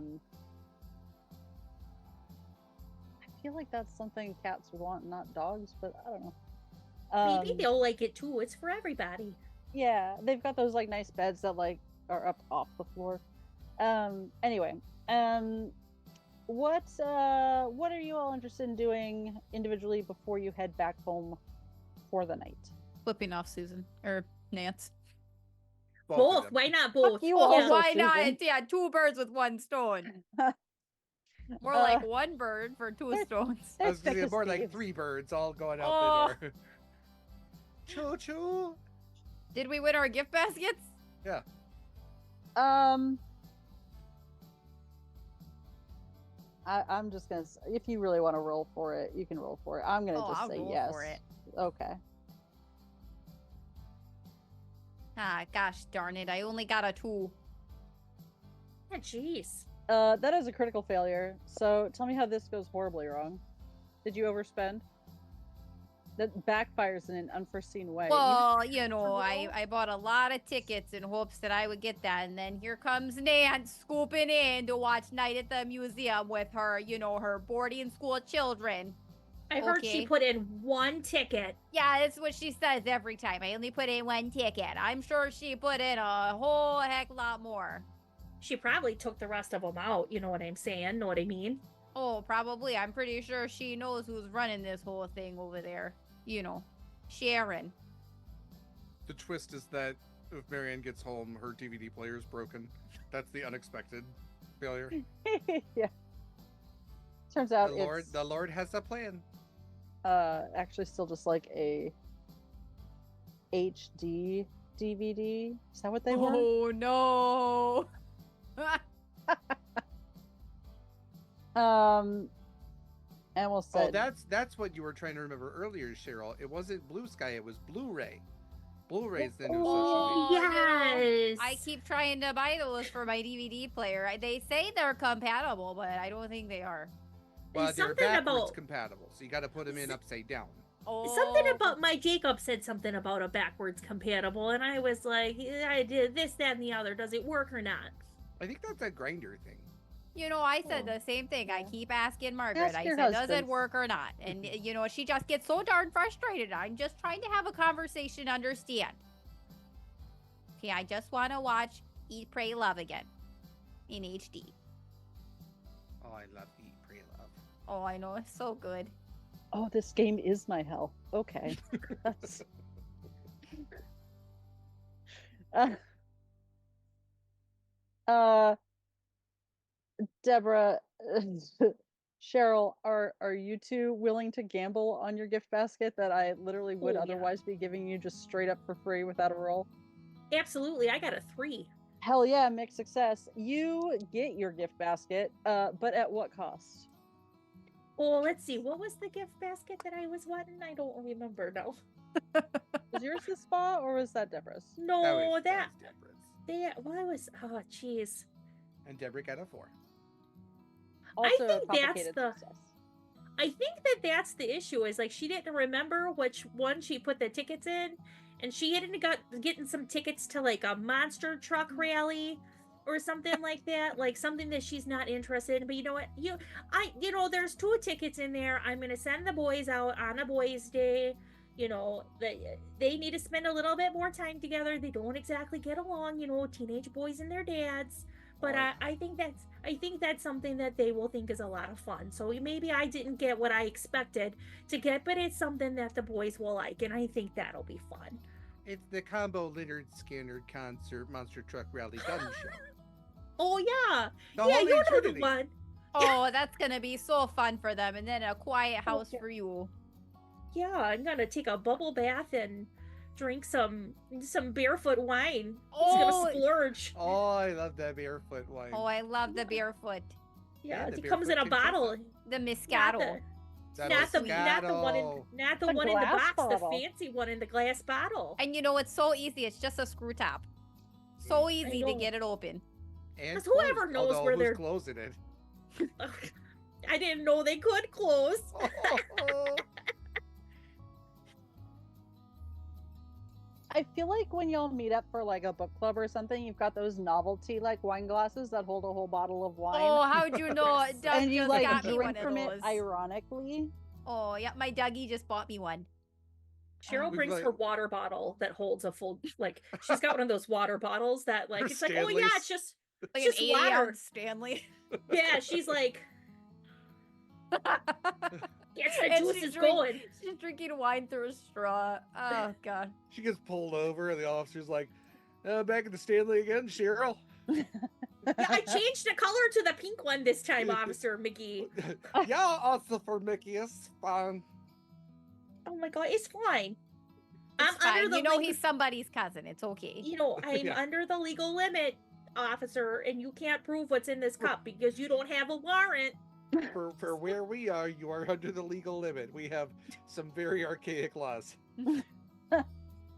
feel like that's something cats would want, not dogs, but I don't know. Maybe they'll like it too. It's for everybody. Yeah, they've got those like nice beds that like are up off the floor. Anyway, what are you all interested in doing individually before you head back home for the night? Flipping off Susan or Nance. Both of Both. them. Why not both? you Oh, also, why Susan. not? Yeah, 2 birds with 1 stone. More like 1 bird for 2 they're- stones. I was gonna thick say as more like thieves. 3 birds all going out Oh. the door. Choo choo. Did we win our gift baskets? Yeah. I'm just gonna. If you really want to roll for it, you can roll for it. I'm gonna Oh, just I'll say roll yes. for it. Okay. Ah, gosh darn it. I only got a 2. Oh, jeez. That is a critical failure. So tell me how this goes horribly wrong. Did you overspend? That backfires in an unforeseen way. Well, you know, roll? I bought a lot of tickets in hopes that I would get that. And then here comes Nance scooping in to watch Night at the Museum with her, you know, her boarding school children. I heard she Okay. put in 1 ticket. Yeah, that's what she says every time. I only put in 1 ticket. I'm sure she put in a whole heck lot more. She probably took the rest of them out. You know what I'm saying? Know what I mean? Oh, probably. I'm pretty sure she knows who's running this whole thing over there. You know, Sharon. The twist is that if Marianne gets home, her DVD player is broken. That's the unexpected failure. Yeah. Turns out The Lord has a plan. it's actually still just like a HD DVD. Is that what they were? Oh, no. And we'll Oh, say that's what you were trying to remember earlier, Cheryl. It wasn't Blue Sky, it was Blu-ray. Blu-ray's the new social Oh, media. you know, yes. I keep trying to buy those for my DVD player. They say they're compatible, but I don't think they are. Well, they're Something backwards about- compatible, so you got to put them in upside down. Oh, Something about my Jacob said something about a backwards compatible, and I was like, yeah, I did this, that, and the other. Does it work or not? I think that's a grinder thing. You know, I said Oh, the same thing. I yeah. keep asking Margaret. Ask I your said, does it husband. work or not? And, you know, she just gets so darn frustrated. I'm just trying to have a conversation, understand. Okay, I just want to watch Eat, Pray, Love again in HD. Oh, I love Eat, Pray, Love. Oh, I know. It's so good. oh, this game is my hell. Okay. That's Deborah, Cheryl, are you two willing to gamble on your gift basket that I literally would Oh, yeah. otherwise be giving you just straight up for free without a roll? Absolutely. I got a 3. Hell yeah, mixed success. You get your gift basket, but at what cost? Oh, let's see. What was the gift basket that I was wanting? I don't remember now. Was yours the spa or was that Deborah's? No, was that Deborah's. why was oh jeez. And Deborah got a 4. Also think a that's complicated the- success. I think that that's the issue is like she didn't remember which one she put the tickets in, and she hadn't got getting some tickets to like a monster truck rally or something like that, like something that she's not interested in. But you know what, there's 2 tickets in there. I'm gonna send the boys out on a boys' day. You know, they need to spend a little bit more time together. They don't exactly get along, teenage boys and their dads. But Right. I think that's something that they will think is a lot of fun. So maybe I didn't get what I expected to get, but it's something that the boys will like, and I think that'll be fun. It's the Combo Leonard Skinner Concert Monster Truck Rally Gun Show. Oh yeah, The yeah, Holy you know Trinity. the one. Oh, that's going to be so fun for them. And then a quiet house Okay. for you. Yeah, I'm gonna take a bubble bath and drink some barefoot wine. It's Oh. gonna splurge. Oh, I love that barefoot wine. Oh, I love the barefoot. Yeah, the it comes in a barefoot bottle. Kinshasa. The Not Moscato. That not the was not the one in Moscato. not the The one in the glass box, bottle. the fancy one in the glass bottle. And you know, it's so easy. It's just a screw top. So easy to know. get it open. And 'Cause whoever closed, knows although where who's they're- closing it. I didn't know they could close. Oh, I feel like when y'all meet up for like a book club or something, you've got those novelty like wine glasses that hold a whole bottle of wine. Oh, how'd you know? Yes. Doug and you just like got me one drink of from those. it ironically. Oh, yeah, my Dougie just bought me one. Cheryl We've brings like- her water bottle that holds a full, like, she's got one of those water bottles that, like, Her it's like, oh yeah, Stanleys. it's just Like just an water. 80-ounce Stanley. Yeah, she's like, yes, the And juice she's is going. She's drinking wine through a straw. Oh, God. She gets pulled over, and the officer's like, back at the Stanley again, Cheryl? Yeah, I changed the color to the pink one this time, Officer McGee. Yeah, also for Mickey, it's fine. Oh my god, it's fine. It's I'm under fine. the You know legal- he's somebody's cousin. It's okay. You know, I'm Yeah. under the legal limit, officer, and you can't prove what's in this cup because you don't have a warrant. For where we are, you are under the legal limit. We have some very archaic laws.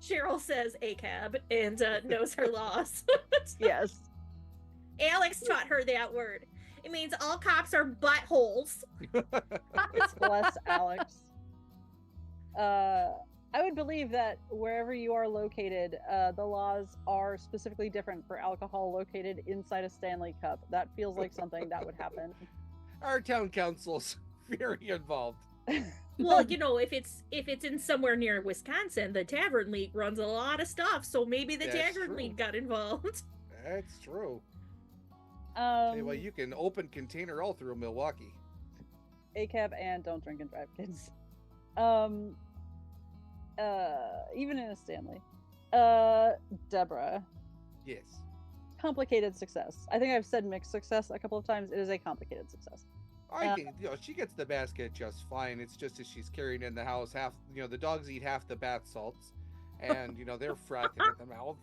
Cheryl says ACAB and knows her laws. Yes. Alex taught her that word. It means all cops are buttholes. Bless Alex. I would believe that wherever you are located, the laws are specifically different for alcohol located inside a Stanley cup. That feels like something that would happen. Our town council's very involved. Well, you know, if it's in somewhere near Wisconsin, the Tavern League runs a lot of stuff, so maybe the That's Tavern true. League got involved. That's true. Hey, well, Um, you can open container all through Milwaukee. ACAB and don't drink and drive, kids. Even in a Stanley. Deborah, Yes. complicated success. I think I've said mixed success a couple of times. It is a complicated success. I think she gets the basket just fine. It's just as she's carrying in the house half. The dogs eat half the bath salts, and they're frothing at the mouth.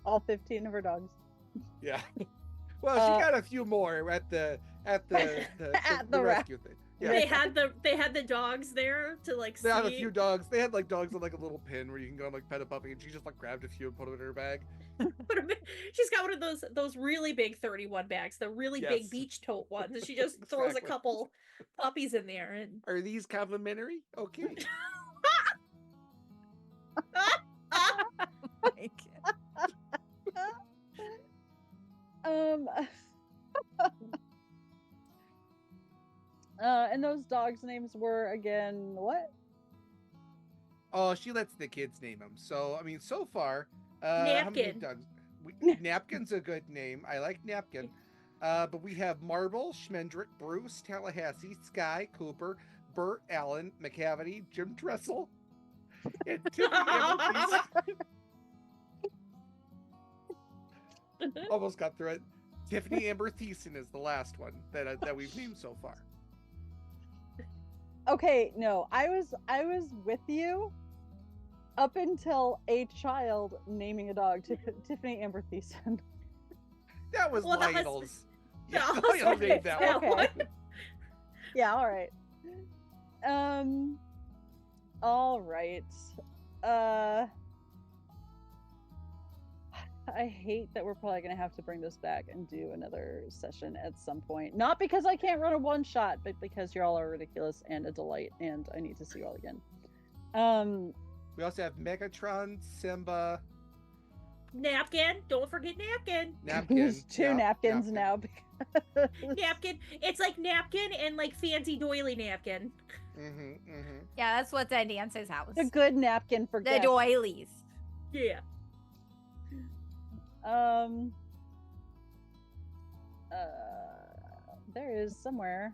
All 15 of her dogs. Yeah. Well, she got a few more at the At the rescue thing. Yeah. They had the dogs there to like They see. had a few dogs. They had like dogs with like a little pin where you can go and like pet a puppy, and she just like grabbed a few and put them in her bag. She's got one of those really big 31 bags, the really big Yes. beach tote ones. And she just throws a Exactly. couple puppies in there and Are these complimentary? Okay. Like, And those dogs' names were again what? Oh, she lets the kids name them. So I mean, so far, how many Napkin. dogs? Napkin's a good name. I like Napkin. But we have Marble, Schmendrick, Bruce, Tallahassee, Sky, Cooper, Bert, Allen, McCavity, Jim Dressel, and Tiffany Ambertheis. Almost got through it. Tiffany Amber Thiessen is the last one that we've named so far. Okay, no, I was with you up until a child naming a dog Tiffany Amber Thiessen. That was Well, that was- Lionel's. that Yeah, was Lionel okay, named that that one. one. Yeah, all right. All right. I hate that we're probably gonna have to bring this back and do another session at some point. Not because I can't run a one shot, but because y'all are ridiculous and a delight, and I need to see y'all again. We also have Megatron, Simba, Napkin. Don't forget napkin. Napkin. There's two yeah, napkins napkin. now because Napkin. It's like napkin and like fancy doily napkin. yeah, that's what's at Nance's house. a good napkin for The guests. doilies. Yeah. There is somewhere.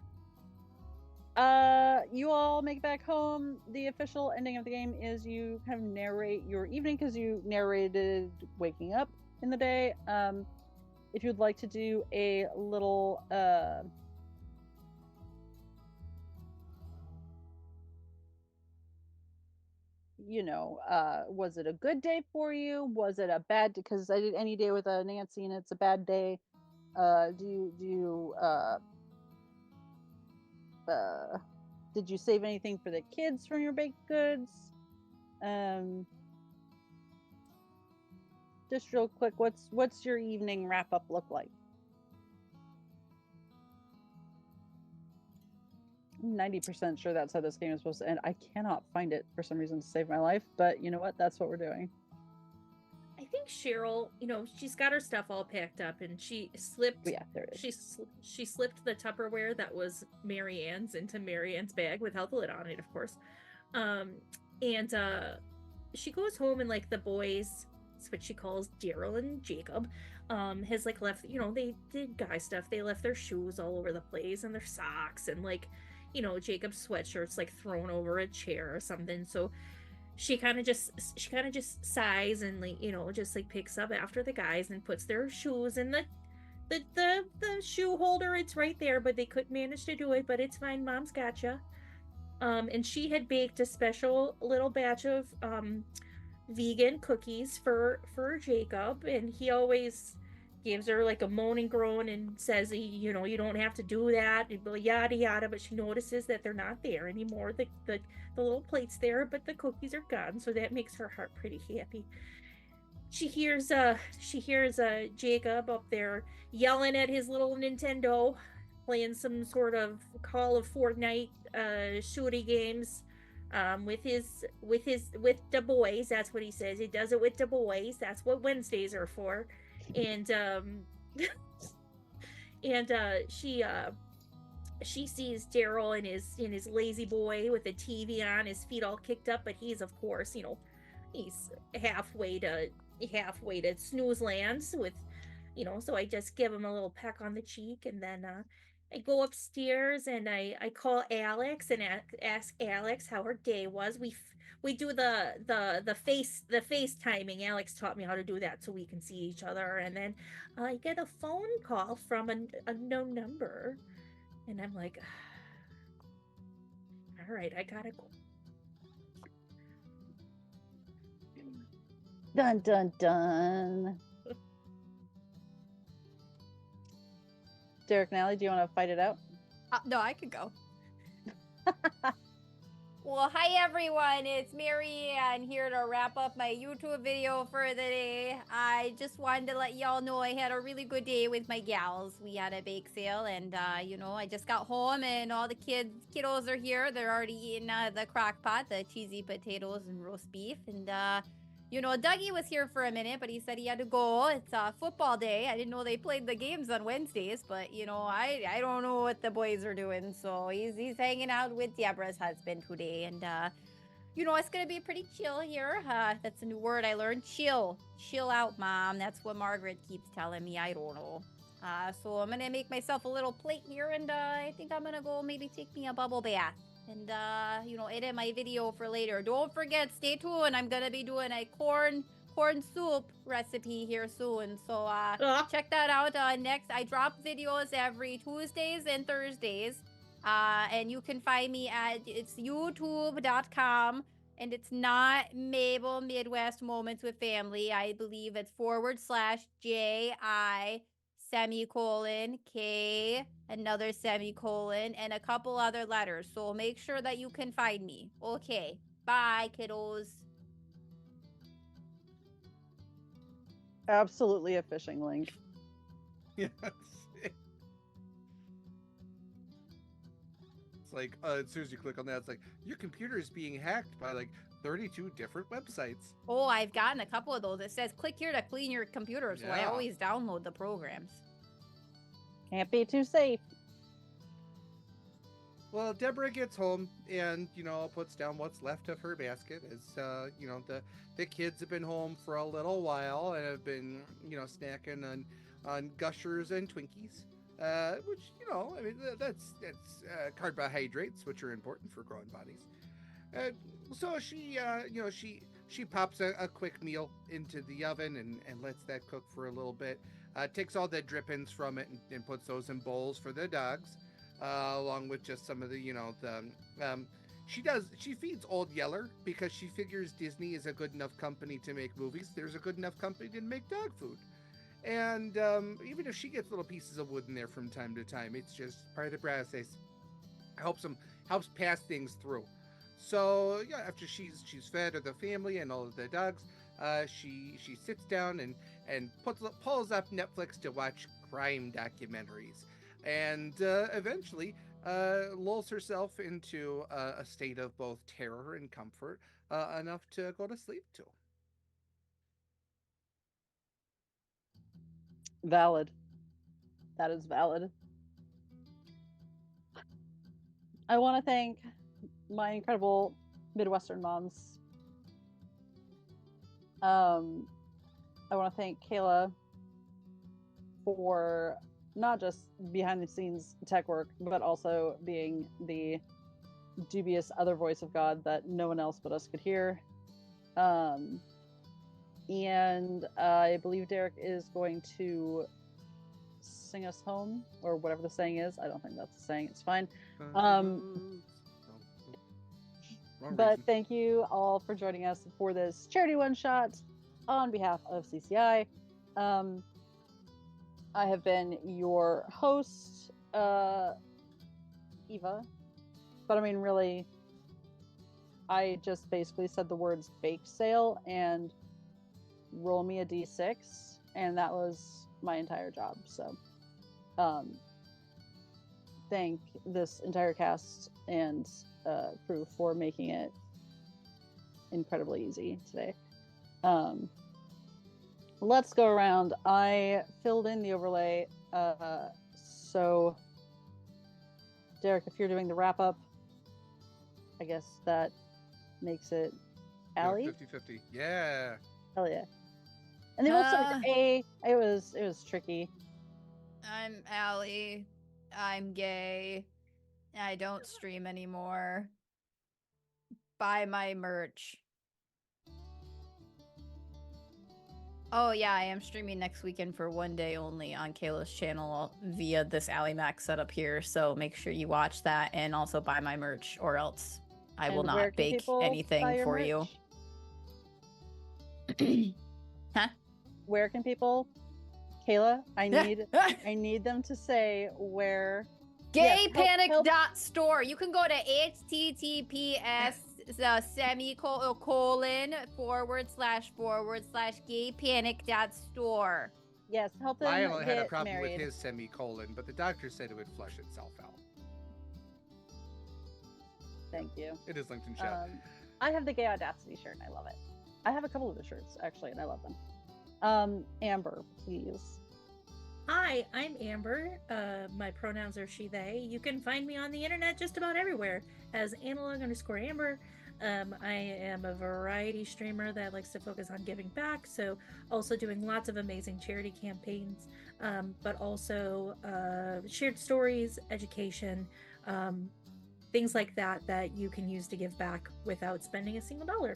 You all make it back home. The official ending of the game is you kind of narrate your evening because you narrated waking up in the day. If you'd like to do a little was it a good day for you? Was it a bad? Because I did any day with a Nancy and it's a bad day. Did you save anything for the kids from your baked goods? Just real quick, what's your evening wrap up look like? 90% sure that's how this game is supposed to end. I cannot find it for some reason to save my life, but you know what? That's what we're doing. I think Cheryl, she's got her stuff all packed up, and she slipped. Oh, yeah, there it is. She slipped the Tupperware that was Mary Ann's into Mary Ann's bag without the lid on it, of course. And she goes home, and like the boys, it's what she calls Daryl and Jacob, has like left. They did guy stuff. They left their shoes all over the place and their socks, and like, Jacob's sweatshirt's like thrown over a chair or something. So she kind of just sighs and like just like picks up after the guys and puts their shoes in the shoe holder. It's right there, but they couldn't manage to do it, but it's fine, mom's gotcha. And she had baked a special little batch of vegan cookies for Jacob, and he always gives her like a moan and groan and says, you don't have to do that, and yada yada. But she notices that they're not there anymore. The little plate's there, but the cookies are gone, so that makes her heart pretty happy. She hears Jacob up there yelling at his little Nintendo, playing some sort of Call of Fortnite shooty games with the boys. That's what he says. He does it with the boys. That's what Wednesdays are for. And she sees Daryl in his lazy boy with the TV on, his feet all kicked up, but he's of course, he's halfway to snooze lands with, so I just give him a little peck on the cheek, and then I go upstairs and I call Alex and ask Alex how her day was. We do the FaceTiming. Alex taught me how to do that so we can see each other, and then I get a phone call from an unknown number, and I'm like, all right, I gotta go. Dun dun dun. Derek and Allie, do you want to fight it out? No, I could go. Well, hi everyone, it's Mary Ann here to wrap up my YouTube video for the day. I just wanted to let y'all know I had a really good day with my gals. We had a bake sale, and I just got home and all the kiddos are here. They're already eating the crock pot, the cheesy potatoes and roast beef, and Dougie was here for a minute, but he said he had to go. It's football day. I didn't know they played the games on Wednesdays, but I don't know what the boys are doing. So he's hanging out with Deborah's husband today, and it's gonna be pretty chill here. That's a new word I learned. Chill out, Mom. That's what Margaret keeps telling me. I don't know. So I'm gonna make myself a little plate here, and I think I'm gonna go maybe take me a bubble bath. And, edit my video for later. Don't forget, stay tuned. I'm going to be doing a corn soup recipe here soon. So, check that out next. I drop videos every Tuesdays and Thursdays. And you can find me it's youtube.com. And it's not Mabel Midwest Moments with Family. I believe it's /JI semicolon K, another semicolon, and a couple other letters. So make sure that you can find me. Okay. Bye, kiddos. Absolutely a phishing link. Yes. It's like, as soon as you click on that, it's like, your computer is being hacked by like 32 different websites. Oh, I've gotten a couple of those. It says click here to clean your computer, so I Yeah. always download the programs. Can't be too safe. Well, Deborah gets home and, puts down what's left of her basket as, the kids have been home for a little while and have been, snacking on Gushers and Twinkies, which, that's carbohydrates, which are important for growing bodies. So she pops a quick meal into the oven and lets that cook for a little bit. Takes all the drippings from it and puts those in bowls for the dogs, along with just some of the, she feeds Old Yeller because she figures Disney is a good enough company to make movies. There's a good enough company to make dog food. And even if she gets little pieces of wood in there from time to time, it's just part of the process. Helps pass things through. So yeah, after she's fed the family and all of the dogs, she sits down and pulls up Netflix to watch crime documentaries, and eventually lulls herself into a state of both terror and comfort, enough to go to sleep to. Valid. That is valid. I want to thank my incredible Midwestern moms. I want to thank Kayla for not just behind the scenes tech work, but also being the dubious other voice of God that no one else but us could hear. And I believe Derek is going to sing us home, or whatever the saying is. I don't think that's the saying. It's fine. Wrong But reason. thank you all for joining us for this charity one shot on behalf of CCI. I have been your host, Eva. But I mean, really, I just basically said the words bake sale and roll me a d6, and that was my entire job. So, thank this entire cast and crew for making it incredibly easy today. Let's go around. I filled in the overlay. So, Derek, if you're doing the wrap up, I guess that makes it Allie. 50-50. Yeah. Hell yeah! And they both started with A. It was tricky. I'm Allie. I'm gay. I don't stream anymore. Buy my merch. Oh yeah, I am streaming next weekend for one day only on Kayla's channel via this Allie Mac setup here. So make sure you watch that and also buy my merch, or else I will And where not can bake people buy anything your for you. merch? Huh? Where can people? Kayla, I need them to say where. Gaypanic.store. You can go to https semicolon / gaypanic.store. Yes, help them Lionel had a get problem married. with his semicolon, but the doctor said it would flush itself out. Thank you. It is linked in chat. I have the Gay Audacity shirt and I love it. I have a couple of the shirts actually, and I love them. Amber, please. Hi, I'm Amber. My pronouns are she, they. You can find me on the internet just about everywhere as analog_Amber. I am a variety streamer that likes to focus on giving back, so also doing lots of amazing charity campaigns, but also shared stories, education, things like that that you can use to give back without spending a single dollar.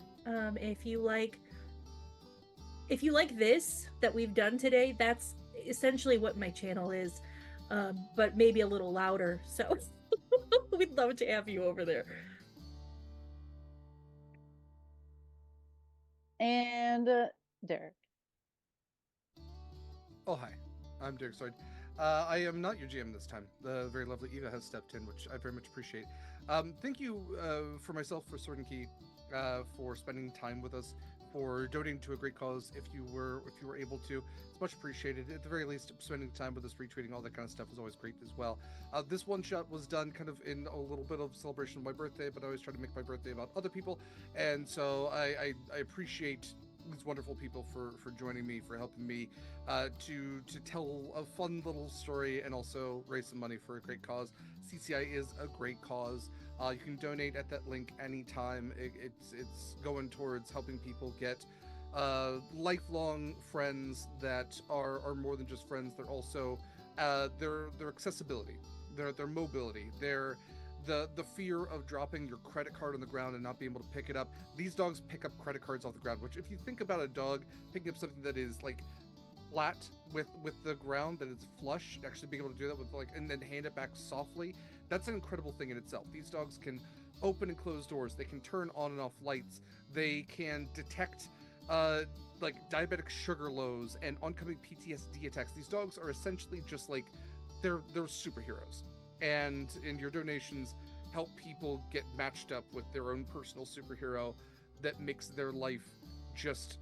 If you like this that we've done today, that's essentially what my channel is, but maybe a little louder. So we'd love to have you over there. And Derek. Oh, hi. I'm Derek Sword. I am not your GM this time. The very lovely Eva has stepped in, which I very much appreciate. Thank you for myself, for Sword and Key, for spending time with us, for donating to a great cause. If you were able to, it's much appreciated. At the very least, spending time with us, retweeting all that kind of stuff is always great as well. This one shot was done kind of in a little bit of celebration of my birthday, but I always try to make my birthday about other people, and so I appreciate these wonderful people for joining me, for helping me to tell a fun little story and also raise some money for a great cause. CCI is a great cause. You can donate at that link anytime. It's going towards helping people get lifelong friends that are more than just friends. They're also their accessibility, their mobility, their the fear of dropping your credit card on the ground and not being able to pick it up. These dogs pick up credit cards off the ground, which if you think about a dog picking up something that is like flat with the ground, that it's flush, actually being able to do that with and then hand it back softly, that's an incredible thing in itself. These dogs can open and close doors, they can turn on and off lights, they can detect diabetic sugar lows and oncoming PTSD attacks. These dogs are essentially just like they're superheroes, and your donations help people get matched up with their own personal superhero that makes their life just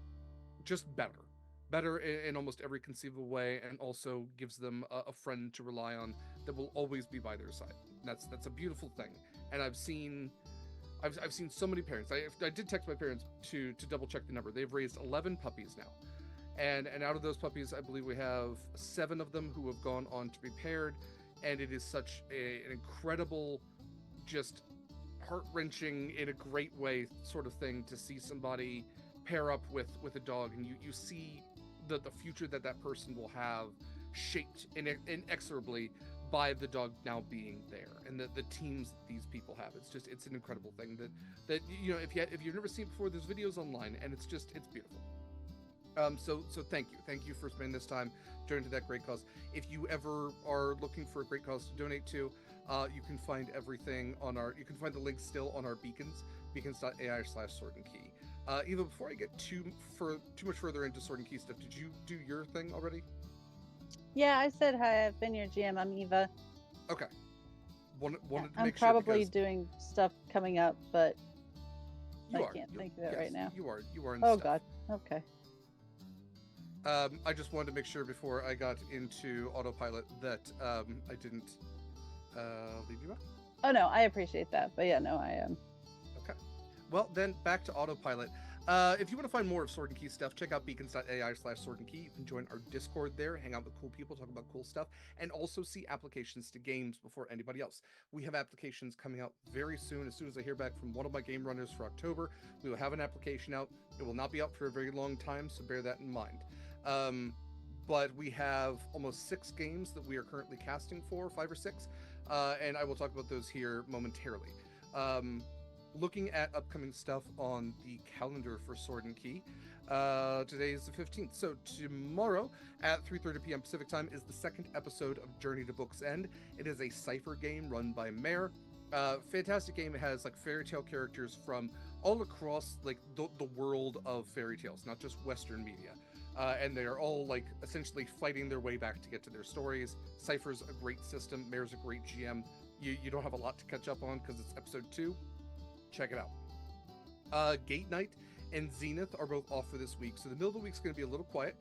better in almost every conceivable way, and also gives them a friend to rely on that will always be by their side. That's a beautiful thing. And I've seen so many parents. I did text my parents to double check the number. They've raised 11 puppies now, and out of those puppies, I believe we have 7 of them who have gone on to be paired, and it is such an incredible, just heart wrenching in a great way sort of thing to see somebody pair up with a dog, and you see the future that person will have shaped inexorably by the dog now being there, and the teams that these people have. It's an incredible thing that if you've never seen it before, there's videos online, and it's beautiful. So thank you for spending this time donating to that great cause. If you ever are looking for a great cause to donate to, you can find everything on you can find the links still on our beacons.ai/Sword and Key. Eva, before I get too much further into Sword and Key stuff, did you do your thing already? Yeah, I said hi. I've been your GM. I'm Eva. Okay. Wanted to I'm make sure probably because doing stuff coming up, but I you can't are. think of it Yes, right now. You are in the Oh stuff. God. Okay. I just wanted to make sure before I got into autopilot that I didn't leave you out. Oh no, I appreciate that, but yeah, no, I am. Okay. Well, then back to autopilot. If you want to find more of Sword and Key stuff, check out beacons.ai/Sword and Key. You can join our Discord there, hang out with cool people, talk about cool stuff, and also see applications to games before anybody else. We have applications coming out very soon. As soon as I hear back from one of my game runners for October, we will have an application out. It will not be out for a very long time, so bear that in mind. But we have almost 6 games that we are currently casting for, 5 or 6, and I will talk about those here momentarily. Looking at upcoming stuff on the calendar for Sword and Key, today is the 15th, so tomorrow at 3:30 p.m. Pacific time is the 2nd episode of Journey to Book's End. It is a cipher game run by Mare. Fantastic game. It has like fairy tale characters from all across like the world of fairy tales, not just Western media. And they are all like essentially fighting their way back to get to their stories. Cypher's a great system. Mare's a great GM. You don't have a lot to catch up on because it's episode 2. Check it out. Gate Night and Zenith are both off for this week, so the middle of the week's going to be a little quiet.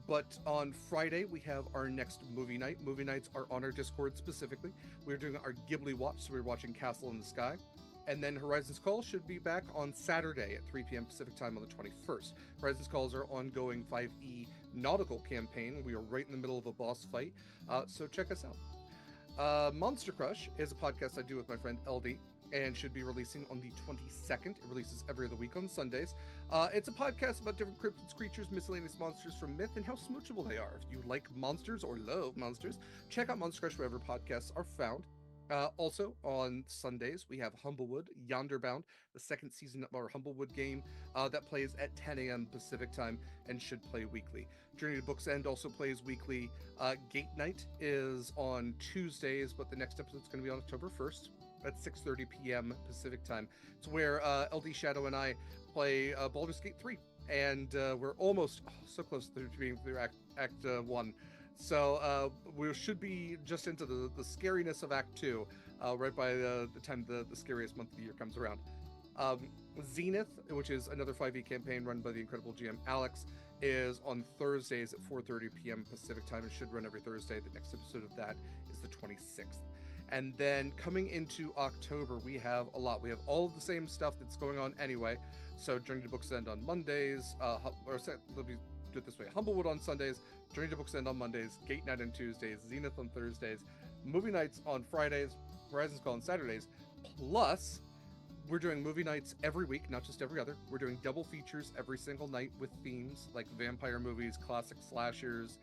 But on Friday, we have our next movie night. Movie nights are on our Discord specifically. We're doing our Ghibli watch, so we're watching Castle in the Sky. And then Horizons Call should be back on Saturday at 3 p.m. Pacific time on the 21st. Horizons Call is our ongoing 5e nautical campaign. We are right in the middle of a boss fight, so check us out. Monster Crush is a podcast I do with my friend LD, and should be releasing on the 22nd. It releases every other week on Sundays. It's a podcast about different cryptids, creatures, miscellaneous monsters from myth, and how smoochable they are. If you like monsters or love monsters, check out Monster Crush wherever podcasts are found. Also, on Sundays, we have Humblewood, Yonderbound, the 2nd season of our Humblewood game that plays at 10 a.m. Pacific time and should play weekly. Journey to Book's End also plays weekly. Gate Night is on Tuesdays, but the next episode is going to be on October 1st. At 6:30 p.m. Pacific time. It's where LD Shadow and I play Baldur's Gate 3, and we're almost so close to being through Act 1. So we should be just into the scariness of Act 2, right by the time the scariest month of the year comes around. Zenith, which is another 5e campaign run by the incredible GM Alex, is on Thursdays at 4:30 p.m. Pacific time. It should run every Thursday. The next episode of that is the 26th. And then coming into October, we have a lot. We have all of the same stuff that's going on anyway. So Journey to Book's End on Mondays, let me do it this way. Humblewood on Sundays, Journey to Book's End on Mondays, Gate Night on Tuesdays, Zenith on Thursdays, movie nights on Fridays, Horizons Call on Saturdays. Plus, we're doing movie nights every week, not just every other. We're doing double features every single night with themes like vampire movies, classic slashers,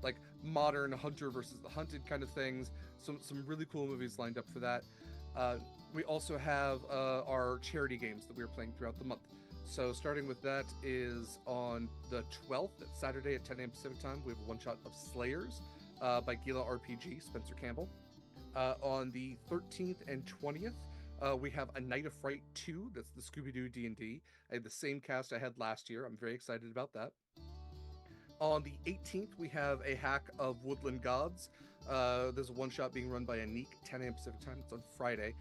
like modern hunter versus the hunted kind of things. Some really cool movies lined up for that. We also have our charity games that we are playing throughout the month. So starting with that is on the 12th, that's Saturday at 10 a.m. Pacific time. We have a one-shot of Slayers by Gila RPG, Spencer Campbell. On the 13th and 20th, we have A Night of Fright 2. That's the Scooby-Doo D&D. I had the same cast I had last year. I'm very excited about that. On the 18th, we have a hack of Woodland Gods. There's a one-shot being run by Anniek, 10 a.m. Pacific time. It's on Friday.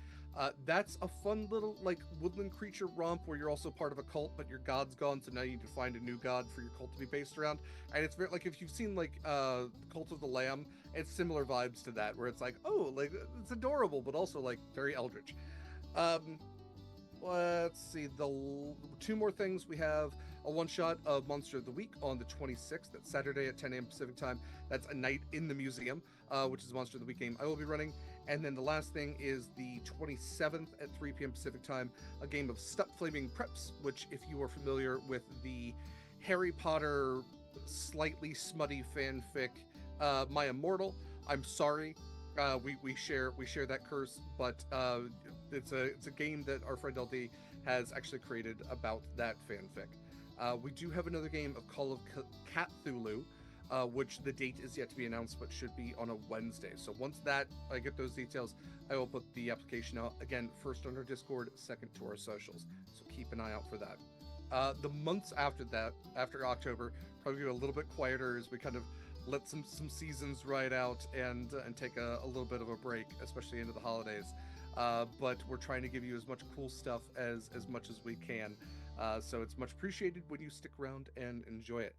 That's a fun little like woodland creature romp where you're also part of a cult, but your god's gone, so now you need to find a new god for your cult to be based around. And it's very like if you've seen like Cult of the Lamb, it's similar vibes to that, where it's like, oh, like it's adorable, but also like very eldritch. Um, let's see, two more things. We have a one shot of Monster of the Week on the 26th. That's Saturday at 10 a.m. Pacific time. That's a night in the museum, which is a Monster of the Week game I will be running. And then the last thing is the 27th at 3 p.m. Pacific time, a game of Stuck Flaming Preps, which, if you are familiar with the Harry Potter slightly smutty fanfic, My Immortal, I'm sorry. We share that curse, but it's a game that our friend LD has actually created about that fanfic. We do have another game of Call of Cthulhu, which the date is yet to be announced, but should be on a Wednesday. So once I get those details, I will put the application out. Again, first on our Discord, second to our socials. So keep an eye out for that. The months after that, after October, probably a little bit quieter as we kind of let some seasons ride out and take a little bit of a break, especially into the holidays. But we're trying to give you as much cool stuff as much as we can. So it's much appreciated when you stick around and enjoy it.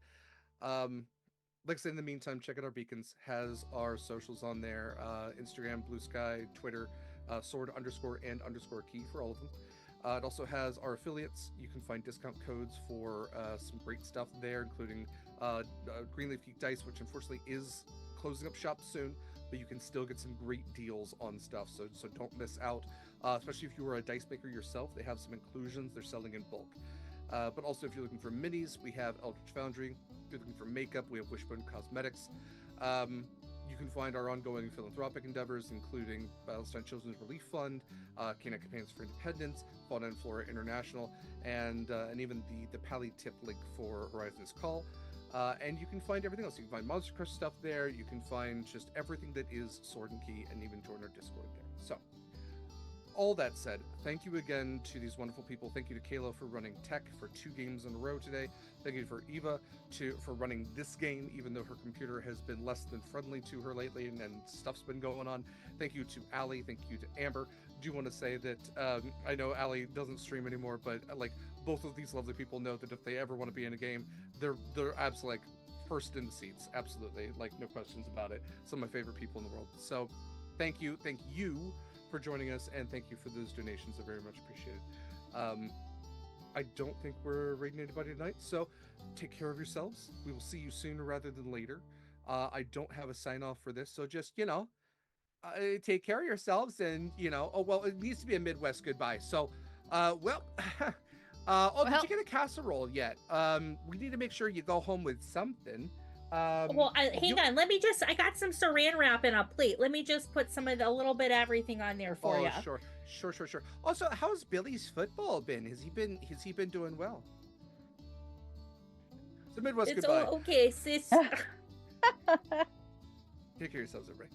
Like I said, in the meantime, check out our beacons. Has our socials on there: Instagram, Blue Sky, Twitter, sword_and_key for all of them. It also has our affiliates. You can find discount codes for some great stuff there, including Greenleaf Geek Dice, which unfortunately is closing up shop soon, but you can still get some great deals on stuff. So don't miss out. Especially if you are a dice maker yourself, they have some inclusions. They're selling in bulk. But also, if you're looking for minis, we have Eldritch Foundry. If you're looking for makeup, we have Wishbone Cosmetics. You can find our ongoing philanthropic endeavors, including Palestine Children's Relief Fund, Canine Companions for Independence, Fauna and Flora International, and even the Pally Tip link for Horizon's Call. And you can find everything else. You can find Monster Crush stuff there. You can find just everything that is Sword and Key, and even join our Discord there. So, all that said, thank you again to these wonderful people. Thank you to Kayla for running tech for 2 games in a row today. Thank you for Eva for running this game, even though her computer has been less than friendly to her lately and stuff's been going on. Thank you to Allie. Thank you to Amber. Do want to say that I know Allie doesn't stream anymore, but like both of these lovely people know that if they ever want to be in a game, they're absolutely like first in the seats. Absolutely, like no questions about it. Some of my favorite people in the world. So thank you for joining us, and thank you for those donations. They're very much appreciated. I don't think we're raiding anybody tonight, so take care of yourselves. We will see you sooner rather than later. I don't have a sign off for this, so just take care of yourselves, and oh well, it needs to be a Midwest goodbye. So did you get a casserole yet? We need to make sure you go home with something. Well, hang on. I got some saran wrap in a plate. Let me just put a little bit of everything on there for you. Sure. Also, how's Billy's football been? Has he been doing well? It's a Midwest goodbye. Okay, sis. Take care of yourselves, everybody.